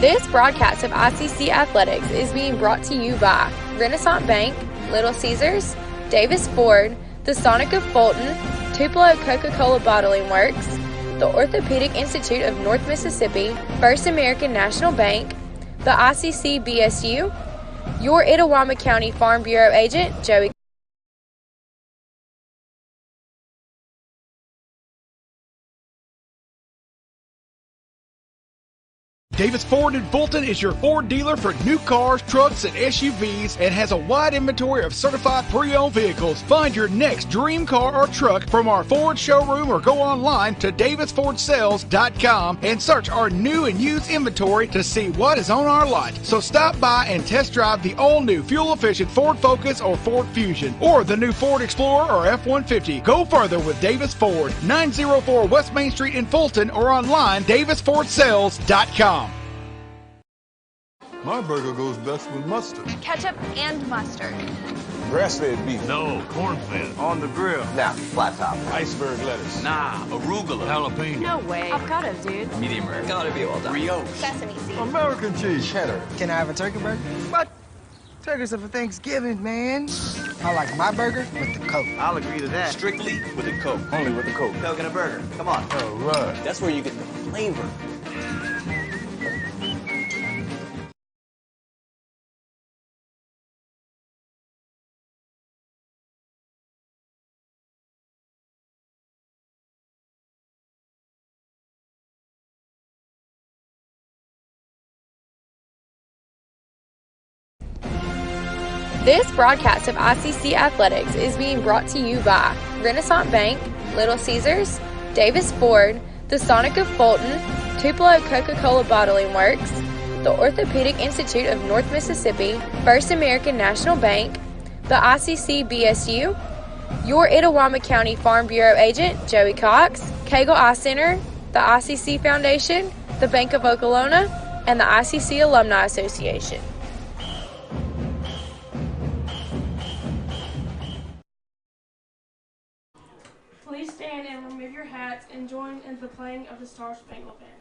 This broadcast of ICC Athletics is being brought to you by Renaissance Bank, Little Caesars, Davis Ford, the Sonic of Fulton, Tupelo Coca-Cola Bottling Works, the Orthopedic Institute of North Mississippi, First American National Bank, the ICC BSU, your Itawamba County Farm Bureau agent, Joey. Davis Ford in Fulton is your Ford dealer for new cars, trucks, and SUVs and has a wide inventory of certified pre-owned vehicles. Find your next dream car or truck from our Ford showroom or go online to davisfordsales.com and search our new and used inventory to see what is on our lot. So stop by and test drive the all-new fuel-efficient Ford Focus or Ford Fusion or the new Ford Explorer or F-150. Go further with Davis Ford, 904 West Main Street in Fulton or online davisfordsales.com. My burger goes best with mustard. Ketchup and mustard. Grass-fed beef. No, corn-fed. On the grill. Nah, flat top. Iceberg lettuce. Nah, arugula. Jalapeno. No way. Avocado, dude. Medium rare. Gotta be well done. Brioche. Sesame seeds. American cheese. Cheddar. Can I have a turkey burger? What? Turkeys are for Thanksgiving, man. I like my burger with the Coke. I'll agree to that. Strictly with a Coke. Only with the Coke. Coke and a burger. Come on. All right. That's where you get the flavor. This broadcast of ICC Athletics is being brought to you by Renaissance Bank, Little Caesars, Davis Ford, the Sonic of Fulton, Tupelo Coca-Cola Bottling Works, the Orthopedic Institute of North Mississippi, First American National Bank, the ICC BSU, your Itawamba County Farm Bureau agent, Joey Cox, Cagle Eye Center, the ICC Foundation, the Bank of Okolona, and the ICC Alumni Association. Please stand and remove your hats and join in the playing of the Star Spangled Banner.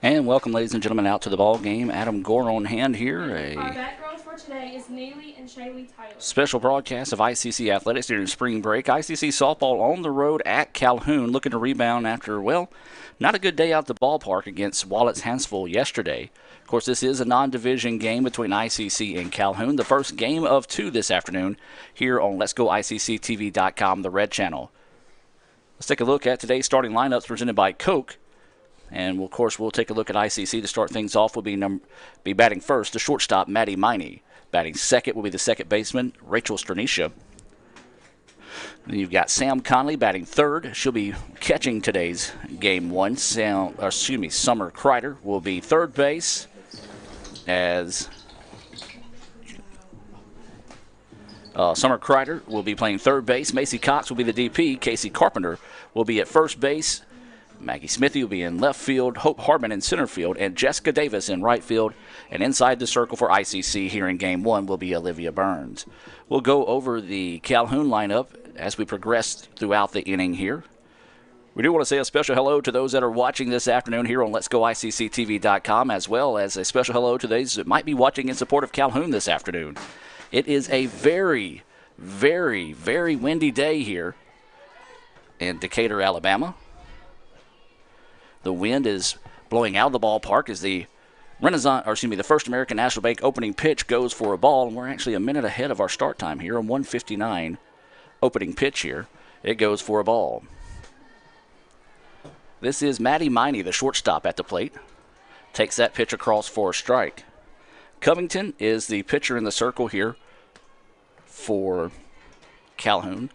And welcome, ladies and gentlemen, out to the ball game. Adam Gore on hand here. Our background for today is Neely and Shaylee Tyler. Special broadcast of ICC Athletics during spring break. ICC softball on the road at Calhoun, looking to rebound after, well, not a good day out the ballpark against Wallace-Hansville yesterday. Of course, this is a non-division game between ICC and Calhoun. The first game of two this afternoon here on Let'sGoICCTV.com, the Red Channel. Let's take a look at today's starting lineups presented by Coke. And, of course, we'll take a look at ICC to start things off. We'll be batting first, the shortstop, Maddie Miney. Batting second will be the second baseman, Rachel Sternisha. Then you've got Sam Conley batting third. She'll be catching today's game one. Summer Kreider will be third base as Summer Kreider will be playing third base. Macy Cox will be the DP. Casey Carpenter will be at first base. Maggie Smithy will be in left field, Hope Hartman in center field, and Jessica Davis in right field. And inside the circle for ICC here in Game 1 will be Olivia Burns. We'll go over the Calhoun lineup as we progress throughout the inning here. We do want to say a special hello to those that are watching this afternoon here on Let'sGoICCTV.com, as well as a special hello to those that might be watching in support of Calhoun this afternoon. It is a very, very, very windy day here in Decatur, Alabama. The wind is blowing out of the ballpark as the First American National Bank opening pitch goes for a ball, and we're actually a minute ahead of our start time here on 1:59 opening pitch here. It goes for a ball. This is Maddie Miney, the shortstop at the plate. Takes that pitch across for a strike. Covington is the pitcher in the circle here for Calhoun.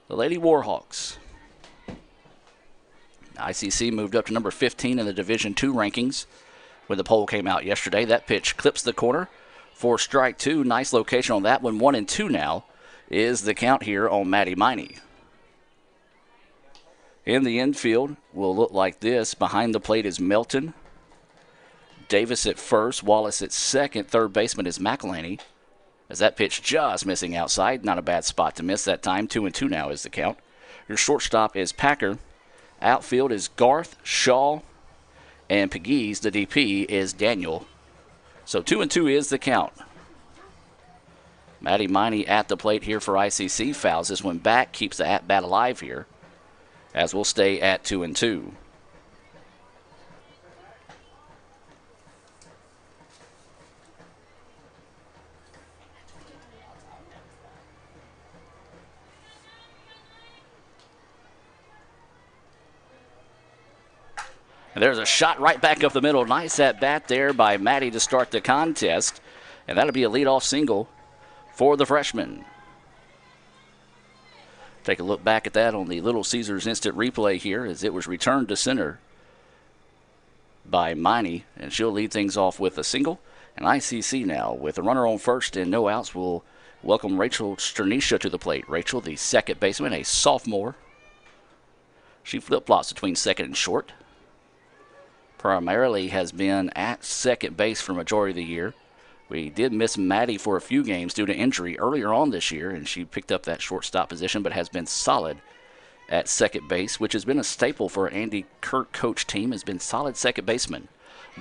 The Lady Warhawks. ICC moved up to number 15 in the Division II rankings when the poll came out yesterday. That pitch clips the corner for strike 2. Nice location on that one. 1-2 now is the count here on Maddie Miney. In the infield will look like this. Behind the plate is Melton. Davis at first. Wallace at second. Third baseman is McElhaney. As that pitch just missing outside. Not a bad spot to miss that time. 2-2 now is the count. Your shortstop is Packer. Outfield is Garth, Shaw, and Pegues. The DP is Daniel. So 2-2 is the count. Maddie Miney at the plate here for ICC. Fouls this one back. Keeps the at-bat alive here, as we'll stay at 2-2. And there's a shot right back up the middle. Nice at bat there by Maddie to start the contest. And that'll be a leadoff single for the freshman. Take a look back at that on the Little Caesars instant replay here as it was returned to center by Miney. And she'll lead things off with a single. And ICC now with a runner on first and no outs will welcome Rachel Sternisha to the plate. Rachel, the second baseman, a sophomore. She flip-flops between second and short. Primarily has been at second base for majority of the year. We did miss Maddie for a few games due to injury earlier on this year, and she picked up that shortstop position, but has been solid at second base, which has been a staple for Andy Kirk coach team, has been solid second baseman.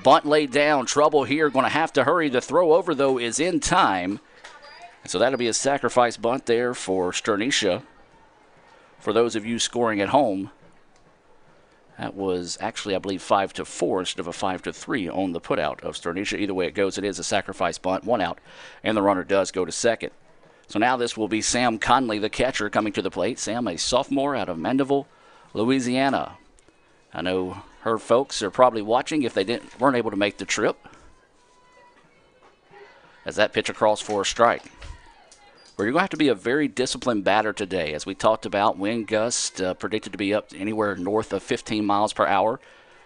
Bunt laid down, trouble here, going to have to hurry. The throw over, though, is in time. So that'll be a sacrifice bunt there for Sternisha. For those of you scoring at home, that was actually, I believe, 5-4 instead of a 5-3 on the putout of Sternisha. Either way it goes, it is a sacrifice bunt, 1 out, and the runner does go to second. So now this will be Sam Conley, the catcher, coming to the plate. Sam, a sophomore out of Mandeville, Louisiana. I know her folks are probably watching if they weren't able to make the trip. As that pitch across for a strike. Where you're going to have to be a very disciplined batter today. As we talked about, wind gust predicted to be up anywhere north of 15 miles per hour.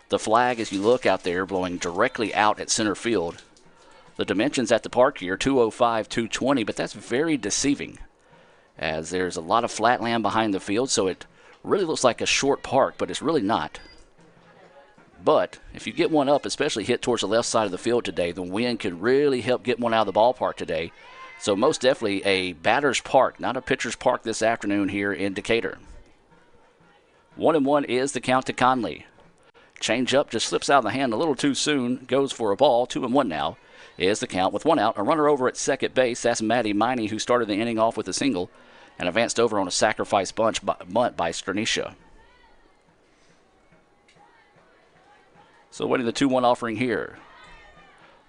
The flag, as you look out there, blowing directly out at center field. The dimensions at the park here, 205, 220, but that's very deceiving, as there's a lot of flat land behind the field, so it really looks like a short park, but it's really not. But if you get one up, especially hit towards the left side of the field today, the wind could really help get one out of the ballpark today. So most definitely a batter's park, not a pitcher's park this afternoon here in Decatur. 1-1 is the count to Conley. Change up just slips out of the hand a little too soon. Goes for a ball. 2-1 now is the count with 1 out. A runner over at second base. That's Maddie Miney, who started the inning off with a single and advanced over on a sacrifice bunt by Sternisha. So winning the 2-1 offering here.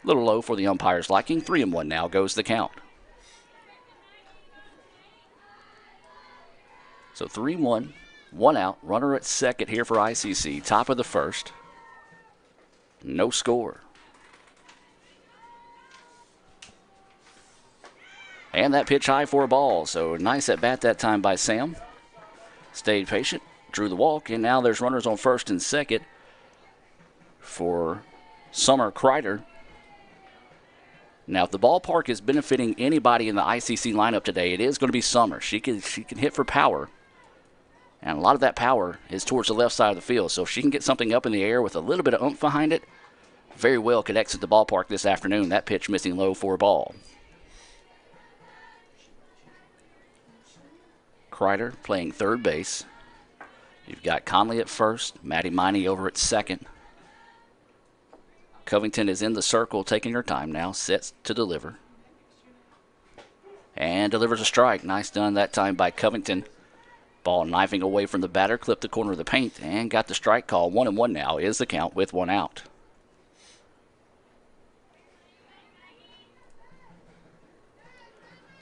A little low for the umpire's liking. 3-1 now goes the count. So 3-1, 1 out, runner at second here for ICC. Top of the first. No score. And that pitch high for a ball. So nice at bat that time by Sam. Stayed patient, drew the walk, and now there's runners on first and second for Summer Kreider. Now, if the ballpark is benefiting anybody in the ICC lineup today, it is going to be Summer. She can hit for power. And a lot of that power is towards the left side of the field. So if she can get something up in the air with a little bit of oomph behind it, very well could exit the ballpark this afternoon. That pitch missing low for a ball. Kreider playing third base. You've got Conley at first, Maddie Miney over at second. Covington is in the circle, taking her time now, sets to deliver. And delivers a strike. Nice done that time by Covington. Ball knifing away from the batter, clipped the corner of the paint, and got the strike call. 1-1 now is the count with one out.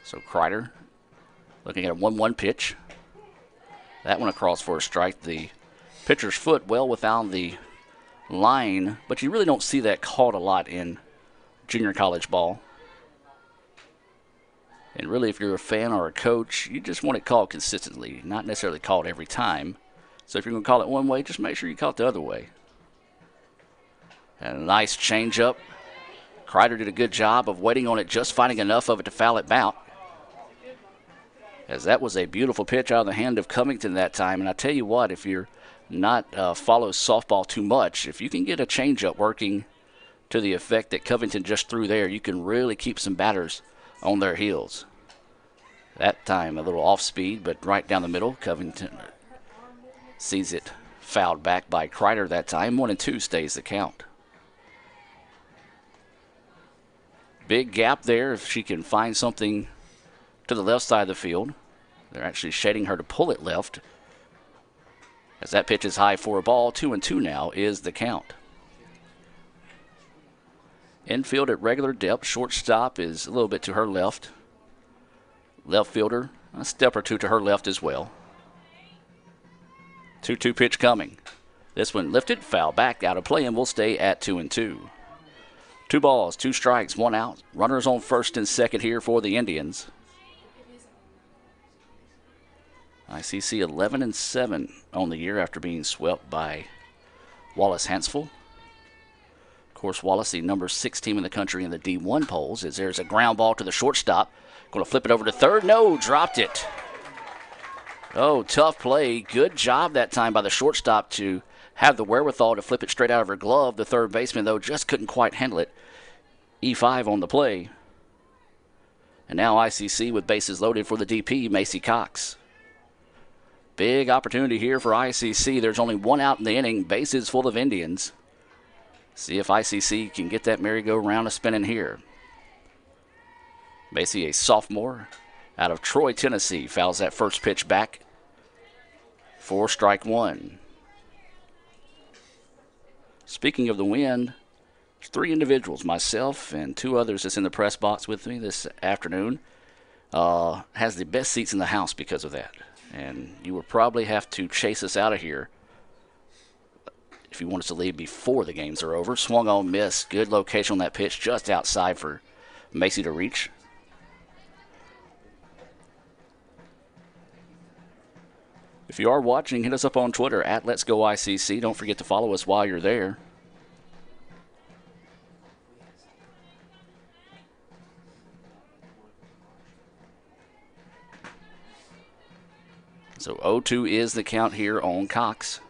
So Kreider looking at a 1-1 pitch. That one across for a strike. The pitcher's foot well without the line, but you really don't see that called a lot in junior college ball. And really, if you're a fan or a coach, you just want it called consistently, not necessarily called every time. So if you're going to call it one way, just make sure you call it the other way. And a nice changeup. Kreider did a good job of waiting on it, just finding enough of it to foul it out. As that was a beautiful pitch out of the hand of Covington that time. And I tell you what, if you're not follows softball too much, if you can get a changeup working to the effect that Covington just threw there, you can really keep some batters on their heels. That time a little off speed, but right down the middle. Covington sees it fouled back by Kreider that time. 1-2 stays the count. Big gap there if she can find something to the left side of the field. They're actually shading her to pull it left. As that pitch is high for a ball, 2-2 now is the count. Infield at regular depth. Shortstop is a little bit to her left. Left fielder, a step or two to her left as well. 2-2 pitch coming. This one lifted, foul back, out of play, and we'll stay at 2-2. 2 balls, 2 strikes, 1 out. Runners on first and second here for the Indians. ICC 11-7 on the year after being swept by Wallace-Hansville. Of course, Wallace, the number 6 team in the country in the D1 polls, as there's a ground ball to the shortstop. Going to flip it over to third. No, dropped it. Oh, tough play. Good job that time by the shortstop to have the wherewithal to flip it straight out of her glove. The third baseman, though, just couldn't quite handle it. E5 on the play. And now ICC with bases loaded for the DP, Macy Cox. Big opportunity here for ICC. There's only 1 out in the inning. Bases full of Indians. See if ICC can get that merry-go-round a spinning here. Macy, a sophomore out of Troy, Tennessee, fouls that first pitch back for strike 1. Speaking of the wind, there's 3 individuals, myself and 2 others that's in the press box with me this afternoon. Has the best seats in the house because of that. And you will probably have to chase us out of here if you want us to leave before the games are over. Swung on, miss. Good location on that pitch, just outside for Macy to reach. If you are watching, hit us up on Twitter at Let's Go ICC. Don't forget to follow us while you're there. So 0-2 is the count here on Cox.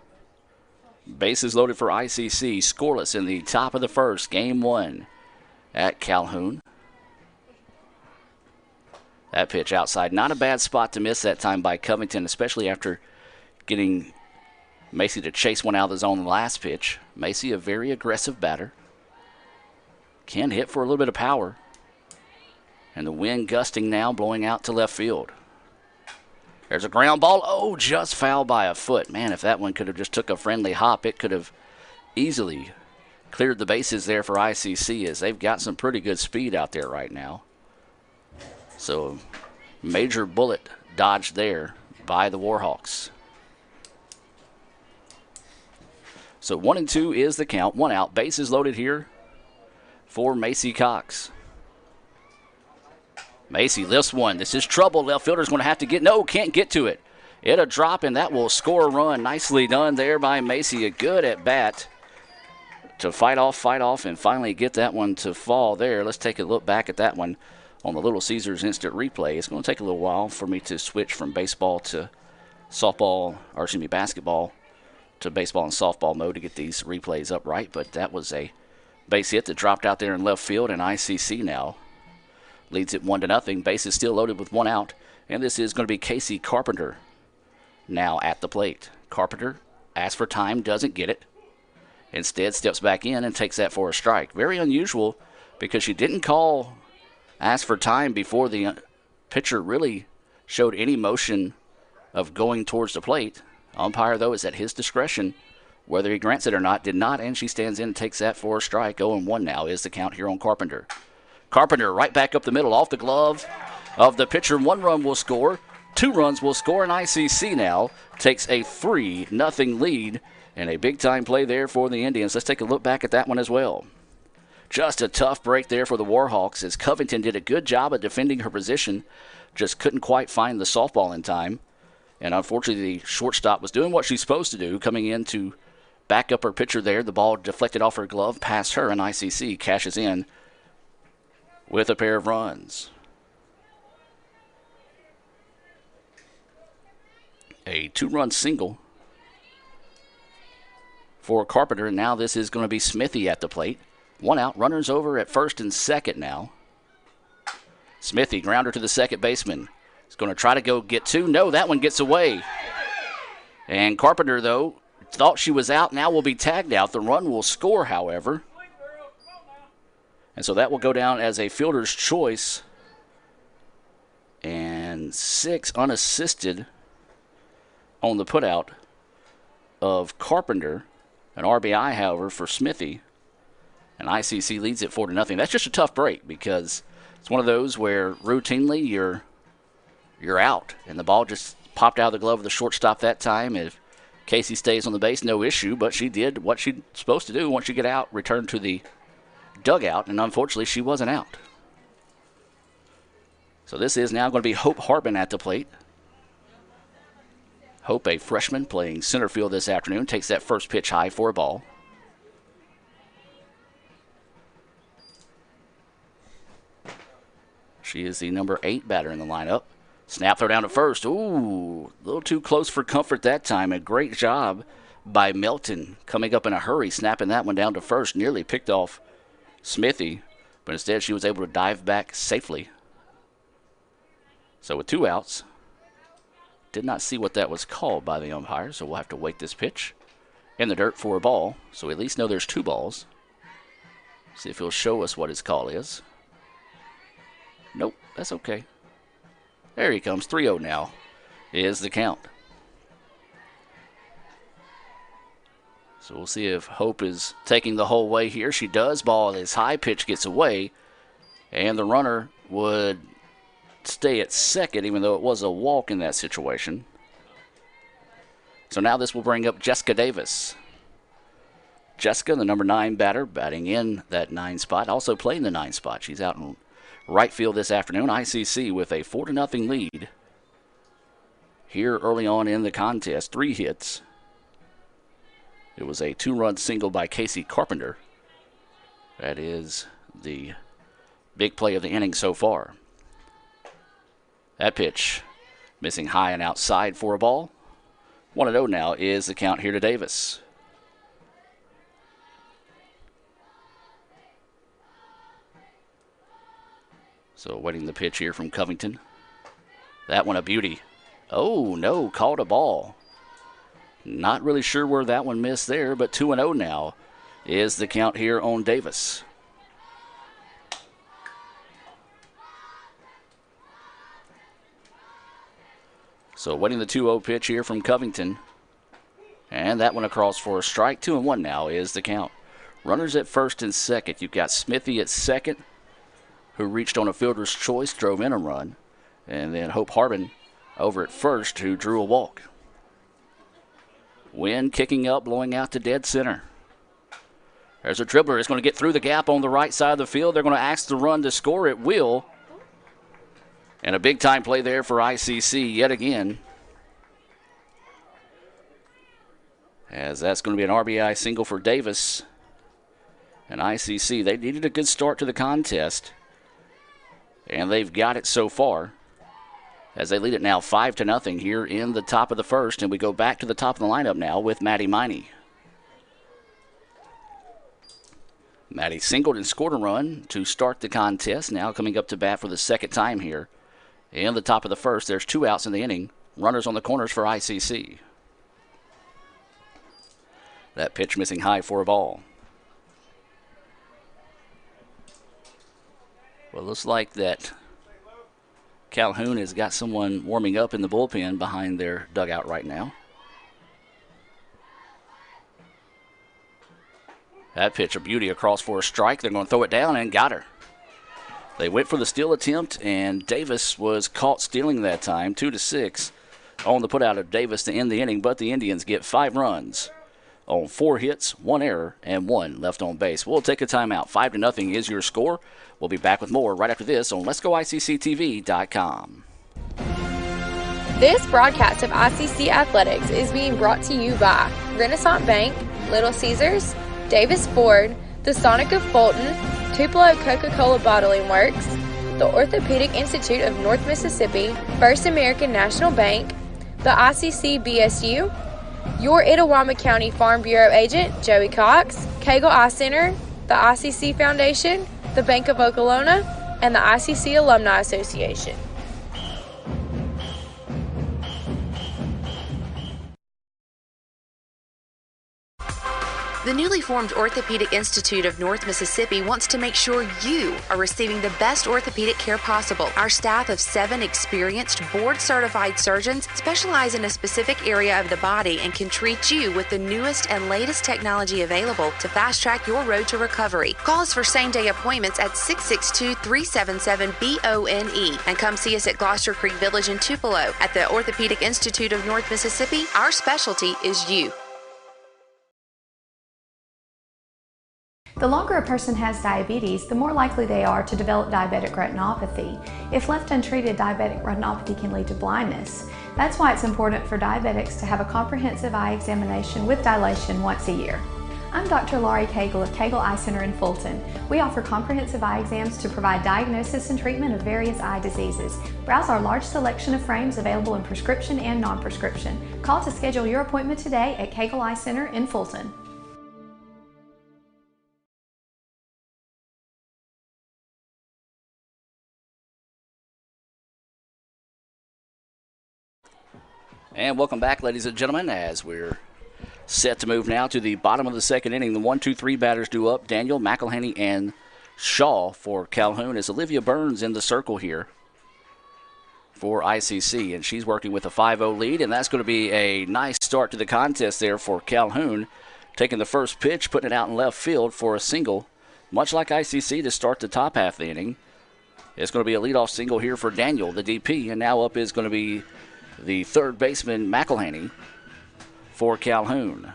Bases loaded for ICC. Scoreless in the top of the first. Game 1 at Calhoun. That pitch outside. Not a bad spot to miss that time by Covington, especially after getting Macy to chase one out of the zone the last pitch. Macy, a very aggressive batter. Can hit for a little bit of power. And the wind gusting now, blowing out to left field. There's a ground ball. Oh, just fouled by a foot. Man, if that one could have just took a friendly hop, it could have easily cleared the bases there for ICC, as they've got some pretty good speed out there right now. So, major bullet dodged there by the Warhawks. So 1-2 is the count. 1 out. Bases loaded here for Macy Cox. Macy lifts one. This is trouble. Left fielder's going to have to get. No, can't get to it. It'll drop, and that will score a run. Nicely done there by Macy. A good at bat to fight off, and finally get that one to fall there. Let's take a look back at that one on the Little Caesars instant replay. It's going to take a little while for me to switch from baseball to basketball to baseball and softball mode to get these replays up right, but that was a base hit that dropped out there in left field, and ICC now leads it 1-0. Base is still loaded with one out, and this is going to be Casey Carpenter now at the plate. Carpenter asks for time, doesn't get it. Instead, steps back in and takes that for a strike. Very unusual because she didn't ask for time before the pitcher really showed any motion of going towards the plate. Umpire, though, is at his discretion. Whether he grants it or not, did not, and she stands in and takes that for a strike. 0-1 now is the count here on Carpenter. Carpenter right back up the middle off the glove of the pitcher. 1 run will score. 2 runs will score, and ICC now takes a 3-0 lead, and a big-time play there for the Indians. Let's take a look back at that one as well. Just a tough break there for the Warhawks as Covington did a good job of defending her position, just couldn't quite find the softball in time. And unfortunately, the shortstop was doing what she's supposed to do, coming in to back up her pitcher there. The ball deflected off her glove past her, and ICC cashes in with a pair of runs. A 2-run single for Carpenter, and now this is going to be Smithy at the plate. 1 out, runners over at first and second now. Smithy, grounder to the second baseman. He's going to try to go get 2. No, that one gets away. And Carpenter, though, thought she was out, now will be tagged out. The run will score, however. And so that will go down as a fielder's choice. And 6 unassisted on the putout of Carpenter. An RBI, however, for Smithy. And ICC leads it 4-0. That's just a tough break because it's one of those where routinely you're out. And the ball just popped out of the glove of the shortstop that time. If Casey stays on the base, no issue. But she did what she's supposed to do once she get out, return to the dugout. And unfortunately, she wasn't out. So this is now going to be Hope Hartman at the plate. Hope, a freshman playing center field this afternoon, takes that first pitch high for a ball. She is the number 8 batter in the lineup. Snap throw down to first. Ooh, a little too close for comfort that time. A great job by Melton coming up in a hurry, snapping that one down to first. Nearly picked off Smithy, but instead she was able to dive back safely. So with 2 outs, did not see what that was called by the umpire, so we'll have to wait this pitch in the dirt for a ball. So we at least know there's 2 balls. See if he'll show us what his call is. Nope, that's okay. There he comes. 3-0 now is the count. So we'll see if Hope is taking the whole way here. She does. Ball is high. Pitch gets away. And the runner would stay at second, even though it was a walk in that situation. So now this will bring up Jessica Davis. Jessica, the number 9 batter, batting in that 9 spot. Also playing the 9 spot. She's out in right field this afternoon. ICC with a 4-0 lead here early on in the contest. 3 hits. It was a 2-run single by Casey Carpenter. That is the big play of the inning so far. That pitch missing high and outside for a ball. 1-0 now is the count here to Davis. So waiting the pitch here from Covington. That one a beauty. Oh, no, called a ball. Not really sure where that one missed there, but 2-0 now is the count here on Davis. So waiting the 2-0 pitch here from Covington. And that one across for a strike. 2-1 now is the count. Runners at first and second. You've got Smithy at second, who reached on a fielder's choice, drove in a run. And then Hope Hartman over at first, who drew a walk. Wind kicking up, blowing out to dead center. There's a dribbler. It's going to get through the gap on the right side of the field. They're going to ask the run to score. It will. And a big-time play there for ICC yet again. As that's going to be an RBI single for Davis. And ICC, they needed a good start to the contest. And they've got it so far. as they lead it now 5-0 here in the top of the first. And we go back to the top of the lineup now with Maddie Miney. Maddie singled and scored a run to start the contest. Now coming up to bat for the second time here in the top of the first. There's 2 outs in the inning. Runners on the corners for ICC. That pitch missing high for a ball. Well, it looks like that Calhoun has got someone warming up in the bullpen behind their dugout right now. That pitch, a beauty across for a strike. They're going to throw it down and got her. They went for the steal attempt, and Davis was caught stealing that time. 2-6 on the putout of Davis to end the inning, but the Indians get 5 runs on 4 hits, 1 error, and 1 left on base. We'll take a timeout. 5-0 is your score. We'll be back with more right after this on Let'sGoICCTV.com. This broadcast of ICC Athletics is being brought to you by Renaissance Bank, Little Caesars, Davis Ford, the Sonic of Fulton, Tupelo Coca-Cola Bottling Works, the Orthopedic Institute of North Mississippi, First American National Bank, the ICC BSU, your Itawamba County Farm Bureau agent, Joey Cox, Cagle Eye Center, the ICC Foundation, the Bank of Okolona, and the ICC Alumni Association. The newly formed Orthopedic Institute of North Mississippi wants to make sure you are receiving the best orthopedic care possible. Our staff of 7 experienced, board-certified surgeons specialize in a specific area of the body and can treat you with the newest and latest technology available to fast-track your road to recovery. Call us for same-day appointments at 662-377-BONE and come see us at Gloucester Creek Village in Tupelo. At the Orthopedic Institute of North Mississippi, our specialty is you. The longer a person has diabetes, the more likely they are to develop diabetic retinopathy. If left untreated, diabetic retinopathy can lead to blindness. That's why it's important for diabetics to have a comprehensive eye examination with dilation once a year. I'm Dr. Laurie Cagle of Cagle Eye Center in Fulton. We offer comprehensive eye exams to provide diagnosis and treatment of various eye diseases. Browse our large selection of frames available in prescription and non-prescription. Call to schedule your appointment today at Cagle Eye Center in Fulton. And welcome back, ladies and gentlemen, as we're set to move now to the bottom of the second inning. The 1-2-3 batters due up. Daniel, McElhaney, and Shaw for Calhoun. As Olivia Burns in the circle here for ICC, and she's working with a 5-0 lead, and that's going to be a nice start to the contest there for Calhoun, taking the first pitch, putting it out in left field for a single, much like ICC to start the top half of the inning. It's going to be a leadoff single here for Daniel, the DP, and now up is going to be the third baseman, McElhaney, for Calhoun.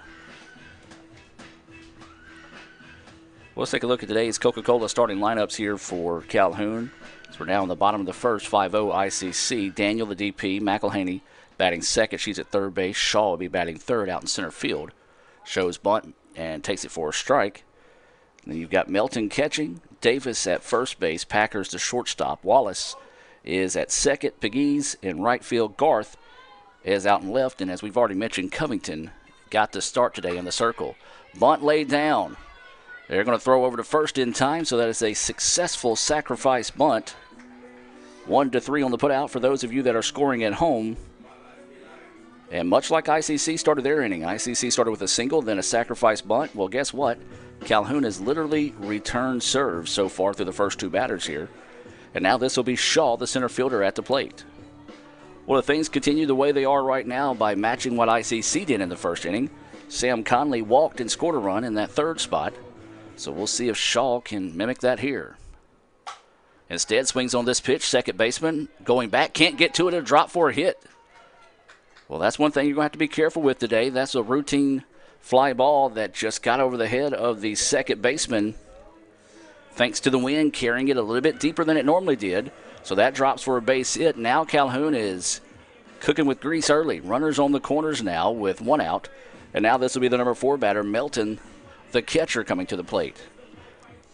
Let's take a look at today's Coca-Cola starting lineups here for Calhoun. So we're now in the bottom of the first, 5-0 ICC. Daniel, the DP, McElhaney batting second. She's at third base. Shaw will be batting third out in center field. Shows bunt and takes it for a strike. And then you've got Melton catching. Davis at first base. Packers the shortstop. Wallace is at second. Pegues in right field. Garth is out in left. And as we've already mentioned, Covington got the start today in the circle. Bunt laid down. They're going to throw over to first in time, so that is a successful sacrifice bunt. 1-3 on the putout for those of you that are scoring at home. And much like ICC started their inning, ICC started with a single, then a sacrifice bunt. Well, guess what? Calhoun has literally returned serves so far through the first 2 batters here. And now this will be Shaw, the center fielder, at the plate. Well, if things continue the way they are right now by matching what ICC did in the first inning, Sam Conley walked and scored a run in that third spot. So we'll see if Shaw can mimic that here. Instead, swings on this pitch. Second baseman going back. Can't get to it. A drop for a hit. Well, that's one thing you're going to have to be careful with today. That's a routine fly ball that just got over the head of the second baseman. Thanks to the wind, carrying it a little bit deeper than it normally did. So that drops for a base hit. Now Calhoun is cooking with grease early. Runners on the corners now with 1 out. And now this will be the number 4 batter, Melton, the catcher, coming to the plate.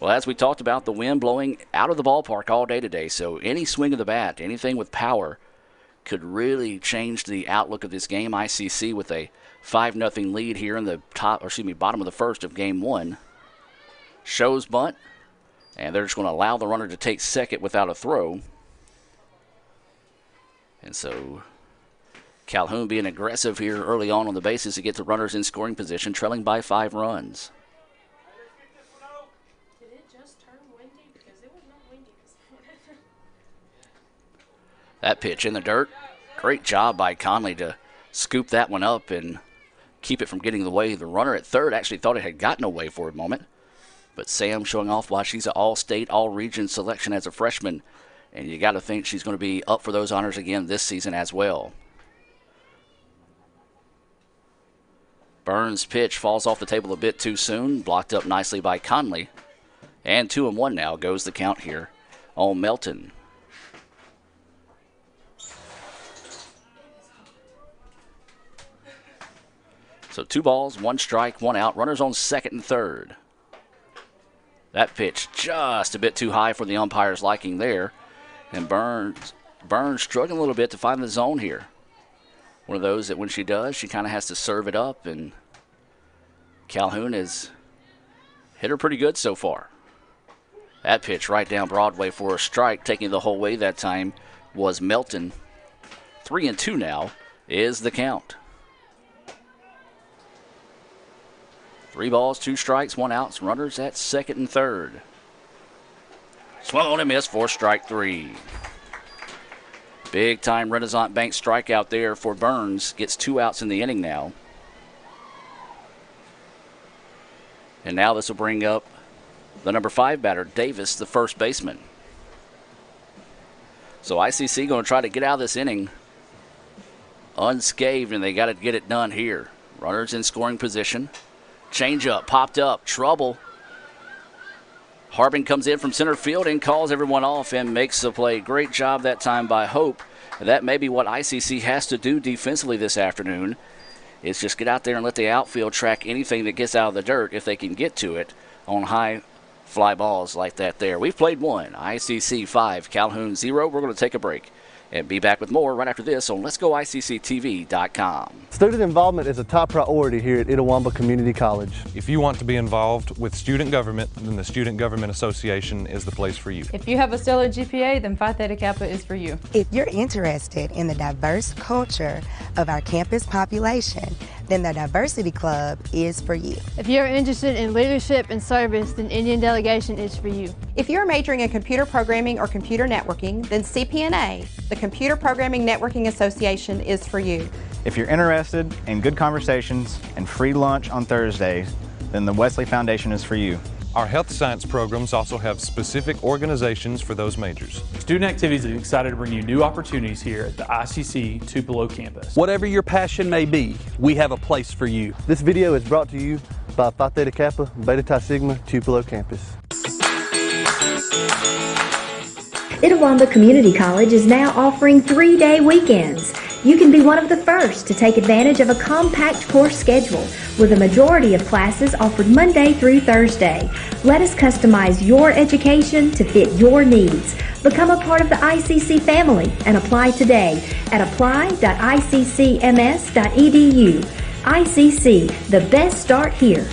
Well, as we talked about, the wind blowing out of the ballpark all day today. So any swing of the bat, anything with power, could really change the outlook of this game. ICC with a 5-0 lead here in the bottom of the first of game 1. Shows bunt, and they're just going to allow the runner to take second without a throw. And so Calhoun being aggressive here early on the bases to get the runners in scoring position, trailing by 5 runs. Did it just turn windy? Because it was not windy this morning. That pitch in the dirt. Great job by Conley to scoop that one up and keep it from getting away. The runner at third actually thought it had gotten away for a moment. But Sam showing off why she's an all-state, all-region selection as a freshman. And you got to think she's going to be up for those honors again this season as well. Burns' pitch falls off the table a bit too soon. Blocked up nicely by Conley. And 2-1 now goes the count here on Melton. So 2 balls, 1 strike, 1 out. Runners on second and third. That pitch just a bit too high for the umpire's liking there. And Burns struggling a little bit to find the zone here. One of those that when she does, she kind of has to serve it up. And Calhoun has hit her pretty good so far. That pitch right down Broadway for a strike, taking the whole way that time was Melton. 3-2 now is the count. 3 balls, 2 strikes, 1 out. Runners at second and third. Swung on and missed for strike 3. Big time Renaissance Bank strikeout there for Burns. Gets 2 outs in the inning now. And now this will bring up the number 5 batter, Davis, the first baseman. So ICC going to try to get out of this inning unscathed, and they got to get it done here. Runners in scoring position. Change up, popped up, trouble. Harbin comes in from center field and calls everyone off and makes the play. Great job that time by Hope. That may be what ICC has to do defensively this afternoon, is just get out there and let the outfield track anything that gets out of the dirt if they can get to it on high fly balls like that there. We've played 1, ICC 5, Calhoun 0. We're going to take a break and be back with more right after this on Let'sGoICCTV.com. Student involvement is a top priority here at Itawamba Community College. If you want to be involved with student government, then the Student Government Association is the place for you. If you have a stellar GPA, then Phi Theta Kappa is for you. If you're interested in the diverse culture of our campus population, then the Diversity Club is for you. If you're interested in leadership and service, then Indian Delegation is for you. If you're majoring in computer programming or computer networking, then CPNA, the Computer Programming Networking Association, is for you. If you're interested in good conversations and free lunch on Thursdays, then the Wesley Foundation is for you. Our health science programs also have specific organizations for those majors. Student Activities is excited to bring you new opportunities here at the ICC Tupelo campus. Whatever your passion may be, we have a place for you. This video is brought to you by Phi Theta Kappa, Beta Chi Sigma, Tupelo campus. Itawamba Community College is now offering 3-day weekends. You can be one of the first to take advantage of a compact course schedule with a majority of classes offered Monday through Thursday. Let us customize your education to fit your needs. Become a part of the ICC family and apply today at apply.iccms.edu. ICC, the best start here.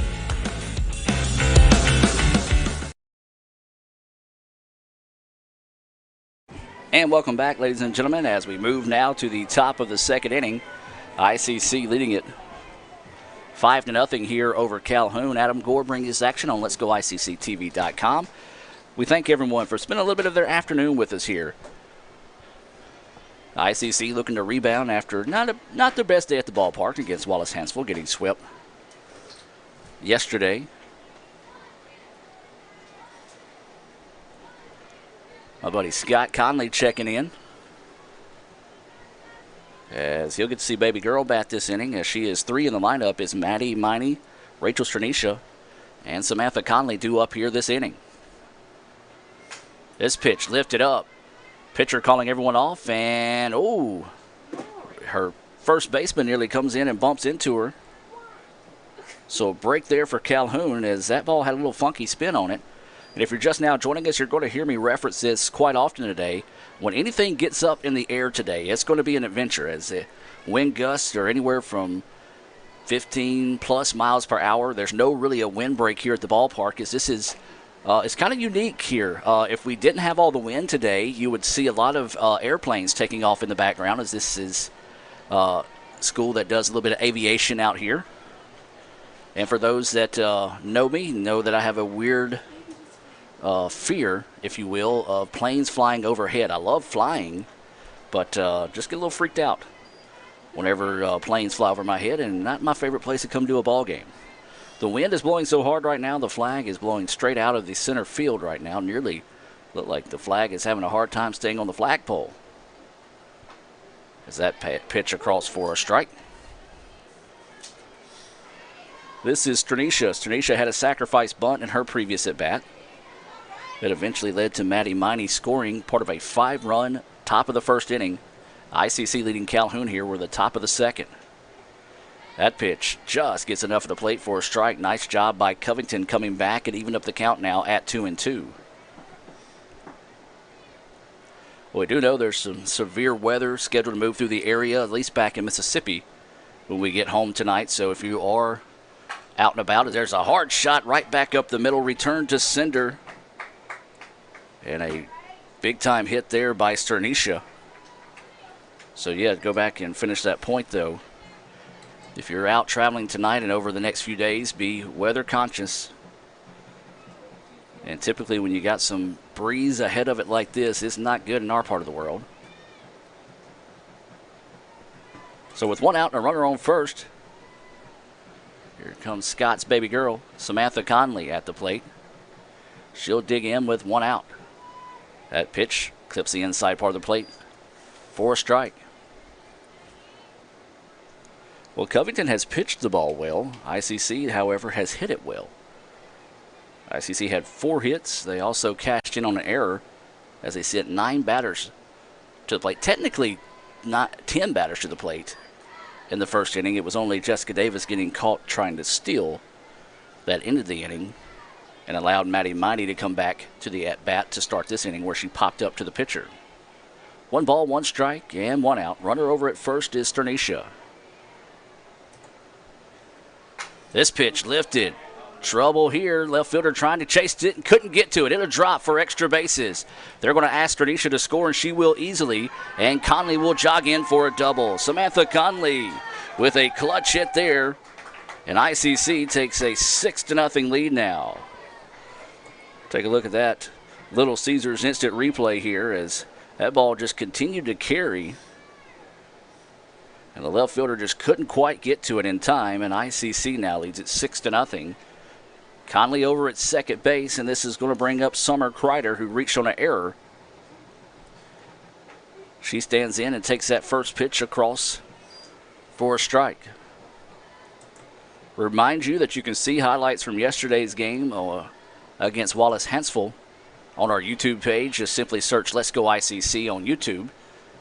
And welcome back, ladies and gentlemen, as we move now to the top of the second inning. ICC leading it 5-0 here over Calhoun. Adam Gore brings this action on Let'sGoICCTV.com. We thank everyone for spending a little bit of their afternoon with us here. ICC looking to rebound after not their best day at the ballpark against Wallace Hansville, getting swept yesterday. My buddy Scott Conley checking in, as he'll get to see baby girl bat this inning, as she is 3 in the lineup is Maddie Miney, Rachel Stranisha, and Samantha Conley due up here this inning. This pitch lifted up. Pitcher calling everyone off, and her first baseman nearly comes in and bumps into her. So a break there for Calhoun, as that ball had a little funky spin on it. And if you're just now joining us, you're going to hear me reference this quite often today. When anything gets up in the air today, it's going to be an adventure, as the wind gusts are anywhere from 15 plus miles per hour. There's no really a windbreak here at the ballpark, as this is it's kind of unique here. If we didn't have all the wind today, you would see a lot of airplanes taking off in the background, as this is school that does a little bit of aviation out here. And for those that know me, know that I have a weird fear, if you will, of planes flying overhead. I love flying, but just get a little freaked out whenever planes fly over my head, and not my favorite place to come to a ball game. The wind is blowing so hard right now, the flag is blowing straight out of the center field right now. Nearly look like the flag is having a hard time staying on the flagpole. As that pitch across for a strike. This is Stranisha. Stranisha had a sacrifice bunt in her previous at-bat. That eventually led to Maddie Miney scoring part of a 5-run top of the first inning. ICC leading Calhoun here. We're the top of the second. That pitch just gets enough of the plate for a strike. Nice job by Covington coming back and even up the count now at 2-2. Well, we do know there's some severe weather scheduled to move through the area, at least back in Mississippi, when we get home tonight. So if you are out and about, there's a hard shot right back up the middle. Return to sender. And a big-time hit there by Stranisha. So, yeah, go back and finish that point, though. If you're out traveling tonight and over the next few days, be weather conscious. And typically when you got some breeze ahead of it like this, it's not good in our part of the world. So with one out and a runner on first, here comes Scott's baby girl, Samantha Conley, at the plate. She'll dig in with one out. That pitch clips the inside part of the plate for a strike. Well, Covington has pitched the ball well. ICC, however, has hit it well. ICC had 4 hits. They also cashed in on an error as they sent 9 batters to the plate. Technically, not 10 batters to the plate in the first inning. It was only Jessica Davis getting caught trying to steal that ended the inning and allowed Maddie Miney to come back to the at-bat to start this inning, where she popped up to the pitcher. 1 ball, 1 strike, and 1 out. Runner over at first is Stranisha. This pitch lifted. Trouble here. Left fielder trying to chase it and couldn't get to it. It'll drop for extra bases. They're going to ask Stranisha to score, and she will easily. And Conley will jog in for a double. Samantha Conley with a clutch hit there. And ICC takes a 6-0 lead now. Take a look at that Little Caesars instant replay here, as that ball just continued to carry. And the left fielder just couldn't quite get to it in time, and ICC now leads it 6-0. Conley over at second base, and this is going to bring up Summer Kreider, who reached on an error. She stands in and takes that first pitch across for a strike. Remind you that you can see highlights from yesterday's game against Wallace Hansville on our YouTube page. Just simply search Let's Go ICC on YouTube.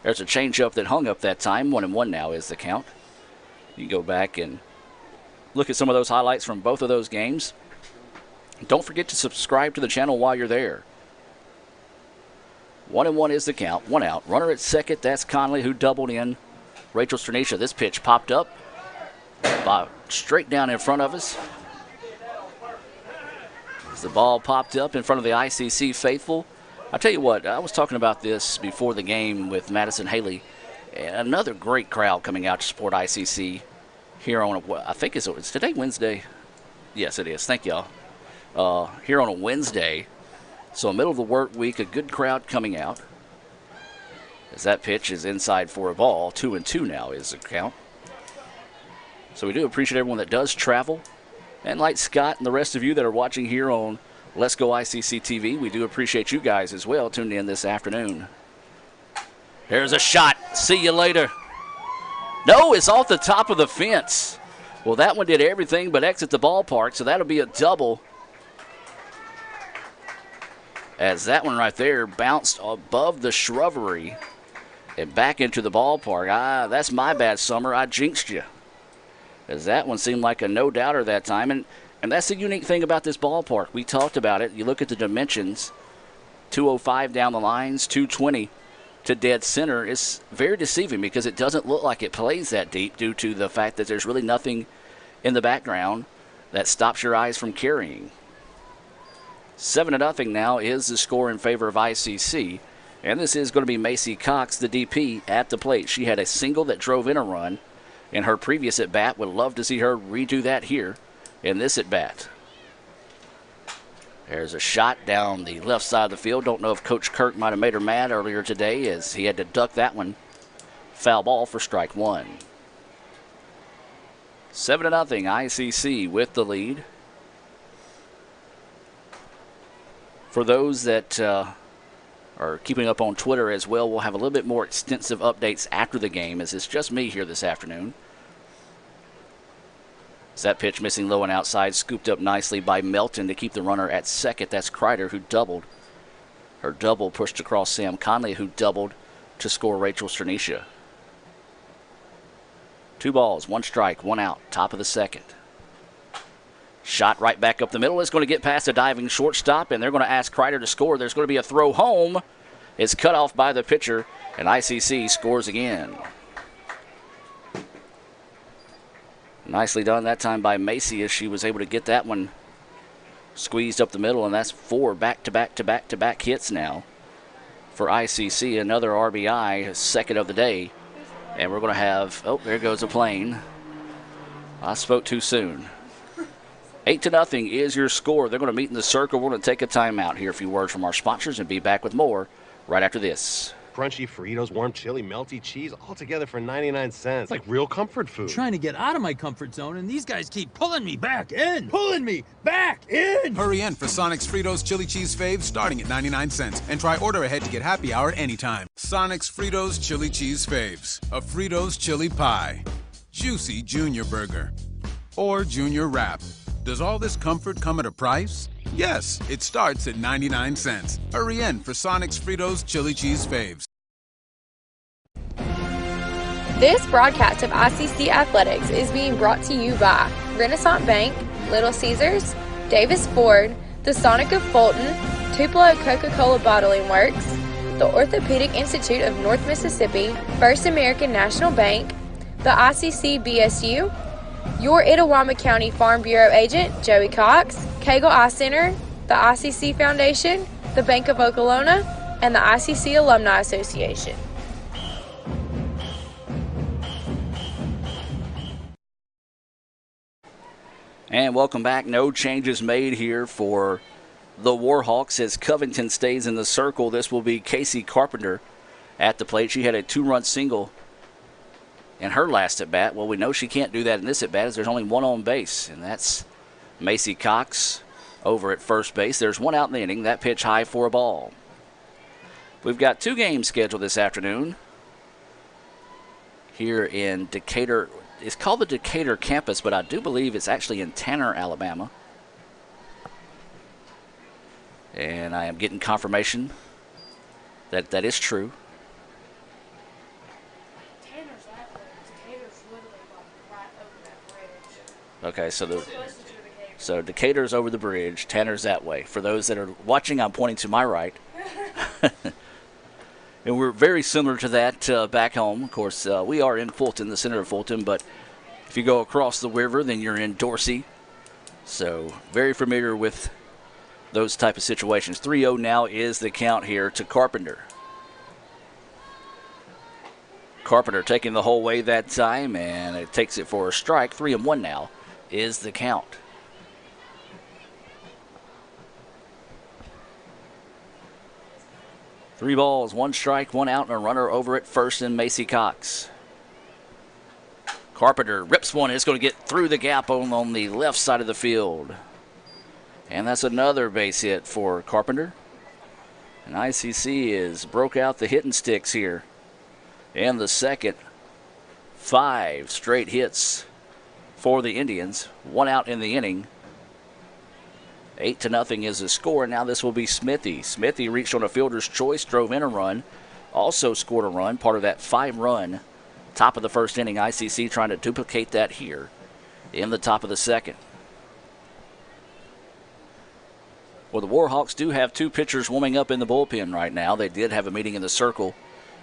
There's a changeup that hung up that time. 1-1 now is the count. You can go back and look at some of those highlights from both of those games. Don't forget to subscribe to the channel while you're there. 1-1 is the count. 1 out. Runner at second. That's Conley, who doubled in. Rachel Stranisha. This pitch popped up straight down in front of us. As the ball popped up in front of the ICC faithful. I tell you what, I was talking about this before the game with Madison Haley. Another great crowd coming out to support ICC here on, I think it's today Wednesday? Yes, it is. Thank y'all. Here on a Wednesday. So middle of the work week, a good crowd coming out. As that pitch is inside for a ball. 2-2 now is the count. So we do appreciate everyone that does travel. And like Scott and the rest of you that are watching here on Let's Go ICC TV, we do appreciate you guys as well tuned in this afternoon. There's a shot. See you later. No, it's off the top of the fence. Well, that one did everything but exit the ballpark, so that'll be a double. As that one right there bounced above the shrubbery and back into the ballpark. That's my bad, Summer. I jinxed you. As that one seemed like a no-doubter that time. And And that's the unique thing about this ballpark. We talked about it. You look at the dimensions, 205 down the lines, 220 to dead center. It's very deceiving because it doesn't look like it plays that deep due to the fact that there's really nothing in the background that stops your eyes from carrying. 7-0 now is the score in favor of ICC. And this is going to be Macy Cox, the DP, at the plate. She had a single that drove in a run in her previous at-bat. Would love to see her redo that here in this at-bat. There's a shot down the left side of the field. Don't know if Coach Kirk might have made her mad earlier today as he had to duck that one. Foul ball for strike one. 7-0, ICC with the lead. For those that are keeping up on Twitter as well, we'll have a little bit more extensive updates after the game as it's just me here this afternoon. As that pitch missing low and outside, scooped up nicely by Melton to keep the runner at second. That's Kreider, who doubled. Her double pushed across Sam Conley, who doubled to score Rachel Cernicia. 2 balls, 1 strike, 1 out, top of the second. Shot right back up the middle. It's going to get past a diving shortstop, and they're going to ask Kreider to score. There's going to be a throw home. It's cut off by the pitcher, and ICC scores again. Nicely done that time by Macy as she was able to get that one squeezed up the middle, and that's 4 back-to-back hits now for ICC. Another RBI, second of the day. And we're going to have, oh, there goes a plane. I spoke too soon. 8-0 is your score. They're going to meet in the circle. We're going to take a timeout here. A few words from our sponsors and be back with more right after this. Crunchy Fritos, warm chili, melty cheese, all together for 99 cents. It's like real comfort food. Trying to get out of my comfort zone, and these guys keep pulling me back in. Pulling me back in! Hurry in for Sonic's Fritos Chili Cheese Faves starting at 99 cents. And try order ahead to get happy hour anytime. Sonic's Fritos Chili Cheese Faves. A Fritos chili pie. Juicy Junior Burger. Or Junior Wrap. Does all this comfort come at a price? Yes, it starts at 99 cents. Hurry in for Sonic's Fritos Chili Cheese Faves. This broadcast of ICC Athletics is being brought to you by Renaissance Bank, Little Caesars, Davis Ford, the Sonic of Fulton, Tupelo Coca-Cola Bottling Works, the Orthopedic Institute of North Mississippi, First American National Bank, the ICC BSU, your Itawamba County Farm Bureau agent, Joey Cox, Cagle Eye Center, the ICC Foundation, the Bank of Okolona, and the ICC Alumni Association. And welcome back. No changes made here for the Warhawks as Covington stays in the circle. This will be Casey Carpenter at the plate. She had a 2-run single in her last at-bat. Well, we know she can't do that in this at-bat as there's only 1 on base, and that's Macy Cox over at first base. There's 1 out in the inning. That pitch high for a ball. We've got 2 games scheduled this afternoon here in Decatur. It's called the Decatur campus, but I do believe it's actually in Tanner, Alabama. And I am getting confirmation that that is true. Tanner's that way. Decatur's literally like right over that bridge. Okay, so Decatur's over the bridge. Tanner's that way. For those that are watching, I'm pointing to my right. And we're very similar to that back home. Of course, we are in Fulton, the center of Fulton, but if you go across the river, then you're in Dorsey. So very familiar with those type of situations. 3-0 now is the count here to Carpenter. Carpenter taking the whole way that time, and it takes it for a strike. 3-1 now is the count. Three balls, 1 strike, 1 out, and a runner over at first in Macy Cox. Carpenter rips one. It's going to get through the gap on the left side of the field. And that's another base hit for Carpenter. And ICC is broke out the hitting sticks here. And the second, 5 straight hits for the Indians. 1 out in the inning. 8-0 is the score. Now this will be Smithy. Smithy reached on a fielder's choice, drove in a run, also scored a run, part of that 5-run top of the first inning. ICC trying to duplicate that here in the top of the second. Well, the Warhawks do have 2 pitchers warming up in the bullpen right now. They did have a meeting in the circle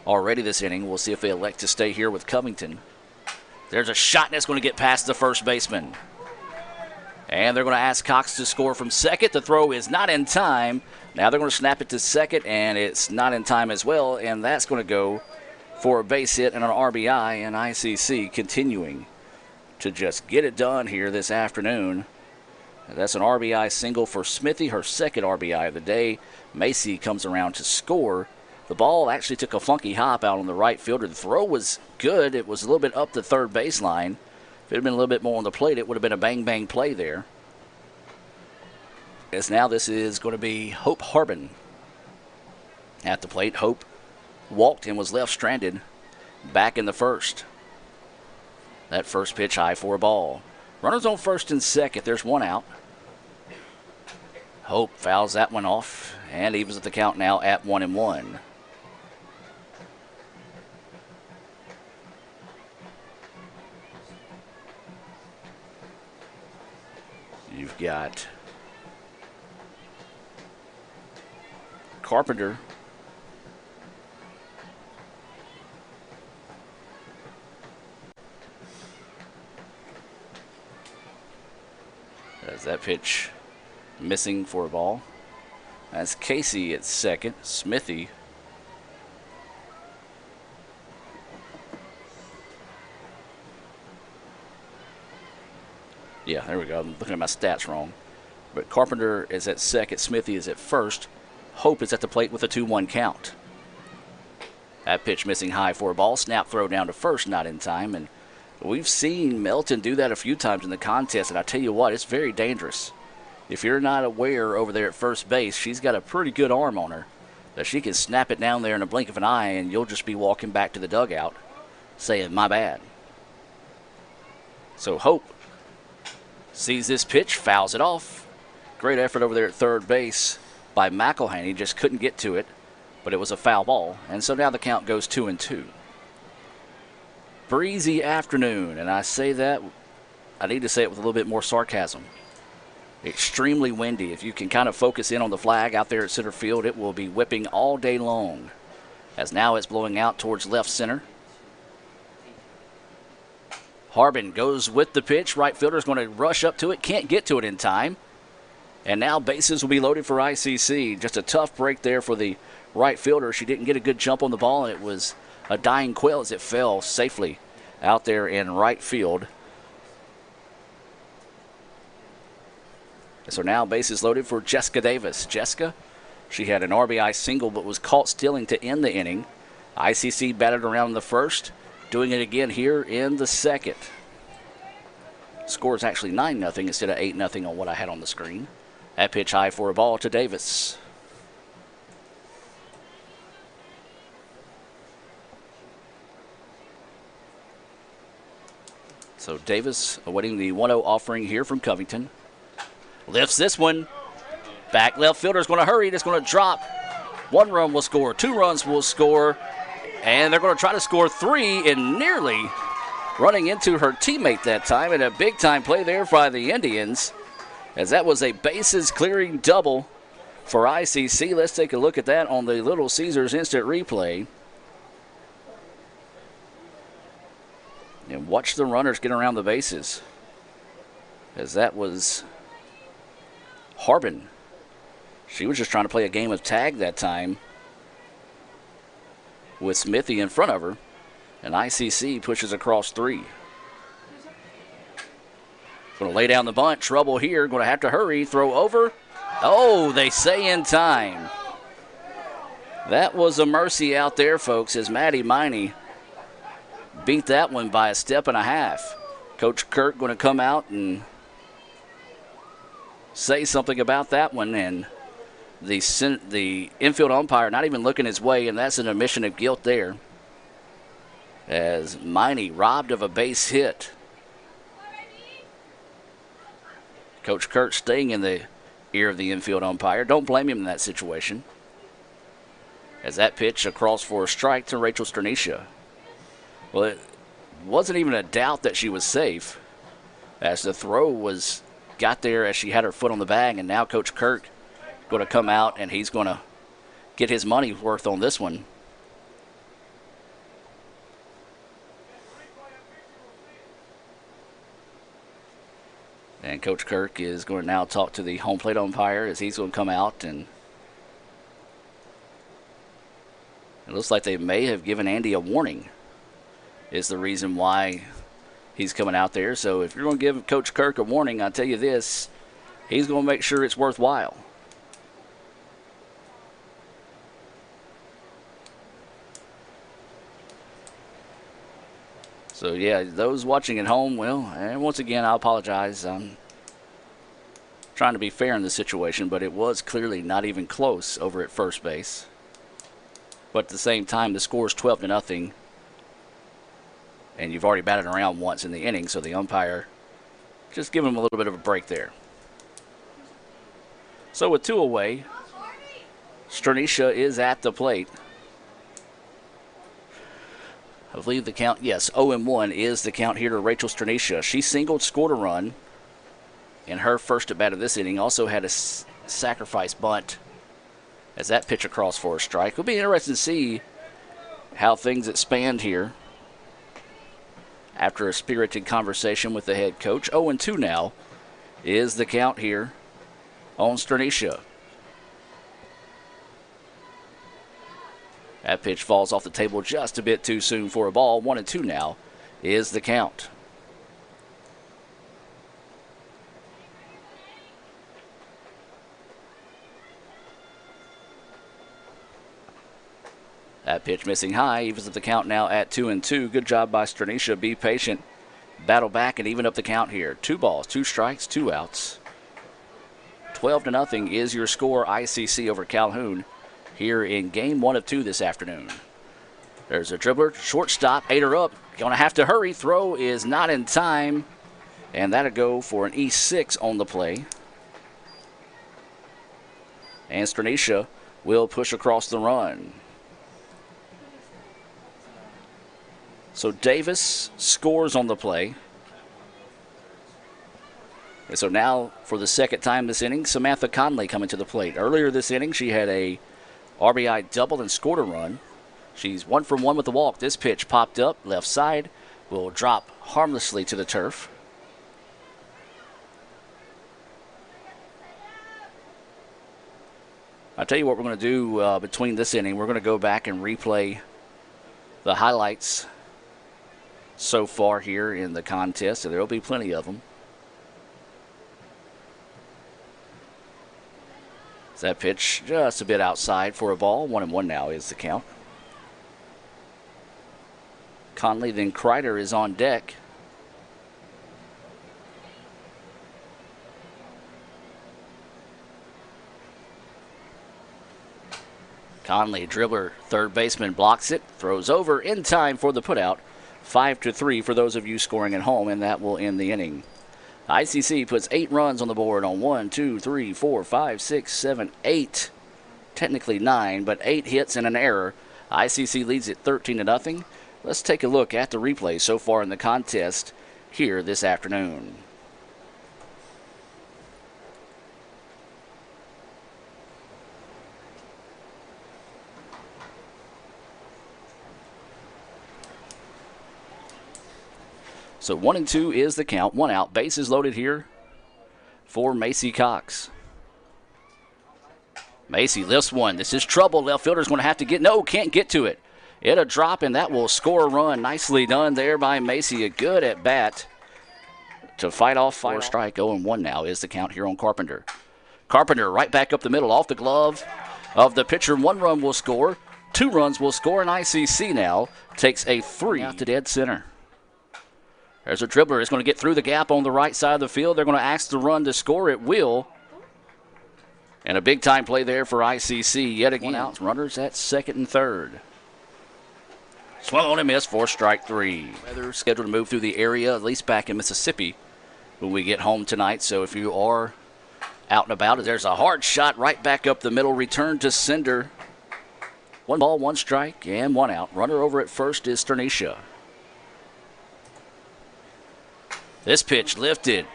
already this inning. We'll see if they elect to stay here with Covington. There's a shot that's going to get past the first baseman. And they're going to ask Cox to score from second. The throw is not in time. Now they're going to snap it to second, and it's not in time as well. And that's going to go for a base hit and an RBI, and ICC continuing to just get it done here this afternoon. That's an RBI single for Smithy, her second RBI of the day. Macy comes around to score. The ball actually took a funky hop out on the right fielder. The throw was good. It was a little bit up the third baseline. If it had been a little bit more on the plate, it would have been a bang-bang play there. As now this is going to be Hope Harbin at the plate. Hope walked and was left stranded back in the first. That first pitch high for a ball. Runners on first and second. There's one out. Hope fouls that one off and evens at the count now at 1-1. You've got Carpenter. As that pitch missing for a ball. That's Casey at second. Smithy. Yeah, there we go. I'm looking at my stats wrong. But Carpenter is at second. Smithy is at first. Hope is at the plate with a 2-1 count. That pitch missing high for a ball. Snap throw down to first, not in time. And we've seen Melton do that a few times in the contest, and I tell you what, it's very dangerous. If you're not aware over there at first base, she's got a pretty good arm on her that she can snap it down there in a blink of an eye, and you'll just be walking back to the dugout saying, my bad. So Hope sees this pitch, fouls it off. Great effort over there at third base by McElhaney. Just couldn't get to it, but it was a foul ball, and so now the count goes 2-2. Breezy afternoon, and I say that, I need to say it with a little bit more sarcasm. Extremely windy. If you can kind of focus in on the flag out there at center field, it will be whipping all day long. As now it's blowing out towards left center. Harbin goes with the pitch. Right fielder is going to rush up to it. Can't get to it in time. And now bases will be loaded for ICC. Just a tough break there for the right fielder. She didn't get a good jump on the ball, and it was a dying quail as it fell safely out there in right field. So now bases loaded for Jessica Davis. Jessica, she had an RBI single but was caught stealing to end the inning. ICC batted around in the first, doing it again here in the second. Score is actually 9-0 instead of 8-0 on what I had on the screen. That pitch high for a ball to Davis. So Davis awaiting the 1-0 offering here from Covington. Lifts this one. Back left fielder is going to hurry. It's going to drop. 1 run will score. 2 runs will score. And they're going to try to score 3, and nearly running into her teammate that time. And a big-time play there by the Indians, as that was a bases-clearing double for ICC. Let's take a look at that on the Little Caesars instant replay. And watch the runners get around the bases, as that was Harbin. She was just trying to play a game of tag that time with Smithy in front of her, and ICC pushes across 3. Going to lay down the bunt. Trouble here. Going to have to hurry. Throw over. Oh, they say in time. That was a mercy out there, folks, as Maddie Miney beat that one by a step and a half. Coach Kirk going to come out and say something about that one, and the infield umpire not even looking his way, and that's an admission of guilt there, as Miney robbed of a base hit. Coach Kirk staying in the ear of the infield umpire. Don't blame him in that situation, as that pitch across for a strike to Rachel Sternisha. Well, it wasn't even a doubt that she was safe, as the throw got there as she had her foot on the bag, and now Coach Kirk going to come out, and he's going to get his money worth on this one. And Coach Kirk is going to now talk to the home plate umpire as he's going to come out, and it looks like they may have given Andy a warning is the reason why he's coming out there. So if you're going to give Coach Kirk a warning, I'll tell you this, he's going to make sure it's worthwhile. So, yeah, those watching at home, well, and once again, I apologize. I'm trying to be fair in this situation, but it was clearly not even close over at first base. But at the same time, the score is 12-0, and you've already batted around once in the inning, so the umpire just give him a little bit of a break there. So with 2 away, Stranicia is at the plate. I believe the count, yes, 0-1 is the count here to Rachel Stranicia. She singled, scored a run in her first at bat of this inning. Also had a sacrifice bunt as that pitch across for a strike. It'll be interesting to see how things expand here after a spirited conversation with the head coach. 0-2 now is the count here on Stranicia. That pitch falls off the table just a bit too soon for a ball. 1-2 now is the count. That pitch missing high, evens up the count now at 2-2. Good job by Stranicia. Be patient, battle back, and even up the count here. 2 balls, 2 strikes, 2 outs. 12-0 is your score. ICC over Calhoun here in game 1 of 2 this afternoon. There's a dribbler, shortstop, ate her up. Gonna have to hurry. Throw is not in time, and that'll go for an E6 on the play. And Stranicia will push across the run. So Davis scores on the play. And so now, for the second time this inning, Samantha Conley coming to the plate. Earlier this inning, she had a RBI double and scored a run. She's 1 for 1 with the walk. This pitch popped up, left side, will drop harmlessly to the turf. I'll tell you what we're going to do between this inning. We're going to go back and replay the highlights so far here in the contest, so there will be plenty of them. That pitch just a bit outside for a ball. 1-1 now is the count. Conley, then Kreider is on deck. Conley, dribbler, third baseman, blocks it, throws over in time for the putout. 5-3 for those of you scoring at home, and that will end the inning. ICC puts 8 runs on the board on 1, 2, 3, 4, 5, 6, 7, 8. Technically 9, but 8 hits and an error. ICC leads it 13-0. Let's take a look at the replay so far in the contest here this afternoon. So 1-2 is the count. 1 out. Bases loaded here for Macy Cox. Macy lifts one. This is trouble. Left fielder's going to have to get. No, can't get to it. It'll drop, and that will score a run. Nicely done there by Macy. A good at bat to fight off fire strike. 0-1 now is the count here on Carpenter. Carpenter right back up the middle off the glove of the pitcher. 1 run will score. 2 runs will score, and ICC now takes a 3 out to dead center. There's a dribbler. It's going to get through the gap on the right side of the field. They're going to ask the run to score. It will. And a big-time play there for ICC. Yet again, out. Runners at second and third. Swung on and missed for strike 3. Weather scheduled to move through the area, at least back in Mississippi, when we get home tonight. So if you are out and about, there's a hard shot right back up the middle. Return to sender. 1 ball, 1 strike, and 1 out. Runner over at first is Stranicia. This pitch lifted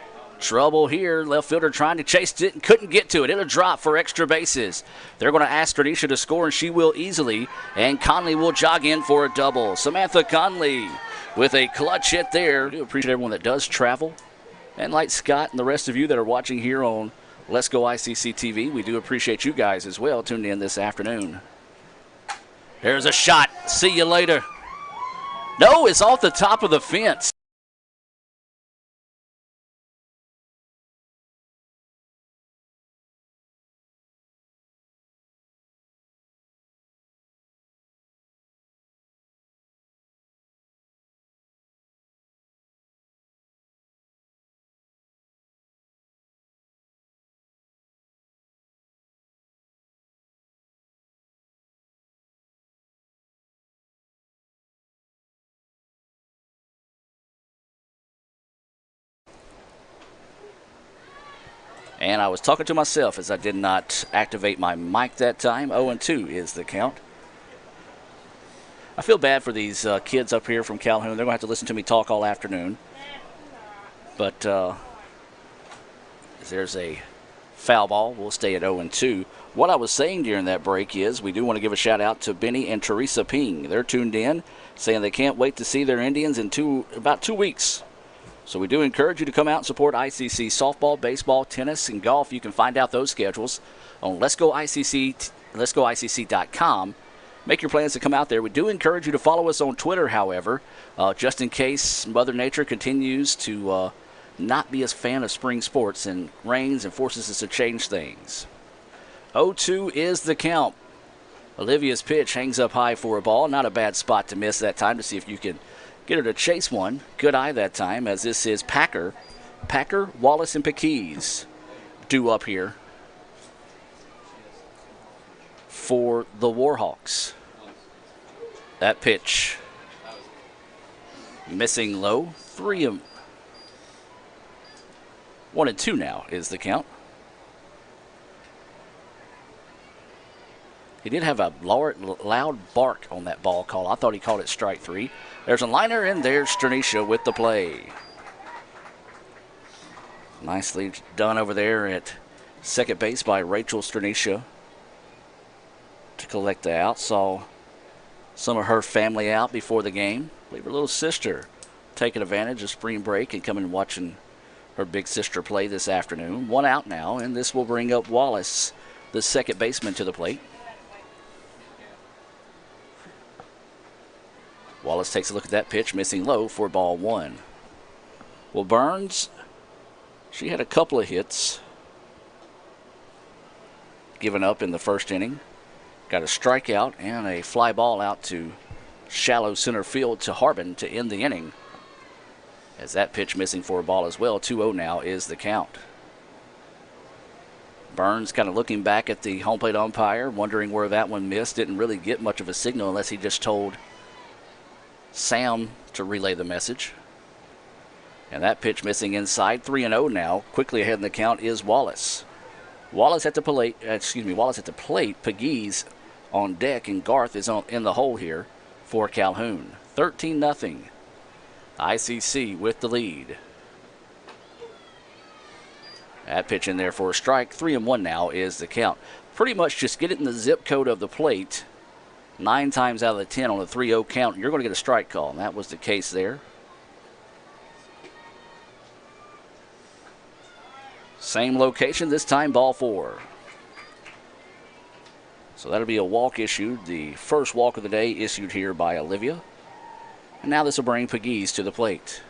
Trouble here. Left fielder trying to chase it and couldn't get to it. It'll drop for extra bases. They're going to ask Stranisha to score, and she will easily. And Conley will jog in for a double. Samantha Conley with a clutch hit there. I do appreciate everyone that does travel. And like Scott and the rest of you that are watching here on Let's Go ICC TV, we do appreciate you guys as well tuned in this afternoon. There's a shot. See you later. No, it's off the top of the fence. And I was talking to myself as I did not activate my mic that time. 0-2 is the count. I feel bad for these kids up here from Calhoun. They're going to have to listen to me talk all afternoon. But there's a foul ball. We'll stay at 0-2. What I was saying during that break is we do want to give a shout out to Benny and Teresa Ping. They're tuned in, saying they can't wait to see their Indians in about 2 weeks. So we do encourage you to come out and support ICC softball, baseball, tennis, and golf. You can find out those schedules on letsgoicc.com. Make your plans to come out there. We do encourage you to follow us on Twitter, however, just in case Mother Nature continues to not be a fan of spring sports and rains and forces us to change things. 0-2 is the count. Olivia's pitch hangs up high for a ball. Not a bad spot to miss that time to see if you can get her to chase one. Good eye that time, as this is Packer, Wallace, and Pekeys due up here for the Warhawks. That pitch missing low. 1-2 now is the count. He did have a loud bark on that ball call. I thought he called it strike 3. There's a liner, and there's Stranisha with the play. Nicely done over there at second base by Rachel Stranisha to collect the out. Saw some of her family out before the game. I believe her little sister taking advantage of spring break and coming and watching her big sister play this afternoon. 1 out now, and this will bring up Wallace, the second baseman, to the plate. Wallace takes a look at that pitch, missing low for ball 1. Well, Burns, she had a couple of hits given up in the first inning. Got a strikeout and a fly ball out to shallow center field to Harbin to end the inning. As that pitch missing for a ball as well. 2-0 now is the count. Burns kind of looking back at the home plate umpire, wondering where that one missed. Didn't really get much of a signal unless he just told Sam to relay the message. And that pitch missing inside. 3-0 now. Quickly ahead in the count is Wallace. Wallace at the plate. Pekeys on deck, and Garth is in the hole here for Calhoun. 13-0. ICC with the lead. That pitch in there for a strike. 3-1 now is the count. Pretty much just get it in the zip code of the plate. 9 times out of the 10 on a 3-0 count, you're going to get a strike call, and that was the case there. Same location, this time ball 4. So that'll be a walk issued, the first walk of the day issued here by Olivia. And now this will bring Pekeys to the plate.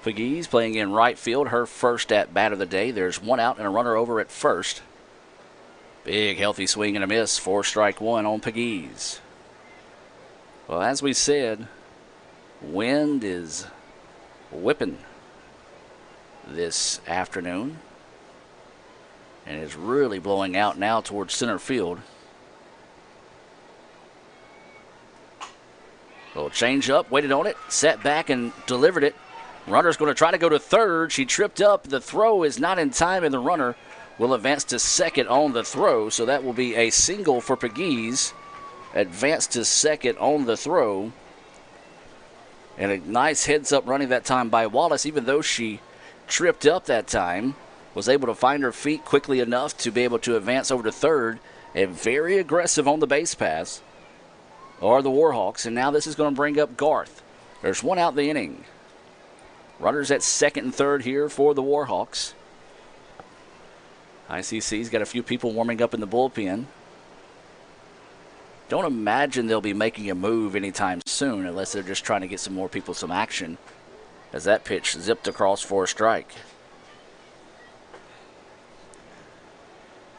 Pekeys playing in right field, her first at bat of the day. There's 1 out and a runner over at first. Big healthy swing and a miss for strike 1 on Pekeys. Well, as we said, wind is whipping this afternoon and is really blowing out now towards center field. Little change up, waited on it, sat back and delivered it. Runner's going to try to go to third. She tripped up. The throw is not in time, and the runner will advance to second on the throw, so that will be a single for Pegues. Advanced to second on the throw. And a nice heads-up running that time by Wallace, even though she tripped up that time. Was able to find her feet quickly enough to be able to advance over to third. And very aggressive on the base pass are the Warhawks. And now this is going to bring up Garth. There's one out in the inning. Runners at second and third here for the Warhawks. ICC's got a few people warming up in the bullpen. Don't imagine they'll be making a move anytime soon unless they're just trying to get some more people some action, as that pitch zipped across for a strike.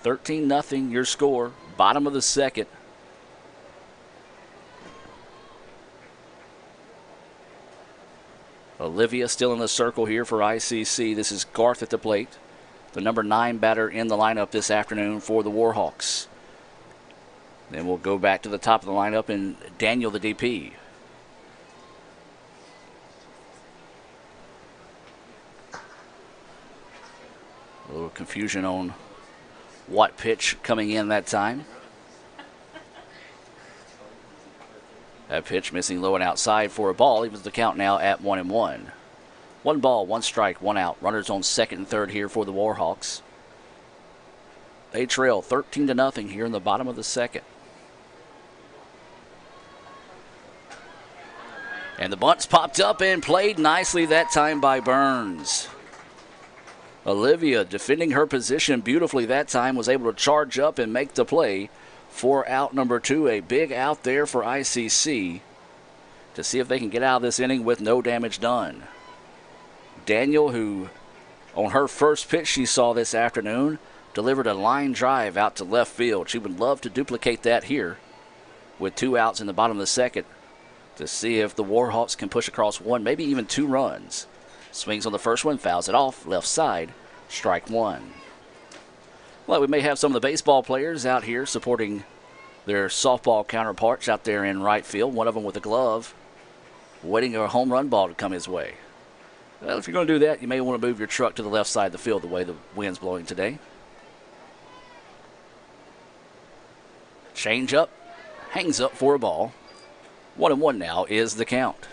13-0 your score, bottom of the second. Olivia still in the circle here for ICC. This is Garth at the plate, the number 9 batter in the lineup this afternoon for the Warhawks. Then we'll go back to the top of the lineup and Daniel, the DP. A little confusion on what pitch coming in that time. That pitch missing low and outside for a ball. Evens the count now at 1-1. 1 ball, 1 strike, 1 out. Runners on second and third here for the Warhawks. They trail 13-0 here in the bottom of the second. And the bunt's popped up and played nicely that time by Burns. Olivia defending her position beautifully that time, was able to charge up and make the play for out number 2. A big out there for ICC to see if they can get out of this inning with no damage done. Daniel, who on her first pitch she saw this afternoon, delivered a line drive out to left field. She would love to duplicate that here with 2 outs in the bottom of the second, to see if the Warhawks can push across 1, maybe even 2 runs. Swings on the first one, fouls it off, left side, strike 1. Well, we may have some of the baseball players out here supporting their softball counterparts out there in right field, one of them with a glove, waiting for a home run ball to come his way. Well, if you're going to do that, you may want to move your truck to the left side of the field the way the wind's blowing today. Change up, hangs up for a ball. 1-1 now is the count.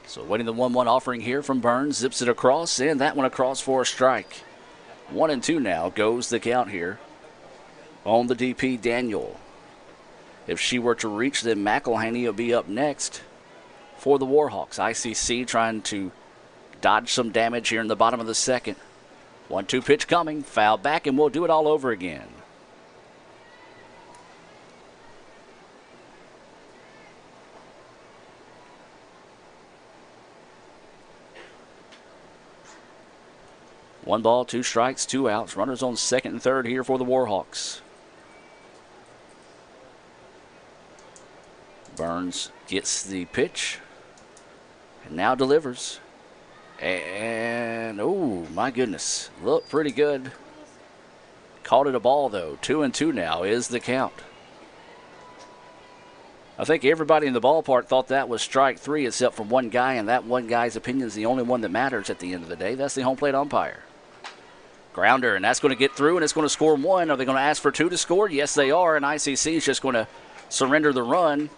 So waiting the 1-1 offering here from Burns, zips it across, and that one across for a strike. 1-2 now goes the count here on the DP, Daniel. If she were to reach, then McElhaney will be up next for the Warhawks. ICC trying to dodge some damage here in the bottom of the second. 1-2 pitch coming, foul back, and we'll do it all over again. One ball, 2 strikes, 2 outs. Runners on second and third here for the Warhawks. Burns gets the pitch and now delivers. And, oh, my goodness, looked pretty good. Called it a ball, though. 2-2 now is the count. I think everybody in the ballpark thought that was strike 3 except for one guy, and that one guy's opinion is the only one that matters at the end of the day. That's the home plate umpire. Grounder, and that's going to get through, and it's going to score 1. Are they going to ask for 2 to score? Yes, they are, and ICC is just going to surrender the run.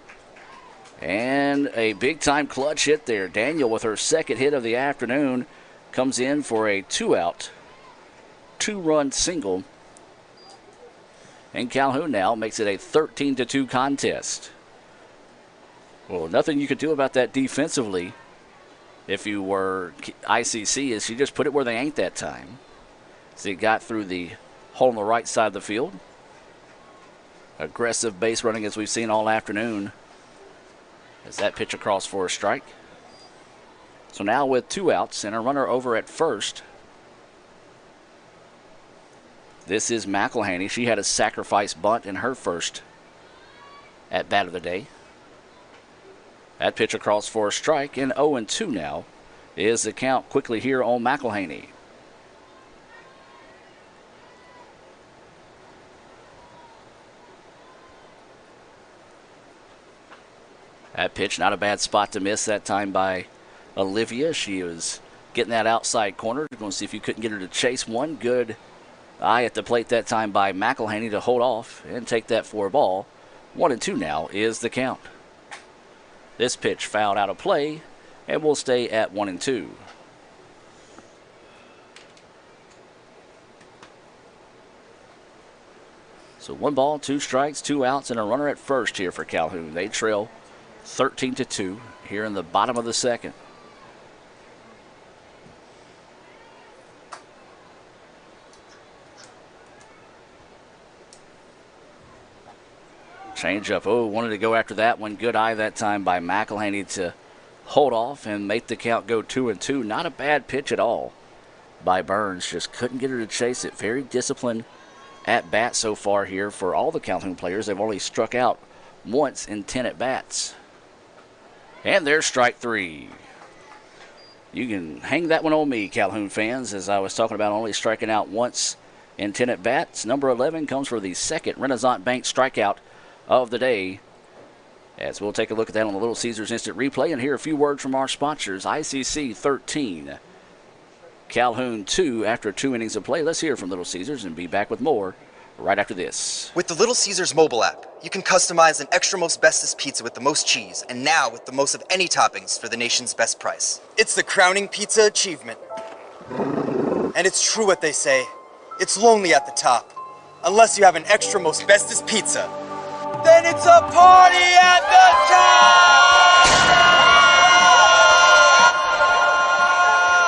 And a big-time clutch hit there. Daniel, with her second hit of the afternoon, comes in for a 2-out, 2-run single. And Calhoun now makes it a 13-2 contest. Well, nothing you could do about that defensively if you were ICC, is she just put it where they ain't that time. So he got through the hole on the right side of the field. Aggressive base running as we've seen all afternoon. As that pitch across for a strike. So now with 2 outs and a runner over at first, this is McElhaney. She had a sacrifice bunt in her first at bat of the day. That pitch across for a strike, and 0-2 now is the count quickly here on McElhaney. That pitch, not a bad spot to miss that time by Olivia. She was getting that outside corner. Going to see if you couldn't get her to chase one. Good eye at the plate that time by McElhaney to hold off and take that for a ball. 1-2 now is the count. This pitch fouled out of play, and we'll stay at 1-2. So 1 ball, 2 strikes, 2 outs, and a runner at first here for Calhoun. They trail 13-2 here in the bottom of the second. Change up. Oh, wanted to go after that one. Good eye that time by McElhaney to hold off and make the count go 2-2. Not a bad pitch at all by Burns. Just couldn't get her to chase it. Very disciplined at bat so far here for all the Calhoun players. They've only struck out once in 10 at bats. And there's strike 3. You can hang that one on me, Calhoun fans, as I was talking about only striking out once in 10 at bats. Number 11 comes for the second Renaissance Bank strikeout of the day. As we'll take a look at that on the Little Caesars Instant Replay and hear a few words from our sponsors. ICC 13, Calhoun 2 after 2 innings of play. Let's hear from Little Caesars and be back with more right after this. With the Little Caesars mobile app, you can customize an extra most bestest pizza with the most cheese, and now with the most of any toppings for the nation's best price. It's the crowning pizza achievement. And it's true what they say, it's lonely at the top. Unless you have an extra most bestest pizza, then it's a party at the top!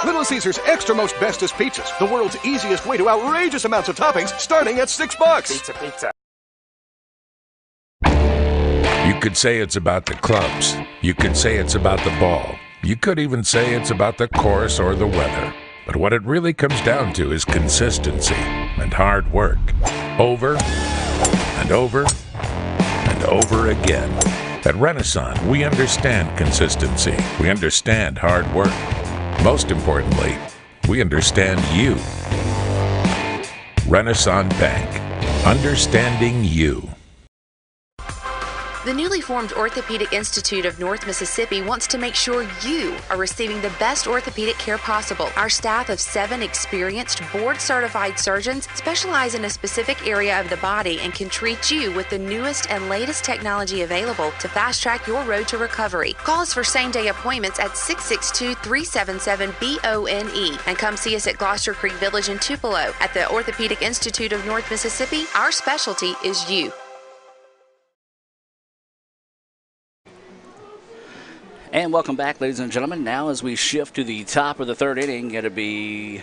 Little Caesars Extra Most Bestest Pizzas, the world's easiest way to outrageous amounts of toppings, starting at $6. Pizza. You could say it's about the clubs. You could say it's about the ball. You could even say it's about the course or the weather. But what it really comes down to is consistency and hard work. Over and over and over again. At Renaissance, we understand consistency. We understand hard work. Most importantly, we understand you. Renaissance Bank. Understanding you. The newly formed Orthopedic Institute of North Mississippi wants to make sure you are receiving the best orthopedic care possible. Our staff of 7 experienced, board-certified surgeons specialize in a specific area of the body and can treat you with the newest and latest technology available to fast-track your road to recovery. Call us for same-day appointments at 662-377-BONE and come see us at Gloucester Creek Village in Tupelo. At the Orthopedic Institute of North Mississippi, our specialty is you. And welcome back, ladies and gentlemen. Now as we shift to the top of the third inning, it'll be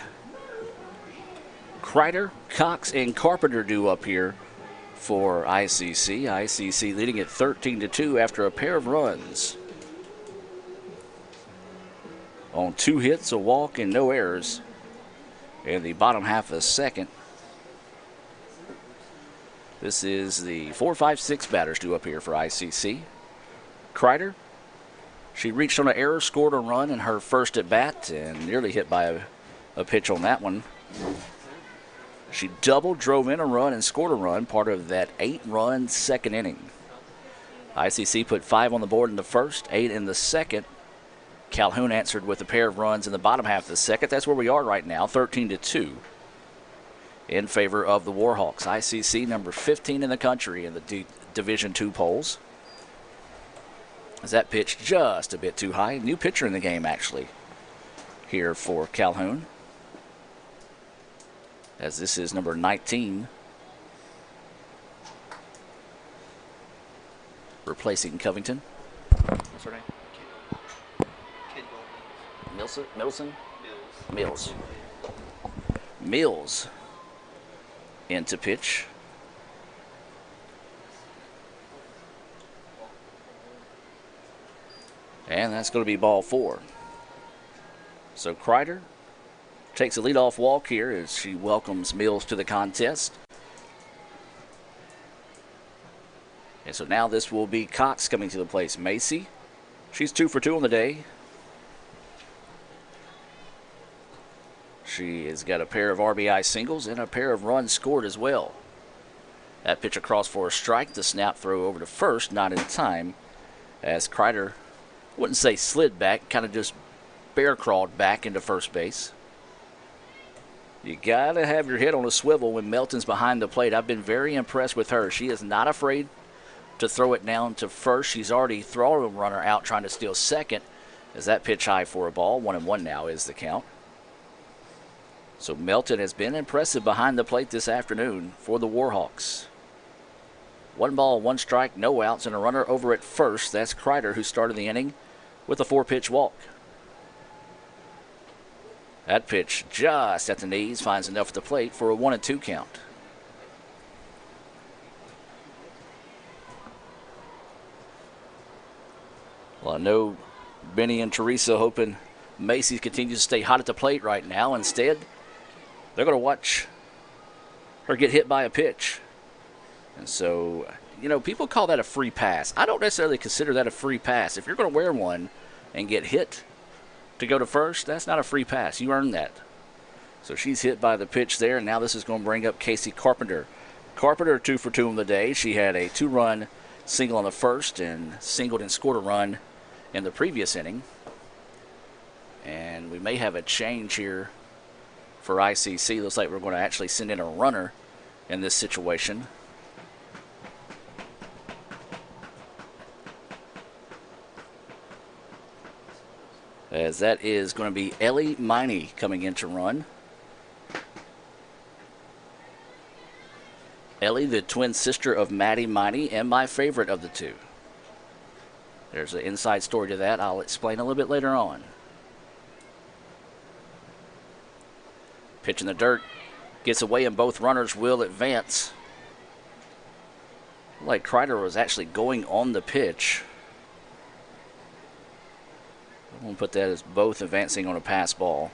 Kreider, Cox, and Carpenter due up here for ICC. ICC leading at 13-2 after a pair of runs. On 2 hits, a walk, and no errors in the bottom half of the second. This is the 4, 5, 6 batters due up here for ICC. Kreider. She reached on an error, scored a run in her first at bat, and nearly hit by a pitch on that one. She doubled, drove in a run, and scored a run, part of that 8-run second inning. ICC put 5 on the board in the first, 8 in the second. Calhoun answered with a pair of runs in the bottom half of the second. That's where we are right now, 13-2 in favor of the Warhawks. ICC number 15 in the country in the Division II polls. As that pitch just a bit too high. New pitcher in the game, actually, here for Calhoun. As this is number 19. Replacing Covington. What's her name? Middleton? Mills. Mills into pitch. And that's going to be ball 4. So Kreider takes a leadoff walk here as she welcomes Mills to the contest. And so now this will be Cox coming to the plate. Macy, she's 2 for 2 on the day. She has got a pair of RBI singles and a pair of runs scored as well. That pitch across for a strike. The snap throw over to first, not in time, as Kreider, wouldn't say slid back, kind of just bear crawled back into first base. You got to have your head on a swivel when Melton's behind the plate. I've been very impressed with her. She is not afraid to throw it down to first. She's already thrown a runner out trying to steal second. As that pitch high for a ball. 1-1 now is the count. So Melton has been impressive behind the plate this afternoon for the Warhawks. 1 ball, 1 strike, no outs, and a runner over at first. That's Kreider, who started the inning with a 4-pitch walk. That pitch just at the knees finds enough at the plate for a 1-2 count. Well, I know Benny and Teresa hoping Macy continues to stay hot at the plate right now. Instead, they're going to watch her get hit by a pitch. And so, people call that a free pass. I don't necessarily consider that a free pass. If you're going to wear one and get hit to go to first, that's not a free pass. You earned that. So she's hit by the pitch there, and now this is going to bring up Casey Carpenter. Carpenter 2 for 2 in the day. She had a 2-run single on the first and singled and scored a run in the previous inning. And we may have a change here for ICC. Looks like we're going to actually send in a runner in this situation. As that is going to be Ellie Miney coming in to run. Ellie, the twin sister of Maddie Miney, and my favorite of the two. There's an inside story to that I'll explain a little bit later on. Pitch in the dirt. Gets away and both runners will advance. Like Kreider was actually going on the pitch. I'm going to put that as both advancing on a pass ball.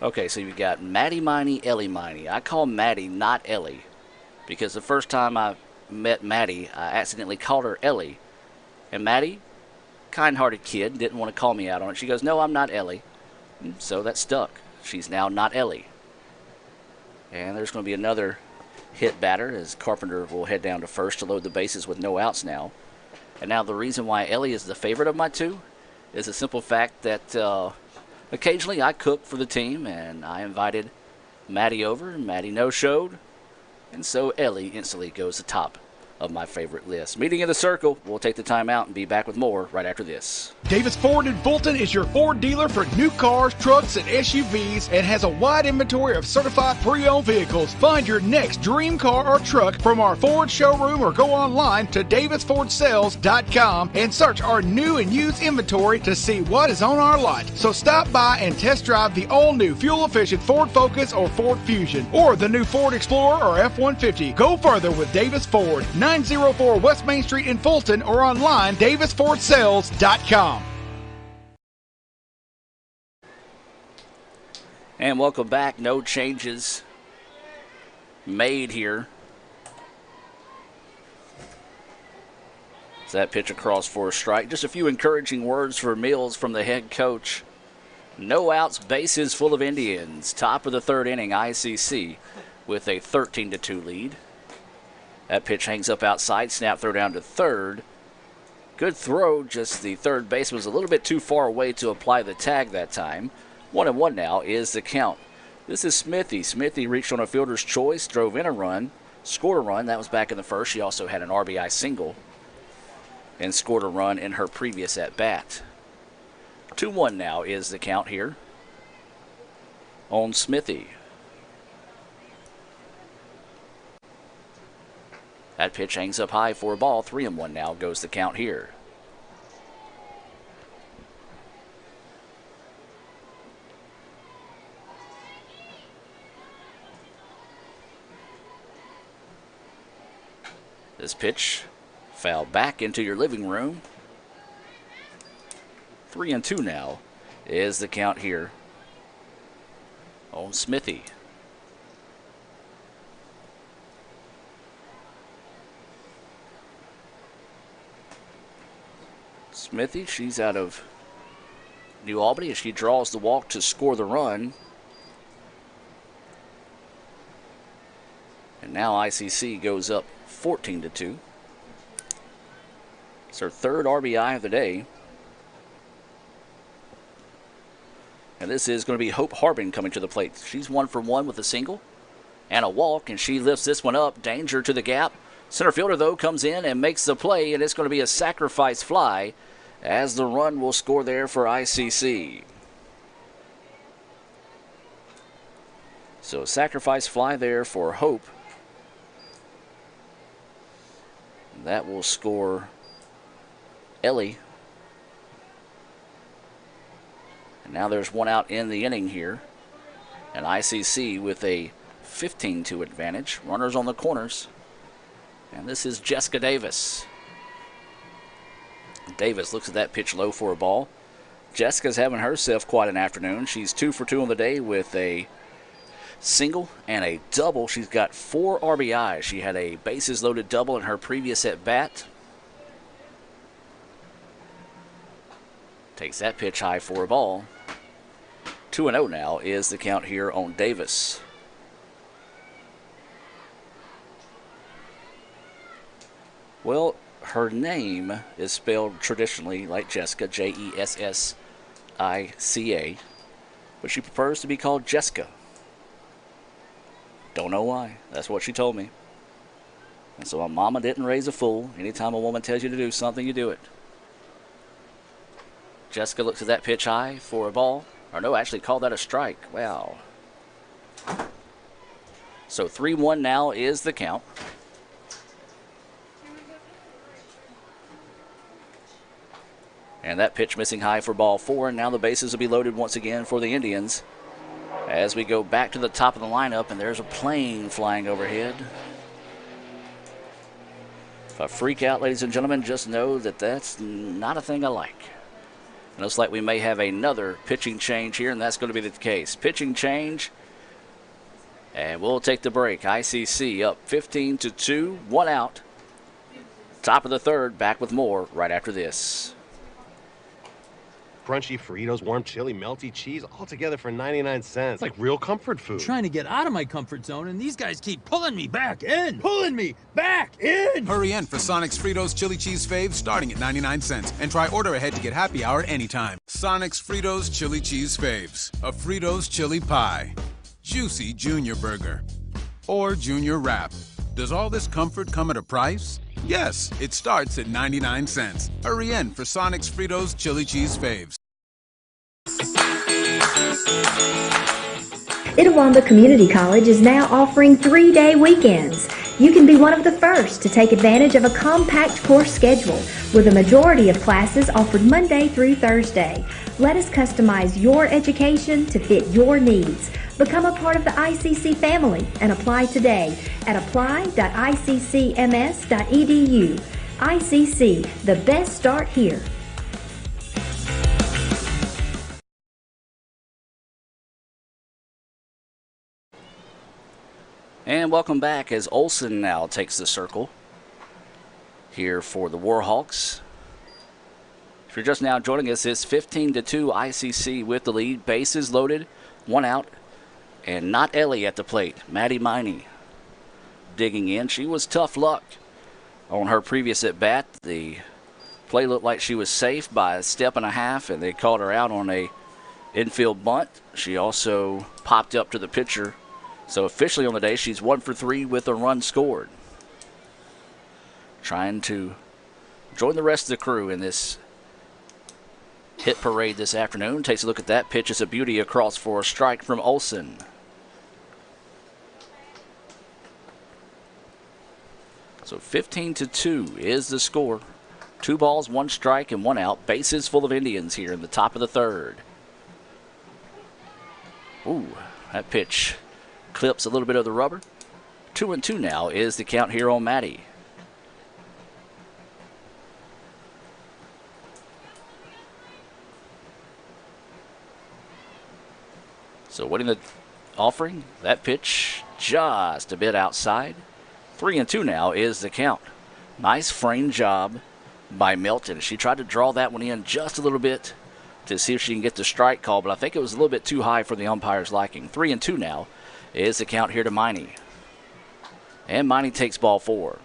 Okay, so you've got Maddie Miney, Ellie Miney. I call Maddie not Ellie because the first time I met Maddie, I accidentally called her Ellie. And Maddie, kind-hearted kid, didn't want to call me out on it. She goes, "No, I'm not Ellie." So that stuck. She's now not Ellie. And there's going to be another hit batter as Carpenter will head down to first to load the bases with no outs now. And now the reason why Ellie is the favorite of my two is the simple fact that occasionally I cook for the team, and I invited Maddie over, and Maddie no-showed. And so Ellie instantly goes to top of my favorite list. Meeting in the circle. We'll take the time out and be back with more right after this. Davis Ford in Fulton is your Ford dealer for new cars, trucks, and SUVs and has a wide inventory of certified pre-owned vehicles. Find your next dream car or truck from our Ford showroom or go online to davisfordsales.com and search our new and used inventory to see what is on our lot. So stop by and test drive the all-new fuel-efficient Ford Focus or Ford Fusion or the new Ford Explorer or F-150. Go further with Davis Ford. 904 West Main Street in Fulton or online davisfordsales.com. And welcome back. No changes made here. So that pitch across for a strike. Just a few encouraging words for Mills from the head coach. No outs, bases full of Indians. Top of the third inning, ICC with a 13-2 lead. That pitch hangs up outside, snap throw down to third. Good throw, just the third baseman was a little bit too far away to apply the tag that time. 1-1 now is the count. This is Smithy. Smithy reached on a fielder's choice, drove in a run, scored a run. That was back in the first. She also had an RBI single and scored a run in her previous at-bat. 2-1 now is the count here on Smithy. That pitch hangs up high for a ball. 3-1 now goes the count here. This pitch foul back into your living room. 3-2 now is the count here on Smithy. Smithy, she's out of New Albany, and she draws the walk to score the run. And now ICC goes up 14-2. It's her third RBI of the day. And this is going to be Hope Harbin coming to the plate. She's 1 for 1 with a single and a walk, and she lifts this one up. Danger to the gap. Center fielder, though, comes in and makes the play, and it's going to be a sacrifice fly as the run will score there for ICC. So sacrifice fly there for Hope. That will score Ellie. And now there's one out in the inning here. And ICC with a 15-2 advantage. Runners on the corners. And this is Jessica Davis. Davis looks at that pitch low for a ball. Jessica's having herself quite an afternoon. She's 2 for 2 on the day with a single and a double. She's got 4 RBIs. She had a bases loaded double in her previous at bat. Takes that pitch high for a ball. 2-0 now is the count here on Davis. Well, her name is spelled traditionally like Jessica, Jessica, but she prefers to be called Jessica. Don't know why. That's what she told me. And so my mama didn't raise a fool. Anytime a woman tells you to do something, you do it. Jessica looks at that pitch high for a ball. Or no, actually called that a strike. Wow. So 3-1 now is the count. And that pitch missing high for ball 4. And now the bases will be loaded once again for the Indians. As we go back to the top of the lineup, and there's a plane flying overhead. If I freak out, ladies and gentlemen, just know that that's not a thing I like. It looks like we may have another pitching change here, and that's going to be the case. Pitching change, and we'll take the break. ICC up 15-2, 1 out. Top of the third, back with more right after this. Crunchy Fritos, warm chili, melty cheese, all together for 99 cents. It's like real comfort food. I'm trying to get out of my comfort zone, and these guys keep pulling me back in. Pulling me back in! Hurry in for Sonic's Fritos Chili Cheese Faves starting at 99 cents. And try order ahead to get happy hour anytime. Sonic's Fritos Chili Cheese Faves. A Fritos chili pie. Juicy Junior Burger. Or Junior Wrap. Does all this comfort come at a price? Yes, it starts at 99 cents. Hurry in for Sonic's Fritos Chili Cheese Faves. Itawamba Community College is now offering 3-day weekends. You can be one of the first to take advantage of a compact course schedule with a majority of classes offered Monday through Thursday. Let us customize your education to fit your needs. Become a part of the ICC family and apply today at apply.iccms.edu. ICC, the best start here. And welcome back as Olsen now takes the circle here for the Warhawks. If you're just now joining us, it's 15-2 ICC with the lead. Bases loaded, 1 out, and not Ellie at the plate. Maddie Miney digging in. She was tough luck on her previous at bat. The play looked like she was safe by a step and a half, and they called her out on a infield bunt. She also popped up to the pitcher. So officially on the day, she's 1 for 3 with a run scored. Trying to join the rest of the crew in this hit parade this afternoon. Takes a look at that pitch. It's a beauty across for a strike from Olsen. So 15-2 is the score. 2 balls, 1 strike, and 1 out. Bases full of Indians here in the top of the third. Ooh, that pitch clips a little bit of the rubber. 2-2 now is the count here on Maddie. So waiting the offering. That pitch just a bit outside. 3-2 now is the count. Nice frame job by Milton. She tried to draw that one in just a little bit to see if she can get the strike call, but I think it was a little bit too high for the umpire's liking. 3-2 now is the count here to Miney. And Miney takes ball 4.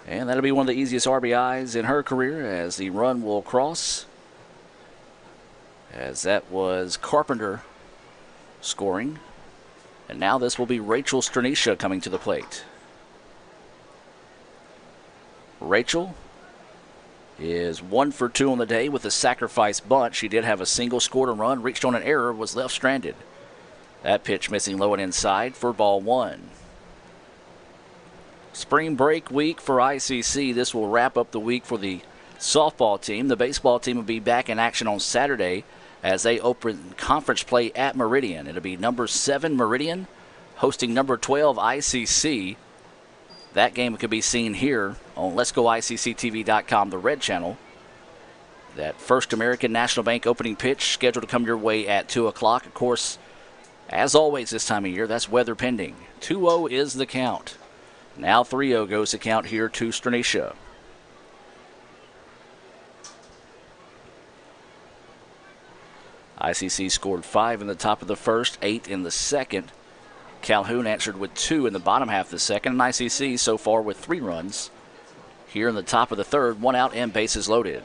And that'll be one of the easiest RBIs in her career as the run will cross. As that was Carpenter scoring. And now this will be Rachel Stranisha coming to the plate. Rachel is 1 for 2 on the day with a sacrifice bunt. She did have a single, scored a run, reached on an error, was left stranded. That pitch missing low and inside for ball 1. Spring break week for ICC. This will wrap up the week for the softball team. The baseball team will be back in action on Saturday as they open conference play at Meridian. It'll be number 7 Meridian hosting number 12 ICC. That game could be seen here on Let'sGoICCTV.com, the red channel. That First American National Bank opening pitch scheduled to come your way at 2 o'clock. Of course, as always this time of year, that's weather pending. 2-0 is the count. Now 3-0 goes the count here to Stranisha. ICC scored 5 in the top of the first, 8 in the second. Calhoun answered with 2 in the bottom half of the second, and ICC so far with 3 runs. Here in the top of the third, 1 out and bases loaded.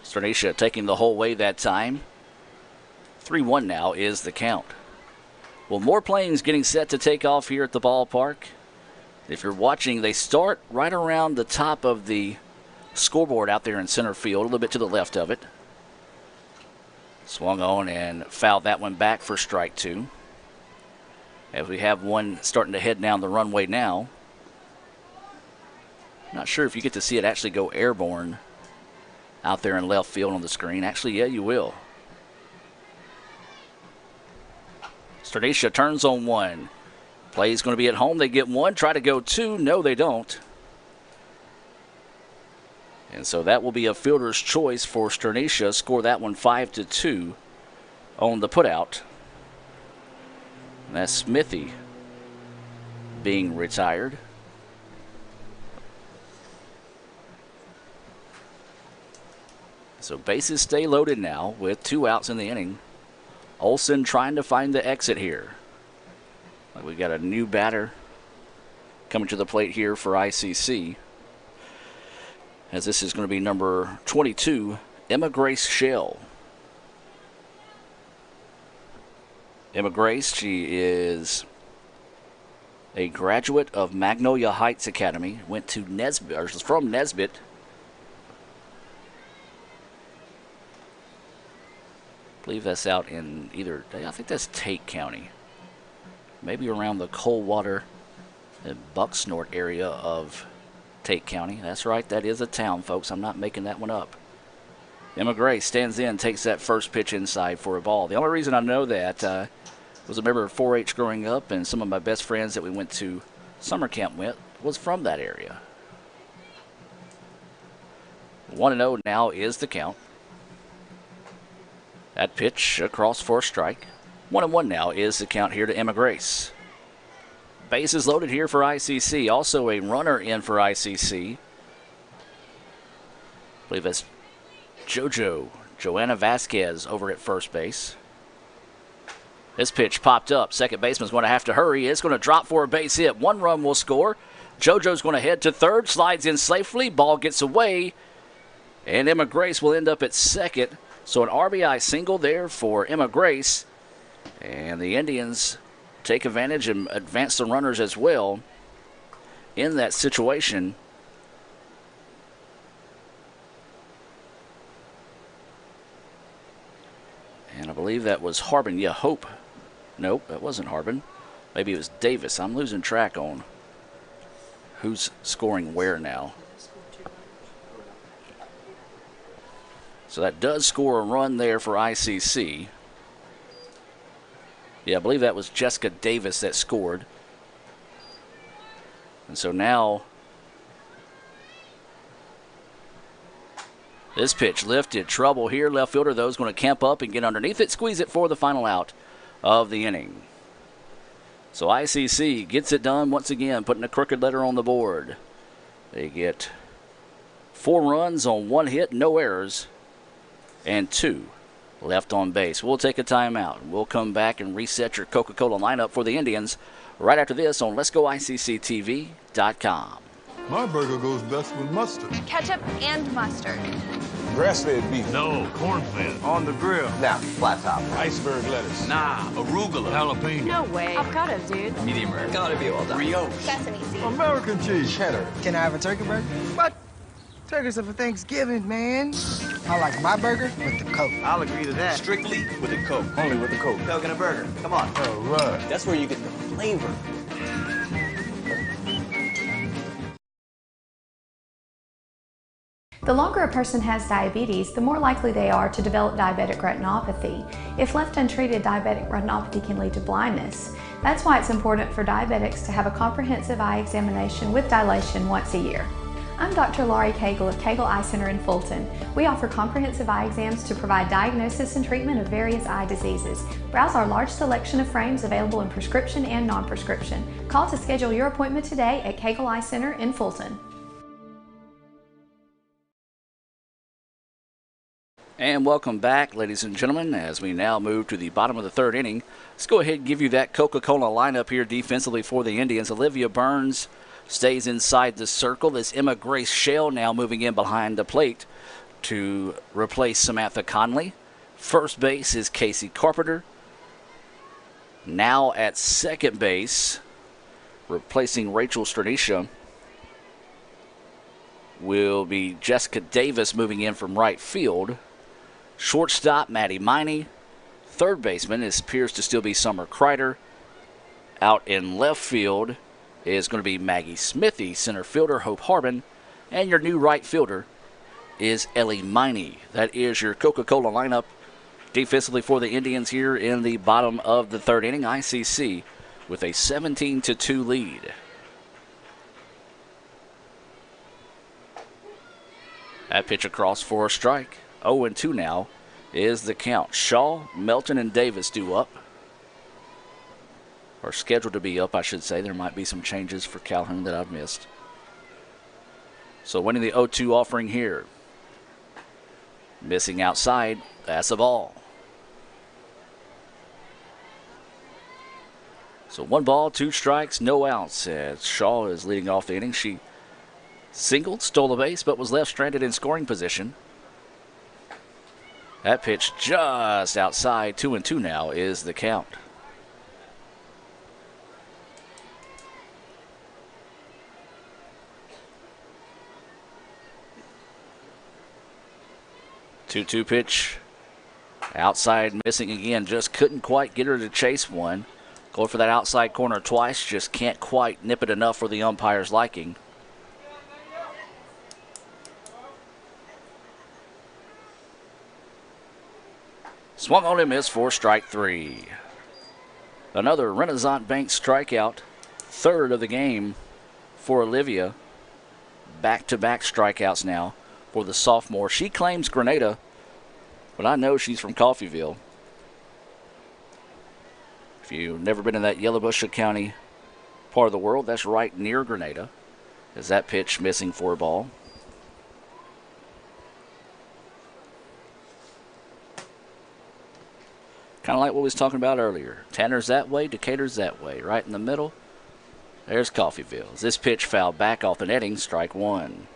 Stranisha taking the whole way that time. 3-1 now is the count. Well, more planes getting set to take off here at the ballpark. If you're watching, they start right around the top of the scoreboard out there in center field, a little bit to the left of it. Swung on and fouled that one back for strike 2. As we have one starting to head down the runway now. Not sure if you get to see it actually go airborne out there in left field on the screen. Actually, yeah, you will. Stranisha turns on 1. Play's going to be at home. They get 1. Try to go 2. No, they don't. And so that will be a fielder's choice for Stranisha. Score that one 5-2 on the putout. And that's Smithy being retired. So bases stay loaded now with 2 outs in the inning. Olsen trying to find the exit here. We got a new batter coming to the plate here for ICC. As this is going to be number 22, Emma Grace Shell. Emma Grace, she is a graduate of Magnolia Heights Academy. Went to Nesbit, or from Nesbit. I believe that's out in either, I think that's Tate County. Maybe around the Coldwater and Bucksnort area of Tate County. That's right, that is a town, folks. I'm not making that one up. Emma Grace stands in, takes that first pitch inside for a ball. The only reason I know that was a member of 4-H growing up, and some of my best friends that we went to summer camp with was from that area. 1-0 now is the count. That pitch across for a strike. 1-1 now is the count here to Emma Grace. Bases loaded here for ICC. Also a runner in for ICC. I believe that's Joanna Vasquez over at first base. This pitch popped up. Second baseman's going to have to hurry. It's going to drop for a base hit. 1 run will score. JoJo's going to head to third. Slides in safely. Ball gets away. And Emma Grace will end up at second. So an RBI single there for Emma Grace. And the Indians take advantage and advance the runners as well in that situation. And I believe that was Harbin. Yeah, Hope. Nope, that wasn't Harbin. Maybe it was Davis. I'm losing track on who's scoring where now. So that does score a run there for ICC. Yeah, I believe that was Jessica Davis that scored. And so now this pitch lifted. Trouble here. Left fielder, though, is going to camp up and get underneath it. Squeeze it for the final out of the inning. So ICC gets it done once again, putting a crooked letter on the board. They get 4 runs on 1 hit, no errors, and 2 left on base. We'll take a timeout. We'll come back and reset your Coca-Cola lineup for the Indians right after this on Let'sGoICCTV.com. My burger goes best with mustard. Ketchup and mustard. Grass-fed beef. No, corn-fed. On the grill. Now, flat top. Iceberg lettuce. Nah, arugula. Jalapeno. No way. Avocados, dude. Medium rare. Gotta be well done. Brioche. Sesame seeds. American cheese. Cheddar. Can I have a turkey burger? What? Turkeys are for Thanksgiving, man. I like my burger with the Coke. I'll agree to that. Strictly with a Coke. Only with the Coke. Coke and a burger. Come on. All right. That's where you get the flavor. The longer a person has diabetes, the more likely they are to develop diabetic retinopathy. If left untreated, diabetic retinopathy can lead to blindness. That's why it's important for diabetics to have a comprehensive eye examination with dilation once a year. I'm Dr. Laurie Cagle of Cagle Eye Center in Fulton. We offer comprehensive eye exams to provide diagnosis and treatment of various eye diseases. Browse our large selection of frames available in prescription and non-prescription. Call to schedule your appointment today at Cagle Eye Center in Fulton. And welcome back, ladies and gentlemen, as we now move to the bottom of the third inning. Let's go ahead and give you that Coca-Cola lineup here defensively for the Indians. Olivia Burns stays inside the circle. This Emma Grace Shell now moving in behind the plate to replace Samantha Conley. First base is Casey Carpenter. Now at second base, replacing Rachel Stranisha, will be Jessica Davis moving in from right field. Shortstop, Maddie Miney. Third baseman appears to still be Summer Kreider. Out in left field is going to be Maggie Smithy. Center fielder, Hope Harbin. And your new right fielder is Ellie Miney. That is your Coca-Cola lineup defensively for the Indians here in the bottom of the third inning. ICC with a 17-2 lead. That pitch across for a strike. 0-2 now is the count. Shaw, Melton, and Davis due up. Or scheduled to be up, I should say. There might be some changes for Calhoun that I've missed. So winning the 0-2 offering here. Missing outside. That's a ball. So 1 ball, 2 strikes, no outs. As Shaw is leading off the inning. She singled, stole a base, but was left stranded in scoring position. That pitch just outside. 2-2 now is the count. Two-two pitch. Outside missing again. Just couldn't quite get her to chase one. Going for that outside corner twice. Just can't quite nip it enough for the umpire's liking. Swung on and missed for strike 3. Another Renaissance Bank strikeout. Third of the game for Olivia. Back-to-back strikeouts now for the sophomore. She claims Grenada, but I know she's from Coffeyville. If you've never been in that Yellowbush County part of the world, that's right near Grenada. Is that pitch missing for a ball? Kind of like what we was talking about earlier. Tanner's that way, Decatur's that way. Right in the middle, there's Coffeyville. This pitch fouled back off the netting, strike 1.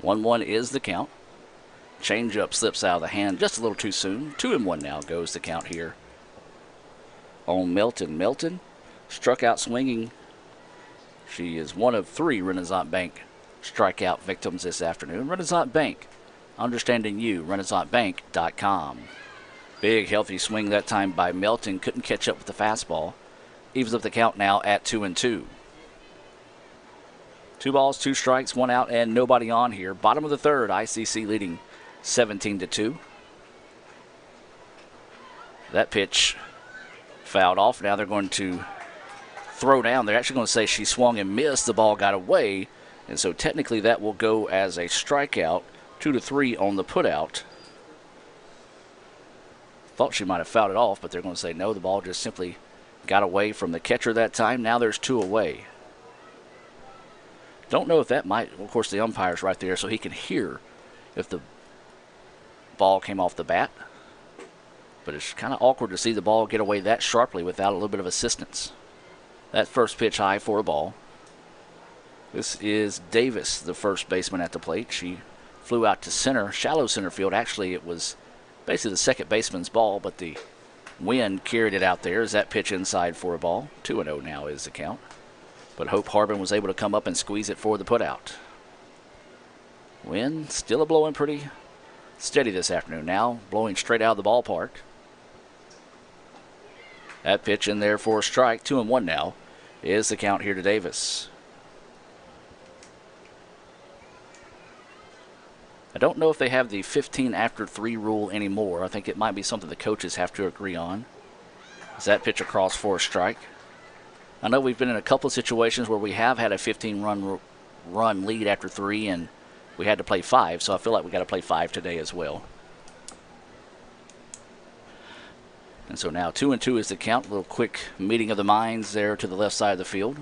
One is the count. Changeup slips out of the hand just a little too soon. 2-1 now goes the count here on Melton. Melton struck out swinging. She is one of 3 Renaissance Bank strikeout victims this afternoon. Renaissance Bank, understanding you, renaissancebank.com. Big healthy swing that time by Melton. Couldn't catch up with the fastball. Evens up the count now at 2-2. 2 balls, 2 strikes, 1 out, and nobody on here. Bottom of the third, ICC leading 17-2. That pitch fouled off. Now they're going to throw down. They're actually going to say she swung and missed. The ball got away. And so technically that will go as a strikeout. 2-3 on the putout. Thought she might have fouled it off, but they're going to say no. The ball just simply got away from the catcher that time. Now there's 2 away. Don't know if that might, of course, the umpire's right there, so he can hear if the ball came off the bat. But it's kind of awkward to see the ball get away that sharply without a little bit of assistance. That first pitch high for a ball. This is Davis, the first baseman at the plate. She flew out to center, shallow center field. Actually, it was basically the second baseman's ball, but the wind carried it out there as that pitch inside for a ball. 2-0 now is the count. But Hope Harbin was able to come up and squeeze it for the putout. Wind still blowing pretty steady this afternoon. Now blowing straight out of the ballpark. That pitch in there for a strike. 2-1 now is the count here to Davis. I don't know if they have the 15 after 3 rule anymore. I think it might be something the coaches have to agree on. Is that pitch across for a strike? I know we've been in a couple of situations where we have had a 15-run lead after 3, and we had to play 5, so I feel like we got to play 5 today as well. And so now 2-2 is the count. A little quick meeting of the minds there to the left side of the field.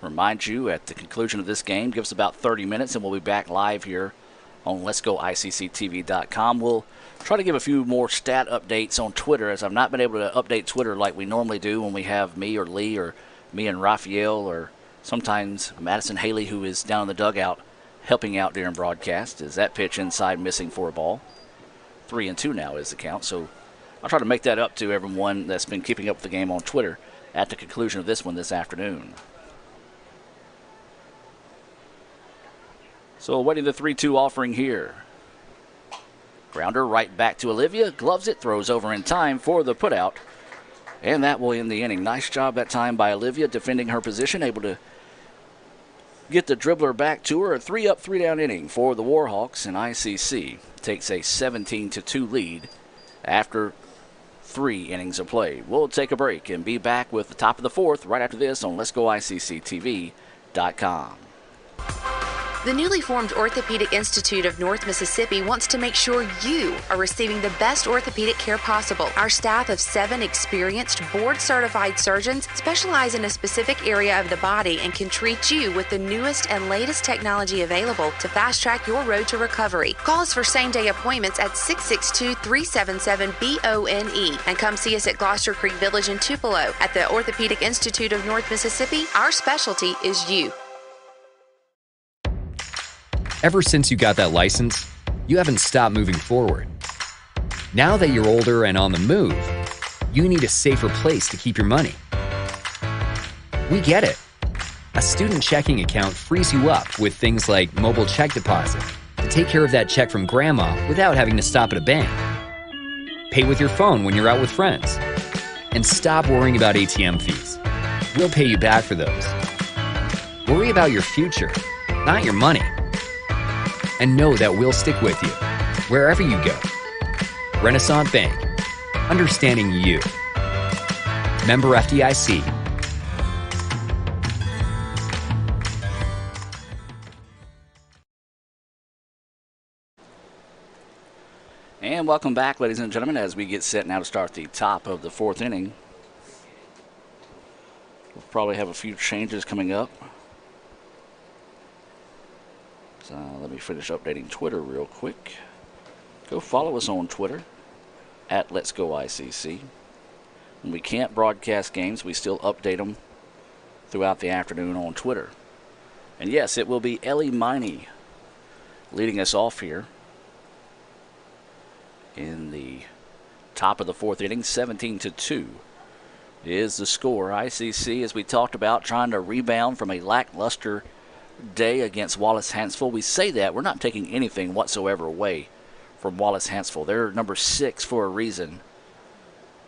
Remind you, at the conclusion of this game, give us about 30 minutes, and we'll be back live here on Let'sGoICCTV.com. We'll try to give a few more stat updates on Twitter, as I've not been able to update Twitter like we normally do when we have me or Lee or me and Raphael or sometimes Madison Haley, who is down in the dugout helping out during broadcast. Is that pitch inside, missing for a ball? 3-2 now is the count. So I'll try to make that up to everyone that's been keeping up with the game on Twitter at the conclusion of this one this afternoon. So awaiting the 3-2 offering here. Grounder right back to Olivia. Gloves it, throws over in time for the putout. And that will end the inning. Nice job that time by Olivia defending her position. Able to get the dribbler back to her. A 3-up, 3-down inning for the Warhawks. And ICC takes a 17-2 lead after 3 innings of play. We'll take a break and be back with the top of the 4th right after this on Let'sGoICCTV.com. The newly formed Orthopedic Institute of North Mississippi wants to make sure you are receiving the best orthopedic care possible. Our staff of 7 experienced, board-certified surgeons specialize in a specific area of the body and can treat you with the newest and latest technology available to fast-track your road to recovery. Call us for same-day appointments at 662-377-BONE and come see us at Gloucester Creek Village in Tupelo. At the Orthopedic Institute of North Mississippi, our specialty is you. Ever since you got that license, you haven't stopped moving forward. Now that you're older and on the move, you need a safer place to keep your money. We get it. A student checking account frees you up with things like mobile check deposit to take care of that check from grandma without having to stop at a bank. Pay with your phone when you're out with friends. And stop worrying about ATM fees. We'll pay you back for those. Worry about your future, not your money. And know that we'll stick with you, wherever you go. Renaissance Bank. Understanding you. Member FDIC. And welcome back, ladies and gentlemen, as we get set now to start the top of the 4th inning. We'll probably have a few changes coming up. Let me finish updating Twitter real quick. Go follow us on Twitter at Let'sGoICC. When we can't broadcast games, we still update them throughout the afternoon on Twitter. And yes, it will be Ellie Miney leading us off here in the top of the 4th inning. 17-2 is the score. ICC, as we talked about, trying to rebound from a lackluster day against Wallace Hanceville. We say that we're not taking anything whatsoever away from Wallace Hanceville. They're number 6 for a reason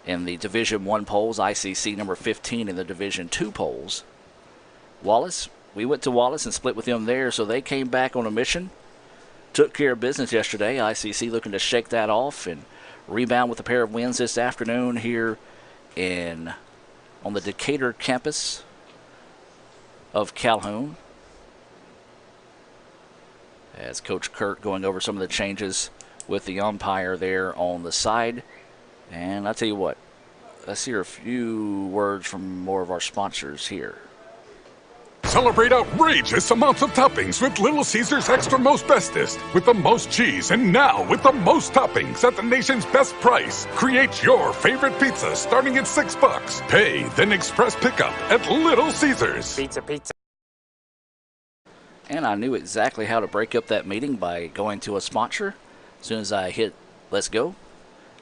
in the Division I polls. ICC number 15 in the Division II polls. Wallace, we went to Wallace and split with them there, so they came back on a mission, took care of business yesterday. ICC looking to shake that off and rebound with a pair of wins this afternoon here on the Decatur campus of Calhoun. as Coach Kurt going over some of the changes with the umpire there on the side. And I'll tell you what, let's hear a few words from more of our sponsors here. Celebrate outrageous amounts of toppings with Little Caesars Extra Most Bestest. With the most cheese and now with the most toppings at the nation's best price. Create your favorite pizza starting at $6. Pay, then express pickup at Little Caesars. Pizza. And I knew exactly how to break up that meeting by going to a sponsor. As soon as I hit let's go,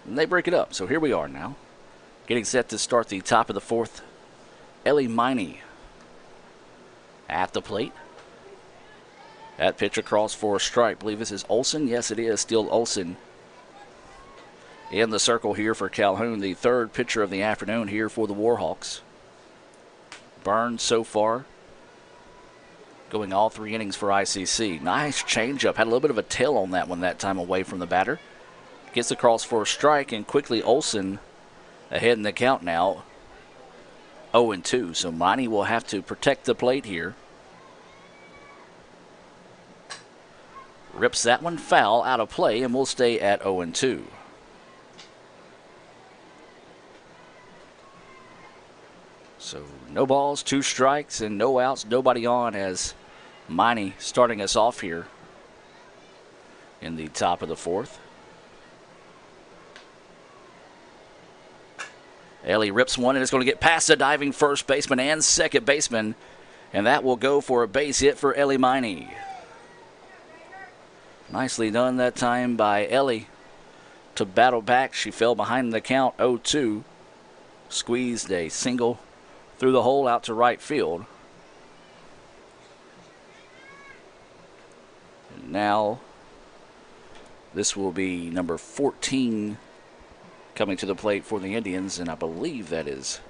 and they break it up. So here we are now. Getting set to start the top of the fourth. Ellie Miney at the plate. That pitch across for a strike. I believe this is Olsen. Yes, it is still Olsen in the circle here for Calhoun, the third pitcher of the afternoon here for the Warhawks. Burns so far going all 3 innings for ICC. Nice changeup. Had a little bit of a tail on that one that time away from the batter. Gets across for a strike, and quickly Olsen ahead in the count now. 0-2, so Miney will have to protect the plate here. Rips that one foul out of play, and we'll stay at 0-2. So no balls, 2 strikes, and no outs, nobody on as Miney starting us off here in the top of the fourth. Ellie rips one, and it's going to get past the diving first baseman and second baseman, and that will go for a base hit for Ellie Miney. Nicely done that time by Ellie to battle back. She fell behind the count, 0-2. Squeezed a single through the hole out to right field. And now this will be number 14 coming to the plate for the Indians, and I believe that is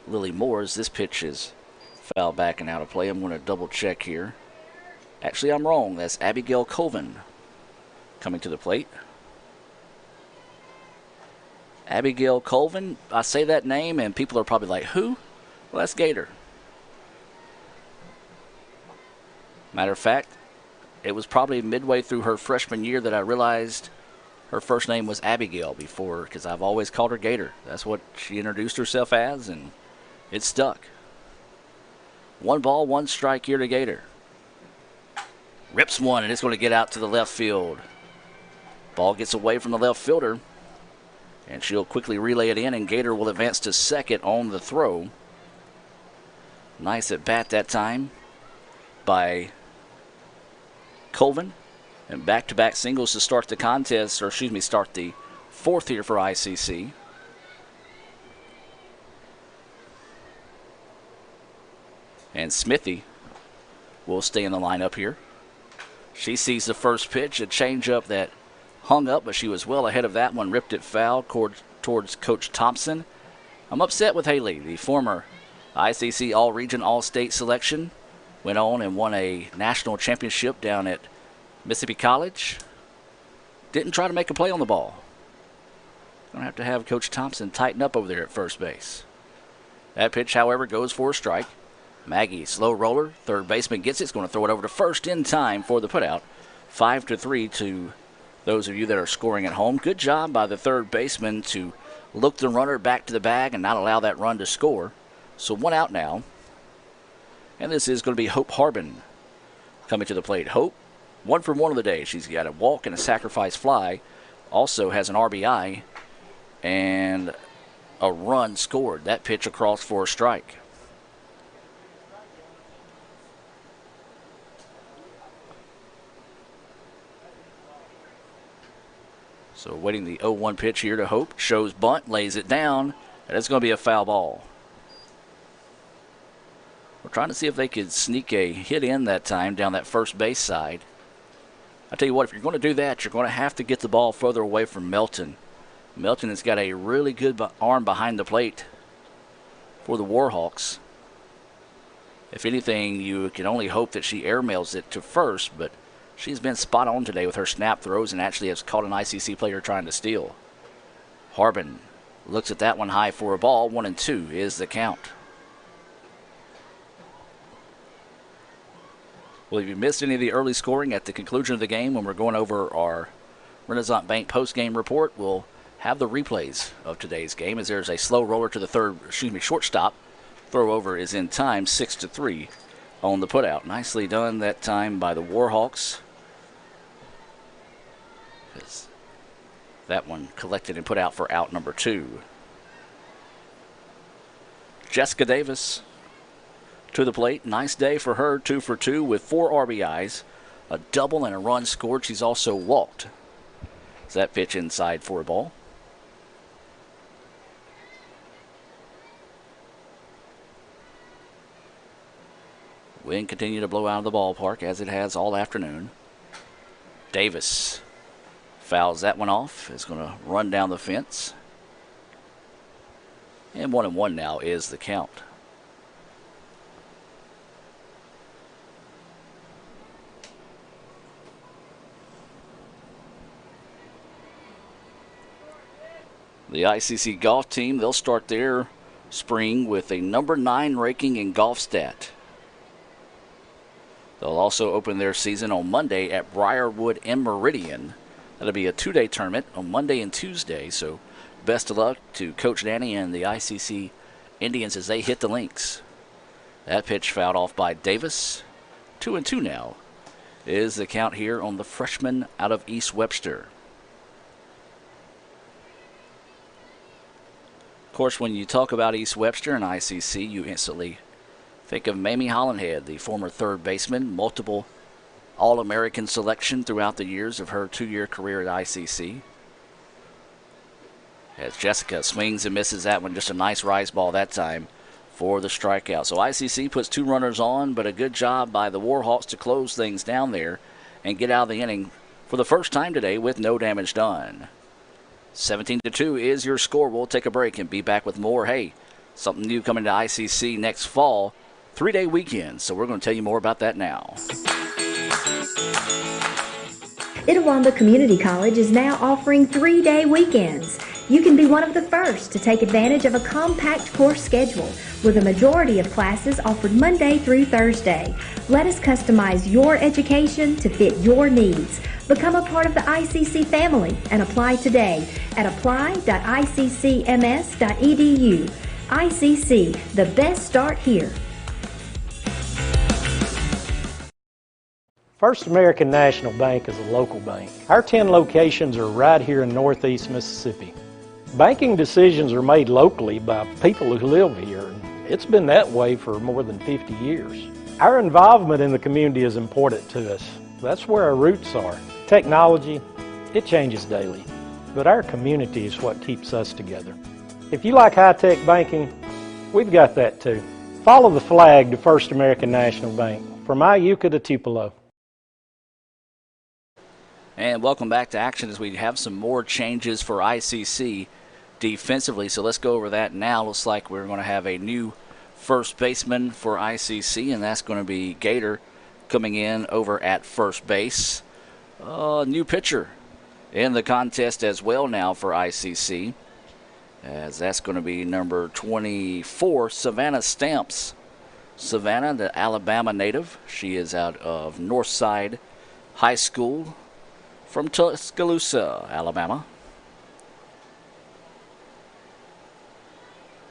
Lily Moores. This pitch is foul back and out of play. I'm going to double check here. Actually, I'm wrong. That's Abigail Colvin coming to the plate. Abigail Colvin. I say that name and people are probably like, who? Well, that's Gator. Matter of fact, it was probably midway through her freshman year that I realized her first name was Abigail before, because I've always called her Gator. That's what she introduced herself as, and it stuck. 1 ball, 1 strike here to Gator. Rips one, and it's going to get out to the left field. Ball gets away from the left fielder, and she'll quickly relay it in, and Gator will advance to second on the throw. Nice at bat that time by Colvin. And back-to-back singles to start the contest, or excuse me, start the fourth here for ICC. And Smithy will stay in the lineup here. She sees the first pitch, a changeup that hung up, but she was well ahead of that one, ripped it foul towards Coach Thompson. I'm upset with Haley, the former ICC All-Region All-State selection. Went on and won a national championship down at Mississippi College. Didn't try to make a play on the ball. Going to have Coach Thompson tighten up over there at first base. That pitch, however, goes for a strike. Maggie, slow roller. Third baseman gets it. It's going to throw it over to first in time for the putout. 5-3 to those of you that are scoring at home. Good job by the third baseman to look the runner back to the bag and not allow that run to score. So 1 out now. And this is going to be Hope Harbin coming to the plate. Hope, 1 for 1 of the day. She's got a walk and a sacrifice fly. Also has an RBI and a run scored. That pitch across for a strike. So waiting the 0-1 pitch here to Hope. Shows bunt, lays it down, and it's going to be a foul ball. We're trying to see if they could sneak a hit in that time down that first base side. I tell you what, if you're going to do that, you're going to have to get the ball further away from Melton. Melton has got a really good arm behind the plate for the Warhawks. If anything, you can only hope that she airmails it to first, but she's been spot on today with her snap throws and actually has caught an ICC player trying to steal. Harbin looks at that one high for a ball. 1-2 is the count. Well, if you missed any of the early scoring at the conclusion of the game when we're going over our Renaissance Bank post-game report, we'll have the replays of today's game as there's a slow roller to the shortstop. Throw over is in time, 6-3 on the putout. Nicely done that time by the Warhawks. That one collected and put out for out number 2. Jessica Davis to the plate. Nice day for her, 2 for 2 with 4 RBIs, a double and a run scored. She's also walked. Is that pitch inside for a ball? Wind continued to blow out of the ballpark as it has all afternoon. Davis fouls that one off. Is going to run down the fence. And 1-1 now is the count. The ICC golf team, they'll start their spring with a number 9 ranking in golf stat. They'll also open their season on Monday at Briarwood and Meridian. That'll be a 2-day tournament on Monday and Tuesday, so best of luck to Coach Danny and the ICC Indians as they hit the links. That pitch fouled off by Davis. 2-2 now is the count here on the freshman out of East Webster. Of course, when you talk about East Webster and ICC, you instantly think of Mamie Hollenhead, the former third baseman, multiple All-American selection throughout the years of her 2-year career at ICC. As Jessica swings and misses that one, just a nice rise ball that time for the strikeout. So ICC puts 2 runners on, but a good job by the Warhawks to close things down there and get out of the inning for the first time today with no damage done. 17-2 is your score. We'll take a break and be back with more. Hey, something new coming to ICC next fall. 3-day weekend, so we're going to tell you more about that now. Itawamba Community College is now offering 3-day weekends. You can be one of the first to take advantage of a compact course schedule with a majority of classes offered Monday through Thursday. Let us customize your education to fit your needs. Become a part of the ICC family and apply today at apply.iccms.edu. ICC, the best start here. First American National Bank is a local bank. Our 10 locations are right here in Northeast Mississippi. Banking decisions are made locally by people who live here, and it's been that way for more than 50 years. Our involvement in the community is important to us. That's where our roots are. Technology, it changes daily, but our community is what keeps us together. If you like high-tech banking, we've got that too. Follow the flag to First American National Bank, from Iuka to Tupelo. And welcome back to action as we have some more changes for ICC defensively. So let's go over that now. Looks like we're going to have a new first baseman for ICC, and that's going to be Gator coming in over at first base. New pitcher in the contest as well now for ICC, as that's going to be number 24, Savannah Stamps. Savannah, the Alabama native. She is out of Northside High School from Tuscaloosa, Alabama.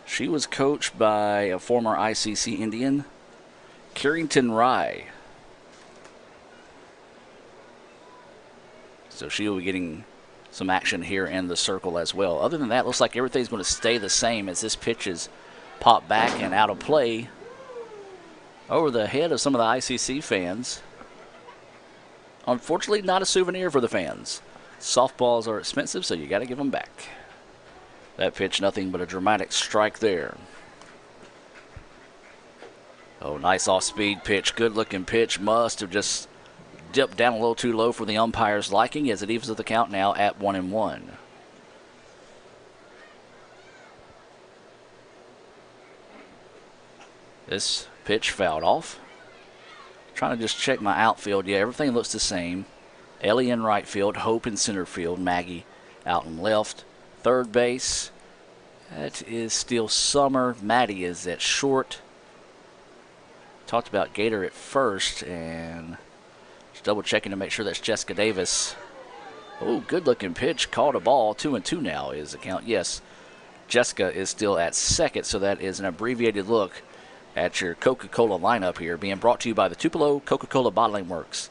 She was coached by a former ICC Indian, Carrington Rye. So she will be getting some action here in the circle as well. Other than that, looks like everything's going to stay the same as this pitch is popped back and out of play over the head of some of the ICC fans. Unfortunately, not a souvenir for the fans. Softballs are expensive, so you got to give them back. That pitch, nothing but a dramatic strike there. Oh, nice off-speed pitch. Good-looking pitch. Must have just dipped down a little too low for the umpire's liking as it evens the count now at 1-1. This pitch fouled off. Trying to just check my outfield. Yeah, everything looks the same. Ellie in right field, Hope in center field, Maggie out in left. Third base, that is still Summer. Maddie is at short. Talked about Gator at first, and just double checking to make sure that's Jessica Davis. Oh, good looking pitch. Called a ball. 2-2 now is the count. Yes, Jessica is still at second, so that is an abbreviated look at your Coca-Cola lineup here, being brought to you by the Tupelo Coca-Cola Bottling Works.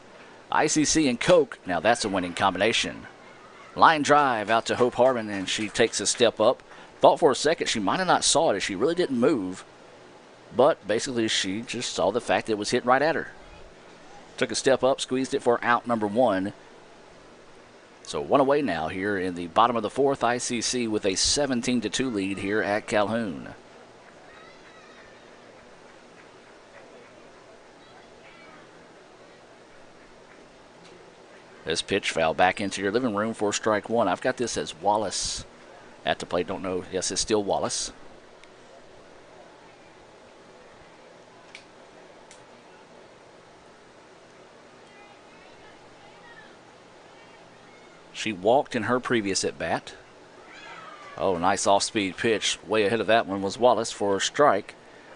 ICC and Coke, now that's a winning combination. Line drive out to Hope Harmon, and she takes a step up. Thought for a second she might have not saw it as she really didn't move, but basically she just saw the fact that it was hit right at her. Took a step up, squeezed it for out number 1. So 1 away now here in the bottom of the 4th. ICC with a 17-2 lead here at Calhoun. This pitch foul back into your living room for strike 1. I've got this as Wallace at the plate. Don't know. Yes, it's still Wallace. She walked in her previous at-bat. Oh, nice off-speed pitch. Way ahead of that one was Wallace for a strike.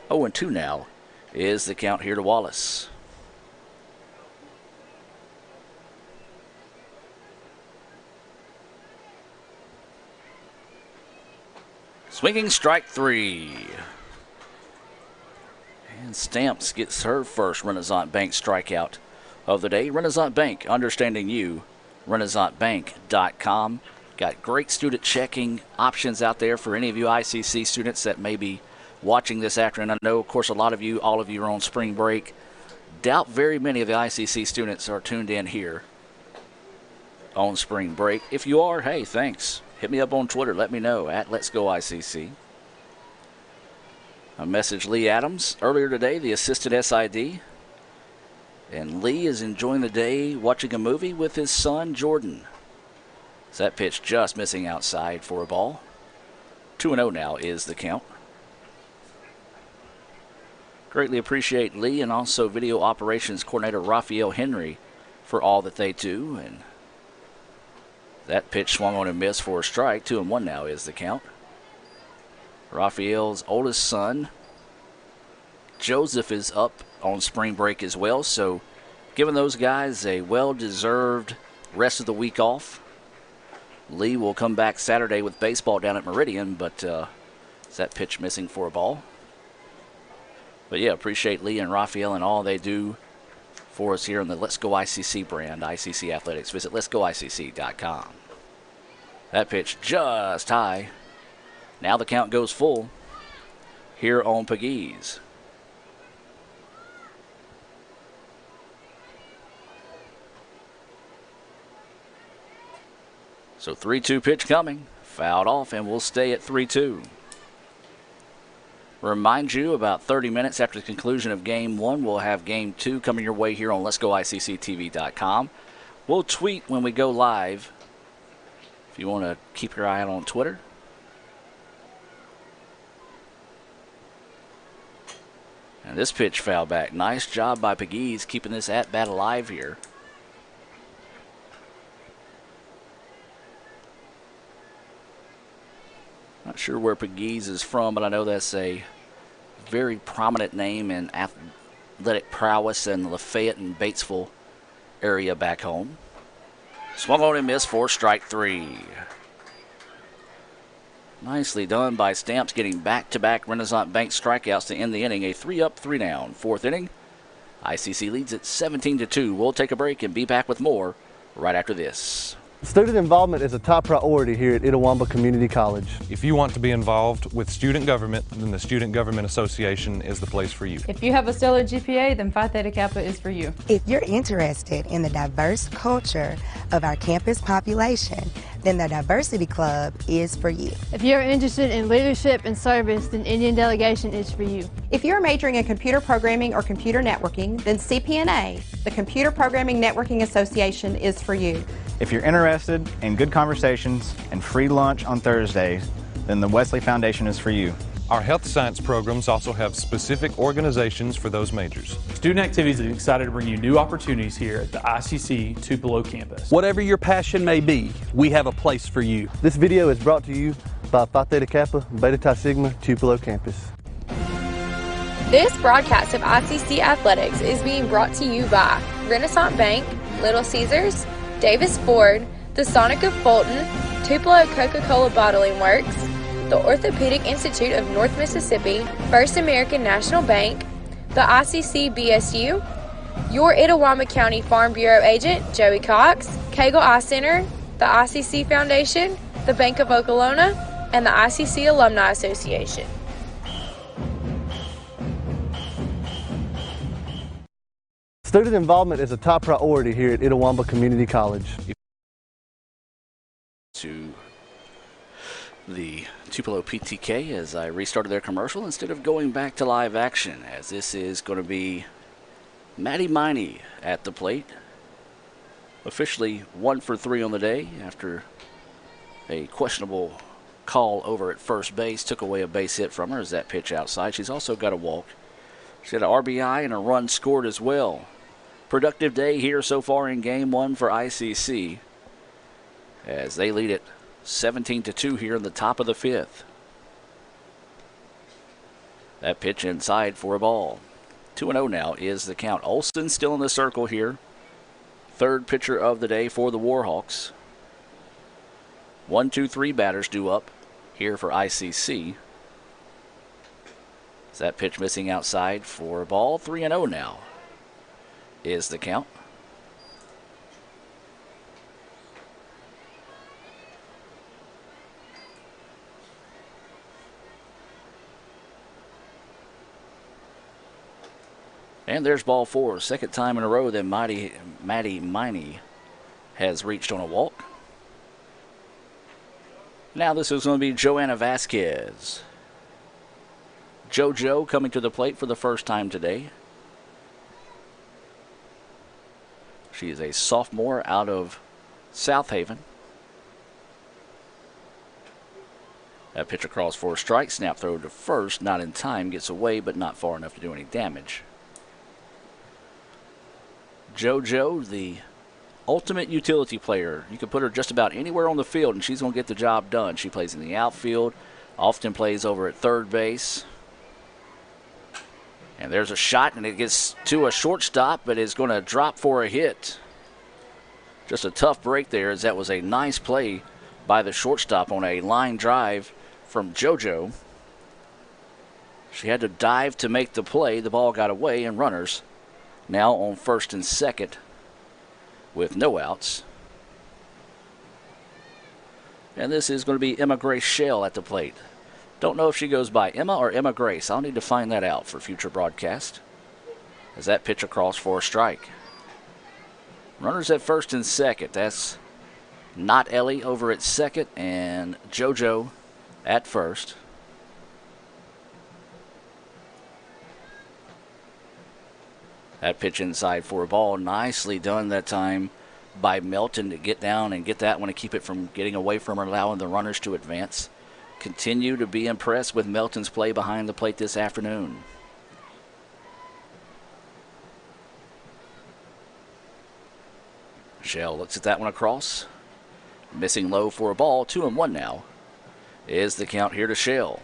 0-2 now is the count here to Wallace. Swinging strike 3. And Stamps gets her first Renaissance Bank strikeout of the day. Renaissance Bank, understanding you. RenaissanceBank.com. Got great student checking options out there for any of you ICC students that may be watching this afternoon. I know, of course, all of you are on spring break. Doubt very many of the ICC students are tuned in here on spring break. If you are, hey, thanks. Hit me up on Twitter. Let me know at Let's Go ICC. I messaged Lee Adams earlier today, the assistant SID. And Lee is enjoying the day watching a movie with his son, Jordan. So that pitch just missing outside for a ball. 2-0 now is the count. Greatly appreciate Lee and also video operations coordinator Raphael Henry for all that they do. And that pitch swung on and missed for a strike. 2-1 now is the count. Raphael's oldest son, Joseph, is up on spring break as well, so giving those guys a well-deserved rest of the week off. Lee will come back Saturday with baseball down at Meridian, but is that pitch missing for a ball? But yeah, appreciate Lee and Raphael and all they do for us here on the Let's Go ICC brand, ICC Athletics. Visit letsgoicc.com. That pitch just high. Now the count goes full here on Pegues. So 3-2 pitch coming. Fouled off, and we'll stay at 3-2. Remind you, about 30 minutes after the conclusion of Game 1, we'll have Game 2 coming your way here on letsgoicctv.com. We'll tweet when we go live if you want to keep your eye out on Twitter. And this pitch fouled back. Nice job by Pegues keeping this at-bat alive here. Not sure where Pegues is from, but I know that's a very prominent name in athletic prowess in the Lafayette and Batesville area back home. Swung on and missed for strike 3. Nicely done by Stamps, getting back-to-back Renaissance Bank strikeouts to end the inning. A 3-up, 3-down. 4th inning. ICC leads at 17-2. We'll take a break and be back with more right after this. Student involvement is a top priority here at Itawamba Community College. If you want to be involved with student government, then the Student Government Association is the place for you. If you have a stellar GPA, then Phi Theta Kappa is for you. If you're interested in the diverse culture of our campus population, then the Diversity Club is for you. If you're interested in leadership and service, then Indian Delegation is for you. If you're majoring in computer programming or computer networking, then CPNA, the Computer Programming Networking Association, is for you. If you're interested in good conversations and free lunch on Thursdays, then the Wesley Foundation is for you. Our health science programs also have specific organizations for those majors. Student Activities is excited to bring you new opportunities here at the ICC Tupelo campus. Whatever your passion may be, we have a place for you. This video is brought to you by Phi Theta Kappa, Beta Chi Sigma, Tupelo campus. This broadcast of ICC Athletics is being brought to you by Renaissance Bank, Little Caesars, Davis Ford, the Sonic of Fulton, Tupelo Coca-Cola Bottling Works, the Orthopedic Institute of North Mississippi, First American National Bank, the ICC BSU, your Itawamba County Farm Bureau agent, Joey Cox, Cagle Eye Center, the ICC Foundation, the Bank of Okolona, and the ICC Alumni Association. Student involvement is a top priority here at Itawamba Community College. To the Tupelo PTK as I restarted their commercial instead of going back to live action, as this is going to be Maddie Miney at the plate. Officially 1 for 3 on the day after a questionable call over at first base took away a base hit from her as that pitch outside. She's also got a walk. She had an RBI and a run scored as well. Productive day here so far in game 1 for ICC as they lead it 17-2 here in the top of the 5th. That pitch inside for a ball. 2-0 now is the count. Olsen still in the circle here. Third pitcher of the day for the Warhawks. 1, 2, 3 batters due up here for ICC. Is that pitch missing outside for a ball? 3-0 now is the count. And there's ball 4. Second time in a row that Maddie Miney has reached on a walk. Now this is going to be Joanna Vasquez. JoJo coming to the plate for the first time today. She is a sophomore out of South Haven. That pitch across for a strike. Snap throw to first. Not in time. Gets away, but not far enough to do any damage. JoJo, the ultimate utility player. You can put her just about anywhere on the field, and she's going to get the job done. She plays in the outfield, often plays over at third base. And there's a shot, and it gets to a shortstop, but is going to drop for a hit. Just a tough break there, as that was a nice play by the shortstop on a line drive from JoJo. She had to dive to make the play. The ball got away, and runners now on first and second with no outs. And this is going to be Emma Grace Shell at the plate. Don't know if she goes by Emma or Emma Grace. I'll need to find that out for future broadcast. As that pitch across for a strike. Runners at first and second. That's not Ellie over at second and JoJo at first. That pitch inside for a ball. Nicely done that time by Melton to get down and get that one and keep it from getting away from her, allowing the runners to advance. Continue to be impressed with Melton's play behind the plate this afternoon. Shell looks at that one across. Missing low for a ball. 2-1 now is the count here to Shell.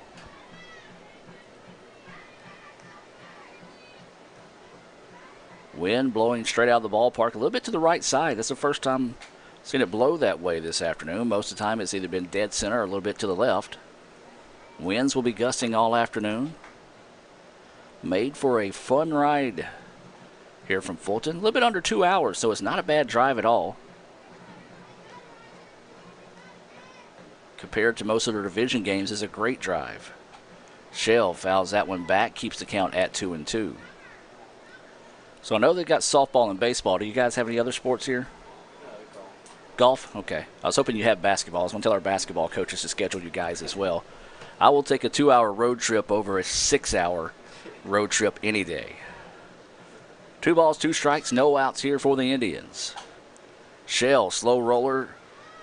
Wind blowing straight out of the ballpark, a little bit to the right side. That's the first time I've seen it blow that way this afternoon. Most of the time it's either been dead center or a little bit to the left. Winds will be gusting all afternoon. Made for a fun ride here from Fulton. A little bit under 2 hours, so it's not a bad drive at all. Compared to most of the division games, it's a great drive. Shell fouls that one back, keeps the count at 2-2. So I know they've got softball and baseball. Do you guys have any other sports here? Golf? Okay. I was hoping you had basketball. I was going to tell our basketball coaches to schedule you guys as well. I will take a 2-hour road trip over a 6-hour road trip any day. 2 balls, 2 strikes, no outs here for the Indians. Shell, slow roller,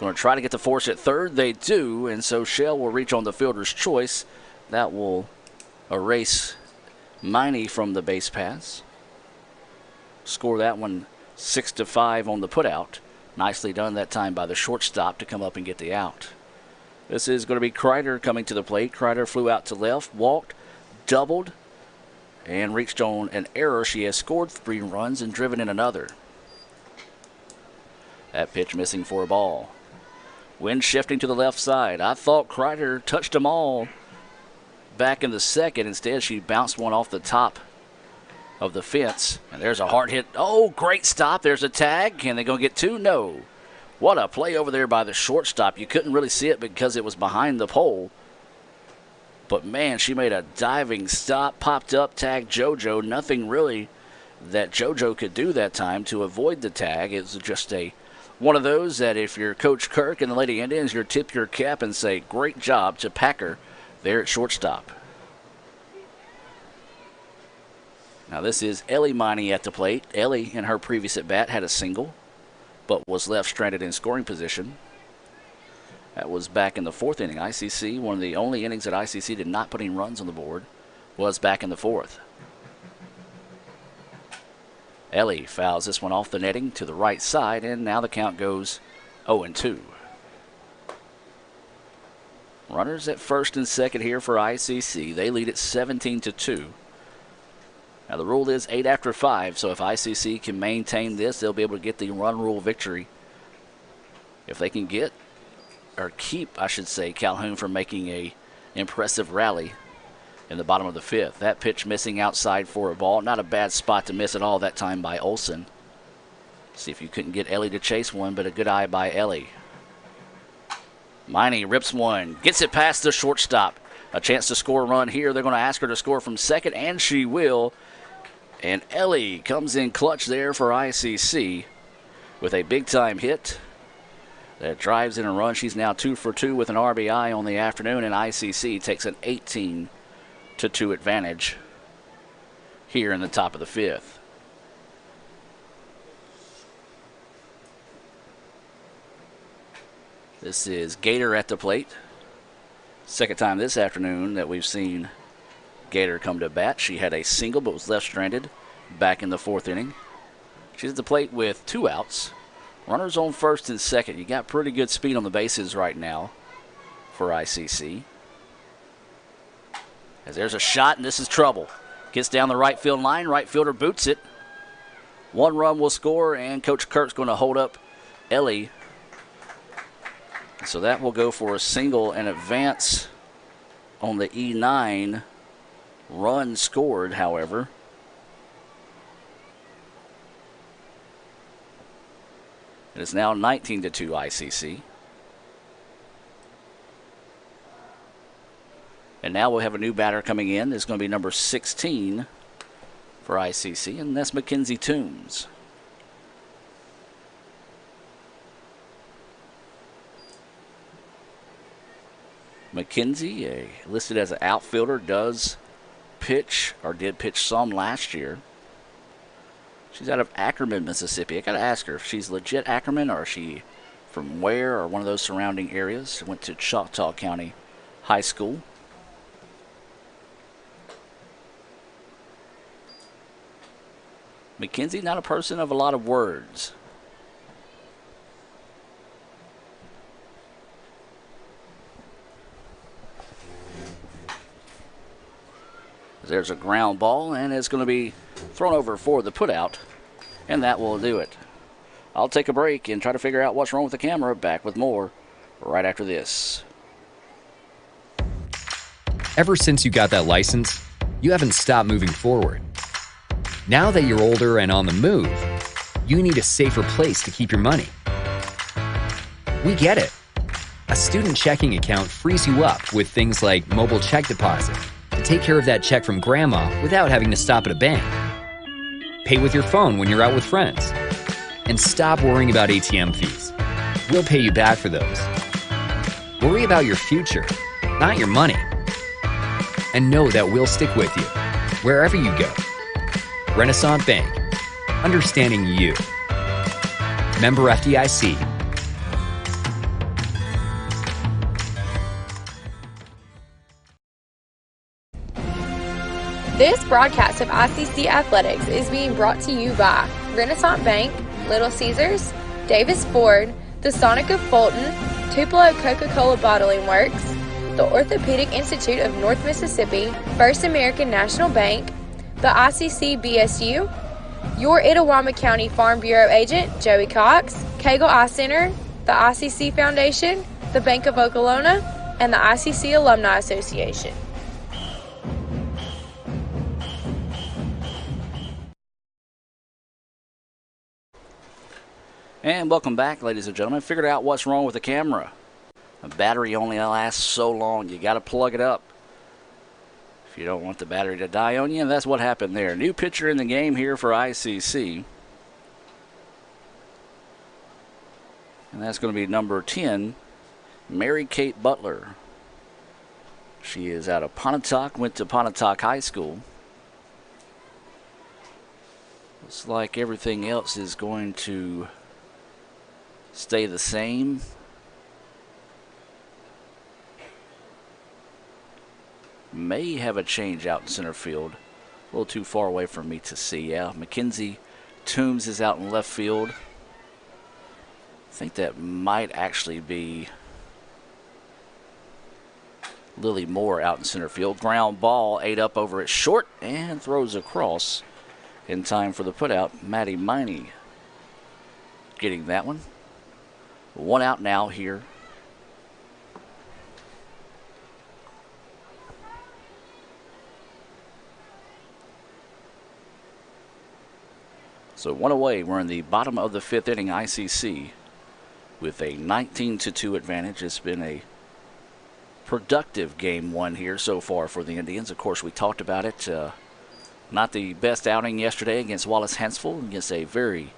going to try to get the force at third. They do, and so Shell will reach on the fielder's choice. That will erase Miney from the base paths. Score that one 6-5 on the putout. Nicely done that time by the shortstop to come up and get the out. This is going to be Kreider coming to the plate. Kreider flew out to left, walked, doubled, and reached on an error. She has scored 3 runs and driven in another. That pitch missing for a ball. Wind shifting to the left side. I thought Kreider touched them all back in the second. Instead, she bounced one off the top of the fence. And there's a hard hit. Oh, great stop. There's a tag. Can they go get 2? No. What a play over there by the shortstop. You couldn't really see it because it was behind the pole. But, man, she made a diving stop, popped up, tagged JoJo. Nothing really that JoJo could do that time to avoid the tag. It was just one of those that if you're Coach Kirk and the Lady Indians, you tip your cap and say, great job to Packer there at shortstop. Now this is Ellie Miney at the plate. Ellie, in her previous at-bat, had a single, but was left stranded in scoring position. That was back in the 4th inning. ICC, one of the only innings that ICC did not put any runs on the board, was back in the 4th. Ellie fouls this one off the netting to the right side, and now the count goes 0-2. Runners at first and second here for ICC. They lead at 17-2. Now the rule is 8 after 5, so if ICC can maintain this, they'll be able to get the run rule victory. If they can get, or keep, I should say, Calhoun from making a impressive rally in the bottom of the 5th. That pitch missing outside for a ball. Not a bad spot to miss at all that time by Olsen. See if you couldn't get Ellie to chase one, but a good eye by Ellie. Miney rips one, gets it past the shortstop. A chance to score a run here. They're going to ask her to score from second, and she will. And Ellie comes in clutch there for ICC with a big-time hit that drives in a run. She's now 2 for 2 with an RBI on the afternoon, and ICC takes an 18-2 advantage here in the top of the 5th. This is Gator at the plate. Second time this afternoon that we've seen Gator come to bat. She had a single but was left stranded back in the 4th inning. She's at the plate with 2 outs. Runners on first and second. You got pretty good speed on the bases right now for ICC. As there's a shot, and this is trouble. Gets down the right field line. Right fielder boots it. 1 run will score, and Coach Kirk's going to hold up Ellie. So that will go for a single and advance on the E9. Run scored, however. It is now 19-2 ICC. And now we'll have a new batter coming in. It's going to be number 16 for ICC, and that's Mackenzie Toombs. Mackenzie, listed as an outfielder, does pitch, or did pitch some last year. She's out of Ackerman, Mississippi. I got to ask her if she's legit Ackerman, or is she from where, or one of those surrounding areas. She went to Choctaw County High School. Mackenzie, not a person of a lot of words. There's a ground ball, and it's going to be thrown over for the putout, and that will do it. I'll take a break and try to figure out what's wrong with the camera. Back with more right after this. Ever since you got that license, you haven't stopped moving forward. Now that you're older and on the move, you need a safer place to keep your money. We get it. A student checking account frees you up with things like mobile check deposit to take care of that check from grandma without having to stop at a bank. Pay with your phone when you're out with friends. And stop worrying about ATM fees. We'll pay you back for those. Worry about your future, not your money. And know that we'll stick with you wherever you go. Renaissance Bank. Understanding you. Member FDIC. This broadcast of ICC Athletics is being brought to you by Renaissance Bank, Little Caesars, Davis Ford, the Sonic of Fulton, Tupelo Coca-Cola Bottling Works, the Orthopedic Institute of North Mississippi, First American National Bank, the ICC BSU, your Itawamba County Farm Bureau agent, Joey Cox, Cagle Eye Center, the ICC Foundation, the Bank of Okolona, and the ICC Alumni Association. And welcome back, ladies and gentlemen. Figured out what's wrong with the camera. A battery only lasts so long. You got to plug it up if you don't want the battery to die on you. And that's what happened there. New pitcher in the game here for ICC. And that's going to be number 10, Mary Kate Butler. She is out of Pontotoc, went to Pontotoc High School. Looks like everything else is going to stay the same. May have a change out in center field. A little too far away for me to see. Yeah, Mackenzie Toombs is out in left field. I think that might actually be Lily Moore out in center field. Ground ball, ate up over at short and throws across in time for the putout. Maddie Miney getting that one. One out now here. So one away. We're in the bottom of the fifth inning. ICC with a 19-2 advantage. It's been a productive game one here so far for the Indians. Of course, we talked about it. Not the best outing yesterday against Wallace Hansville, against a very,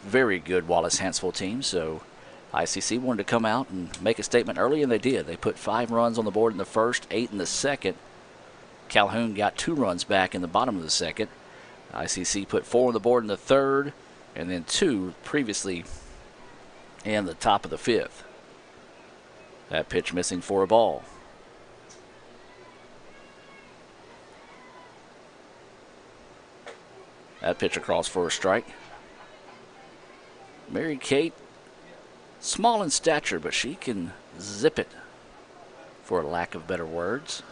very good Wallace Hansville team. So ICC wanted to come out and make a statement early, and they did. They put 5 runs on the board in the first, 8 in the second. Calhoun got 2 runs back in the bottom of the second. ICC put 4 on the board in the third, and then 2 previously in the top of the fifth. That pitch missing for a ball. That pitch across for a strike. Mary Kate, small in stature, but she can zip it, for lack of better words.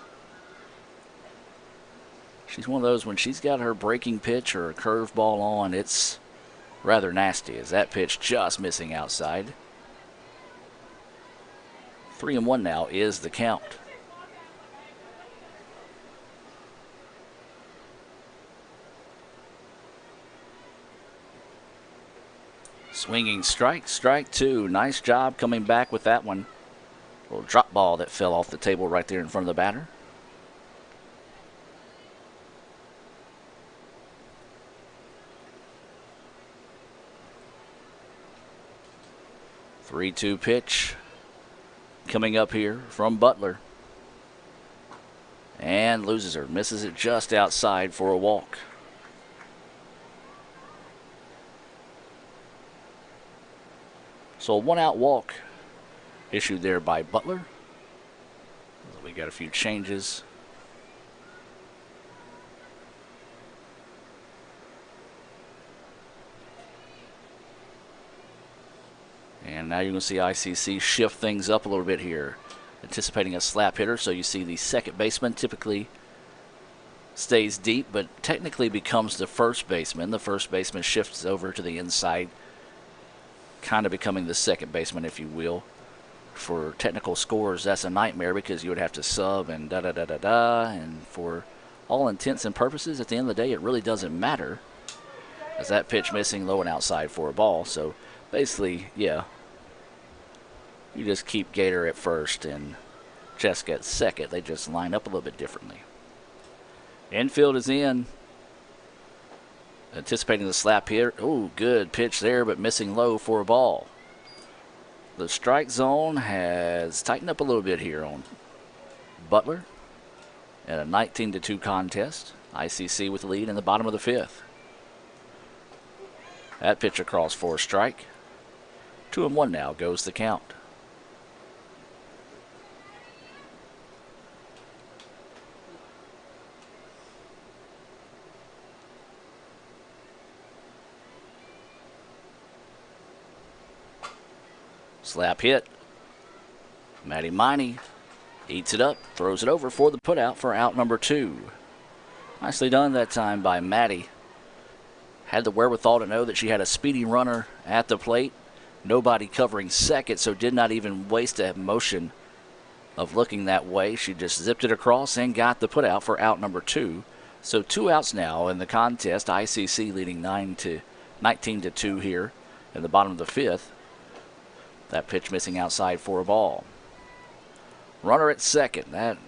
She's one of those, when she's got her breaking pitch or a curveball on, it's rather nasty, as that pitch just missing outside. 3-1 now is the count. Swinging strike, strike 2. Nice job coming back with that one. Little drop ball that fell off the table right there in front of the batter. Three-two pitch coming up here from Butler. And loses her. Misses it just outside for a walk. So a 1-out walk issued there by Butler. We got a few changes. And now you're going to see ICC shift things up a little bit here. Anticipating a slap hitter, so you see the second baseman typically stays deep, but technically becomes the first baseman. The first baseman shifts over to the inside, kind of becoming the second baseman, if you will. For technical scores, that's a nightmare because you would have to sub and da-da-da-da-da. And for all intents and purposes, at the end of the day, it really doesn't matter, as that pitch missing low and outside for a ball. So basically, yeah, you just keep Gator at first and Jessica at second. They just line up a little bit differently. Infield is in. Anticipating the slap here. Oh, good pitch there, but missing low for a ball. The strike zone has tightened up a little bit here on Butler in a 19-2 contest. ICC with the lead in the bottom of the fifth. That pitch across for a strike. 2-1 now goes the count. Slap hit. Maddie Miney eats it up, throws it over for the putout for out number 2. Nicely done that time by Maddie. Had the wherewithal to know that she had a speedy runner at the plate. Nobody covering second, so did not even waste a motion of looking that way. She just zipped it across and got the put out for out number 2. So 2 outs now in the contest. ICC leading 19-2 here in the bottom of the 5th. That pitch missing outside for a ball. Runner at second. That,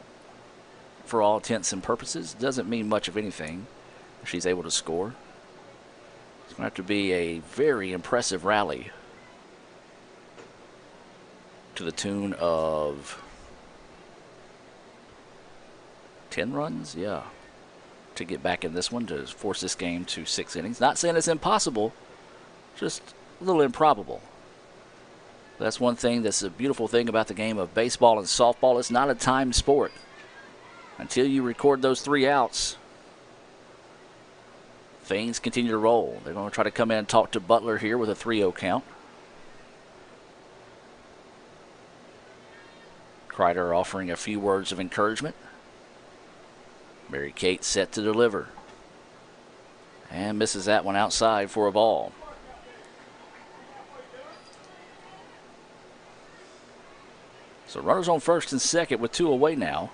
for all intents and purposes, doesn't mean much of anything if she's able to score. It's going to have to be a very impressive rally to the tune of 10 runs, yeah, to get back in this one to force this game to 6 innings. Not saying it's impossible, just a little improbable. That's one thing that's a beautiful thing about the game of baseball and softball. It's not a timed sport. Until you record those 3 outs, things continue to roll. They're going to try to come in and talk to Butler here with a 3-0 count. Kreider offering a few words of encouragement. Mary Kate set to deliver. And misses that one outside for a ball. So runners on first and second with 2 away now.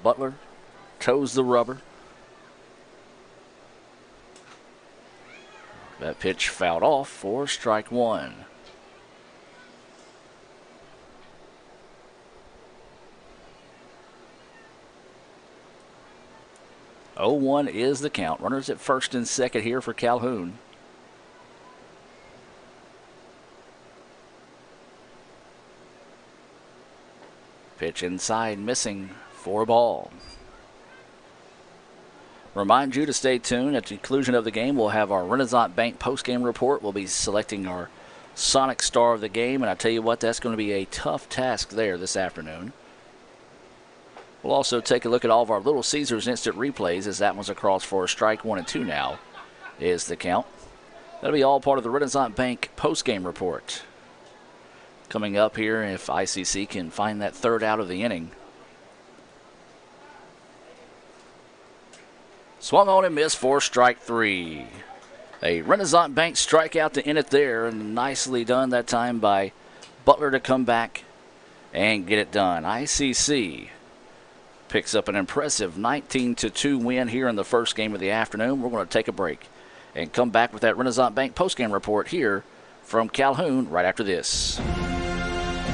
Butler toes the rubber. That pitch fouled off for strike 1. Oh, 1 is the count. Runners at first and second here for Calhoun. Pitch inside, missing for a ball. Remind you to stay tuned. At the conclusion of the game, we'll have our Renaissance Bank post-game report. We'll be selecting our Sonic Star of the game, and I tell you what, that's going to be a tough task there this afternoon. We'll also take a look at all of our Little Caesars instant replays, as that one's across for a strike 1 and 2 now is the count. That'll be all part of the Renaissance Bank post-game report. Coming up here, if ICC can find that 3rd out of the inning. Swung on and missed for strike 3. A Renaissance Bank strikeout to end it there, and nicely done that time by Butler to come back and get it done. ICC picks up an impressive 19-2 win here in the first game of the afternoon. We're going to take a break and come back with that Renaissance Bank postgame report here from Calhoun right after this.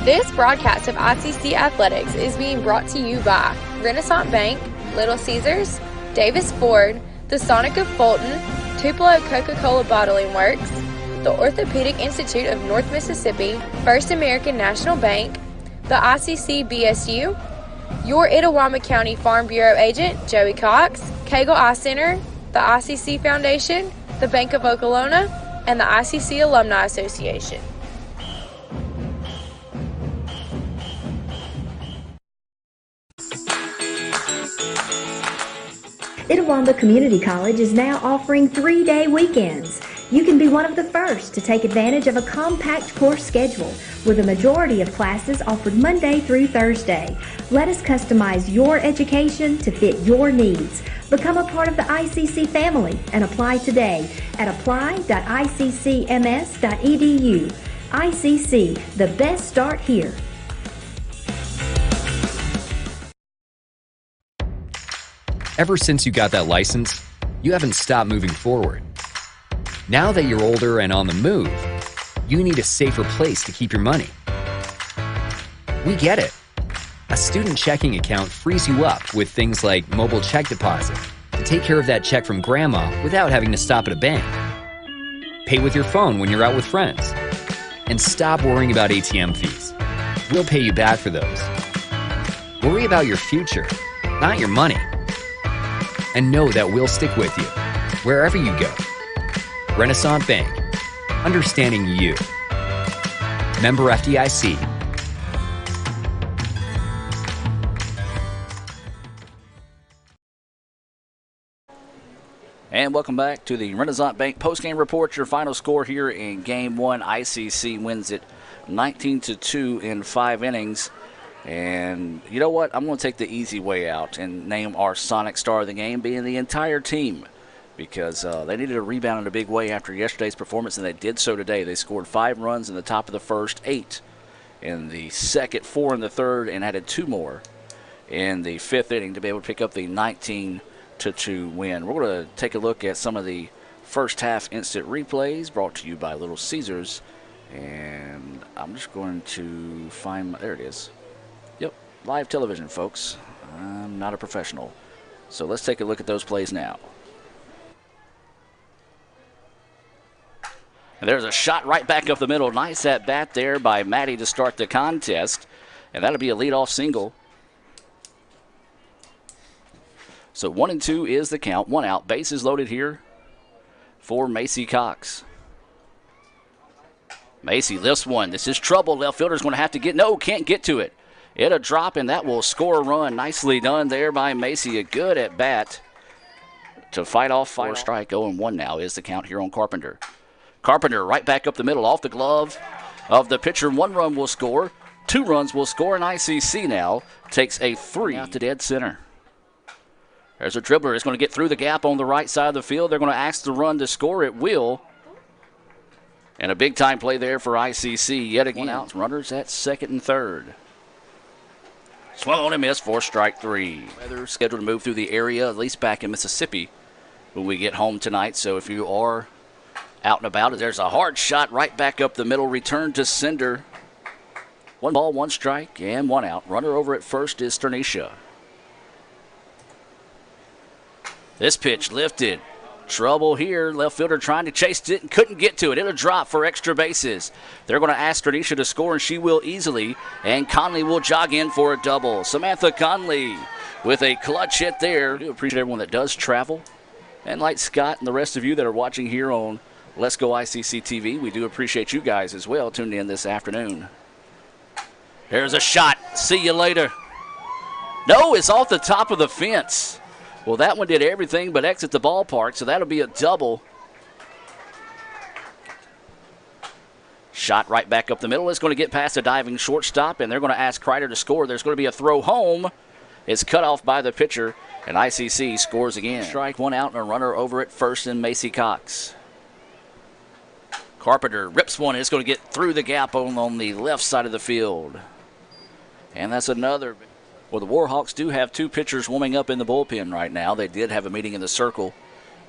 This broadcast of ICC Athletics is being brought to you by Renaissance Bank, Little Caesars, Davis Ford, the Sonic of Fulton, Tupelo Coca-Cola Bottling Works, the Orthopedic Institute of North Mississippi, First American National Bank, the ICC BSU, your Itawamba County Farm Bureau agent, Joey Cox, Cagle Eye Center, the ICC Foundation, the Bank of Okolona, and the ICC Alumni Association. Itawamba Community College is now offering 3-day weekends. You can be one of the first to take advantage of a compact course schedule with a majority of classes offered Monday through Thursday. Let us customize your education to fit your needs. Become a part of the ICC family and apply today at apply.iccms.edu. ICC, the best start here. Ever since you got that license, you haven't stopped moving forward. Now that you're older and on the move, you need a safer place to keep your money. We get it. A student checking account frees you up with things like mobile check deposit to take care of that check from grandma without having to stop at a bank. Pay with your phone when you're out with friends. And stop worrying about ATM fees. We'll pay you back for those. Worry about your future, not your money. And know that we'll stick with you, wherever you go. Renaissance Bank, understanding you. Member FDIC. And welcome back to the Renaissance Bank postgame report. Your final score here in Game 1. ICC wins it 19-2 in 5 innings. And you know what? I'm going to take the easy way out and name our Sonic star of the game being the entire team, because they needed a rebound in a big way after yesterday's performance, and they did so today. They scored 5 runs in the top of the first, 8 in the second, 4 in the third, and added 2 more in the 5th inning to be able to pick up the 19-2 win. We're going to take a look at some of the first half instant replays brought to you by Little Caesars. And I'm just going to find there it is. Yep, live television, folks. I'm not a professional. So let's take a look at those plays now. And there's a shot right back up the middle. Nice at bat there by Maddie to start the contest. And that'll be a leadoff single. So 1-2 is the count. 1 out. Bases loaded here for Macy Cox. Macy lifts one. This is trouble. Left fielder's going to have to get. No, can't get to it. It'll drop, and that will score a run. Nicely done there by Macy. A good at bat to fight off final strike. 0-1 now is the count here on Carpenter. Carpenter right back up the middle off the glove of the pitcher. 1 run will score. 2 runs will score, and ICC now takes a 3 out to dead center. There's a dribbler. It's going to get through the gap on the right side of the field. They're going to ask the run to score. It will. And a big-time play there for ICC yet again. 1 out. Runners at second and third. Swung on and missed for strike 3. Weather scheduled to move through the area, at least back in Mississippi, when we get home tonight. So if you are out and about, there's a hard shot right back up the middle. Return to sender. 1 ball, 1 strike, and 1 out. Runner over at first is Sternisha. This pitch lifted. Trouble here. Left fielder trying to chase it and couldn't get to it. It'll drop for extra bases. They're going to ask Sternisha to score, and she will easily. And Conley will jog in for a double. Samantha Conley with a clutch hit there. I do appreciate everyone that does travel. And like Scott and the rest of you that are watching here on Let's Go ICC TV, we do appreciate you guys as well tuned in this afternoon. There's a shot. See you later. No, it's off the top of the fence. Well, that one did everything but exit the ballpark, so that'll be a double. Shot right back up the middle. It's going to get past a diving shortstop, and they're going to ask Kreider to score. There's going to be a throw home. It's cut off by the pitcher, and ICC scores again. Strike, 1 out, and a runner over at first in Macy Cox. Carpenter rips one, and it's going to get through the gap on the left side of the field. And that's another. Well, the Warhawks do have 2 pitchers warming up in the bullpen right now. They did have a meeting in the circle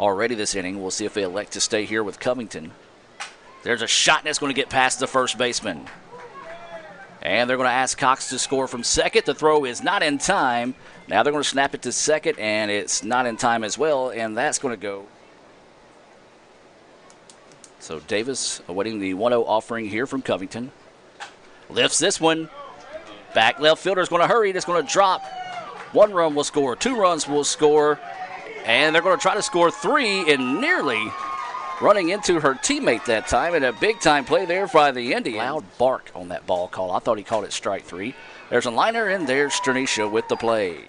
already this inning. We'll see if they elect to stay here with Covington. There's a shot, and it's going to get past the first baseman. And they're going to ask Cox to score from second. The throw is not in time. Now they're going to snap it to second, and it's not in time as well, and that's going to go. So Davis awaiting the 1-0 offering here from Covington. Lifts this one. Back left fielder is going to hurry. It's going to drop. 1 run will score. 2 runs will score. And they're going to try to score 3, and nearly running into her teammate that time. And a big-time play there by the Indians. Loud bark on that ball call. I thought he called it strike 3. There's a liner, and there's Sternisha with the play.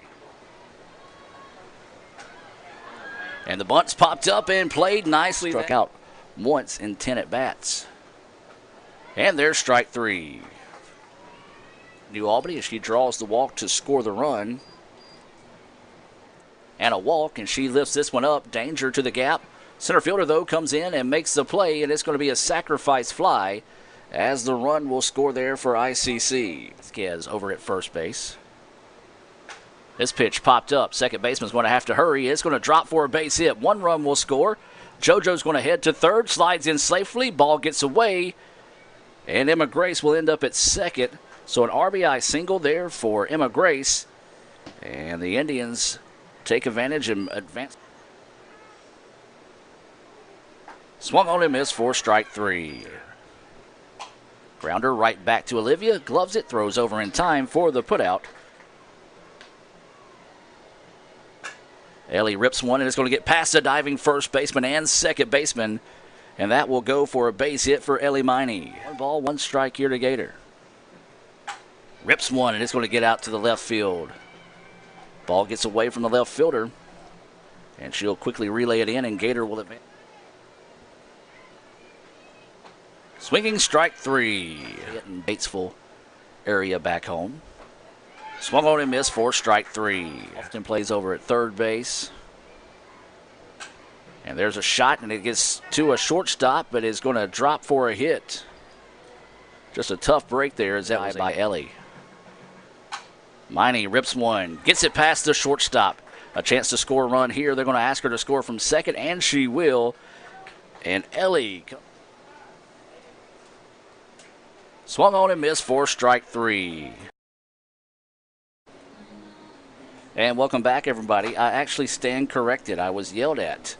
And the bunt's popped up and played nicely. Struck out once in 10 at-bats. And there's strike 3. New Albany as she draws the walk to score the run. And a walk, and she lifts this one up. Danger to the gap. Center fielder, though, comes in and makes the play, and it's going to be a sacrifice fly as the run will score there for ICC. Skez over at first base. This pitch popped up. Second baseman's going to have to hurry. It's going to drop for a base hit. 1 run will score. JoJo's going to head to third. Slides in safely. Ball gets away. And Emma Grace will end up at second. So an RBI single there for Emma Grace. And the Indians take advantage and advance. Swung on and missed for strike 3. Grounder right back to Olivia. Gloves it. Throws over in time for the putout. Ellie rips one, and it's going to get past the diving first baseman and second baseman. And that will go for a base hit for Ellie Miney. 1 ball, 1 strike here to Gator. Rips one, and it's going to get out to the left field. Ball gets away from the left fielder. And she'll quickly relay it in, and Gator will advance. Swinging strike 3. Hitting Batesville area back home. Swung on and missed for strike 3. Often plays over at third base. And there's a shot, and it gets to a shortstop, but is going to drop for a hit. Just a tough break there as that was by Ellie. Miney rips one, gets it past the shortstop. A chance to score a run here. They're going to ask her to score from second, and she will. And Ellie swung on and missed for strike 3. And welcome back, everybody. I actually stand corrected. I was yelled at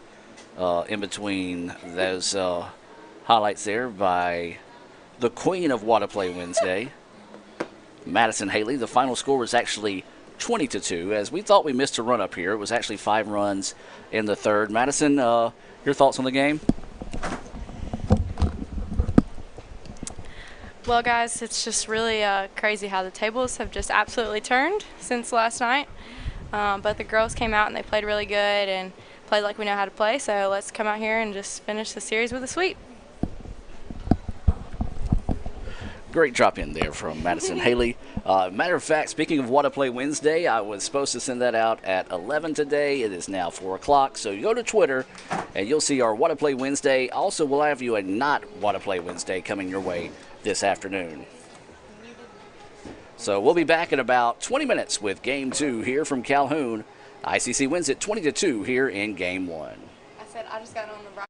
in between those highlights there by the queen of Water Play Wednesday, Madison Haley. The final score was actually 20-2, as we thought we missed a run up here. It was actually 5 runs in the third. Madison, your thoughts on the game? Well, guys, it's just really crazy how the tables have just absolutely turned since last night. But the girls came out and they played really good and played like we know how to play. So let's come out here and just finish the series with a sweep. Great drop in there from Madison Haley. Matter of fact, speaking of What to Play Wednesday, I was supposed to send that out at 11 today. It is now 4 o'clock. So you go to Twitter and you'll see our What to Play Wednesday. Also, we'll have you a not What to Play Wednesday coming your way this afternoon. So we'll be back in about 20 minutes with Game 2 here from Calhoun. ICC wins it 20-2 here in Game 1. I said I just got on the right.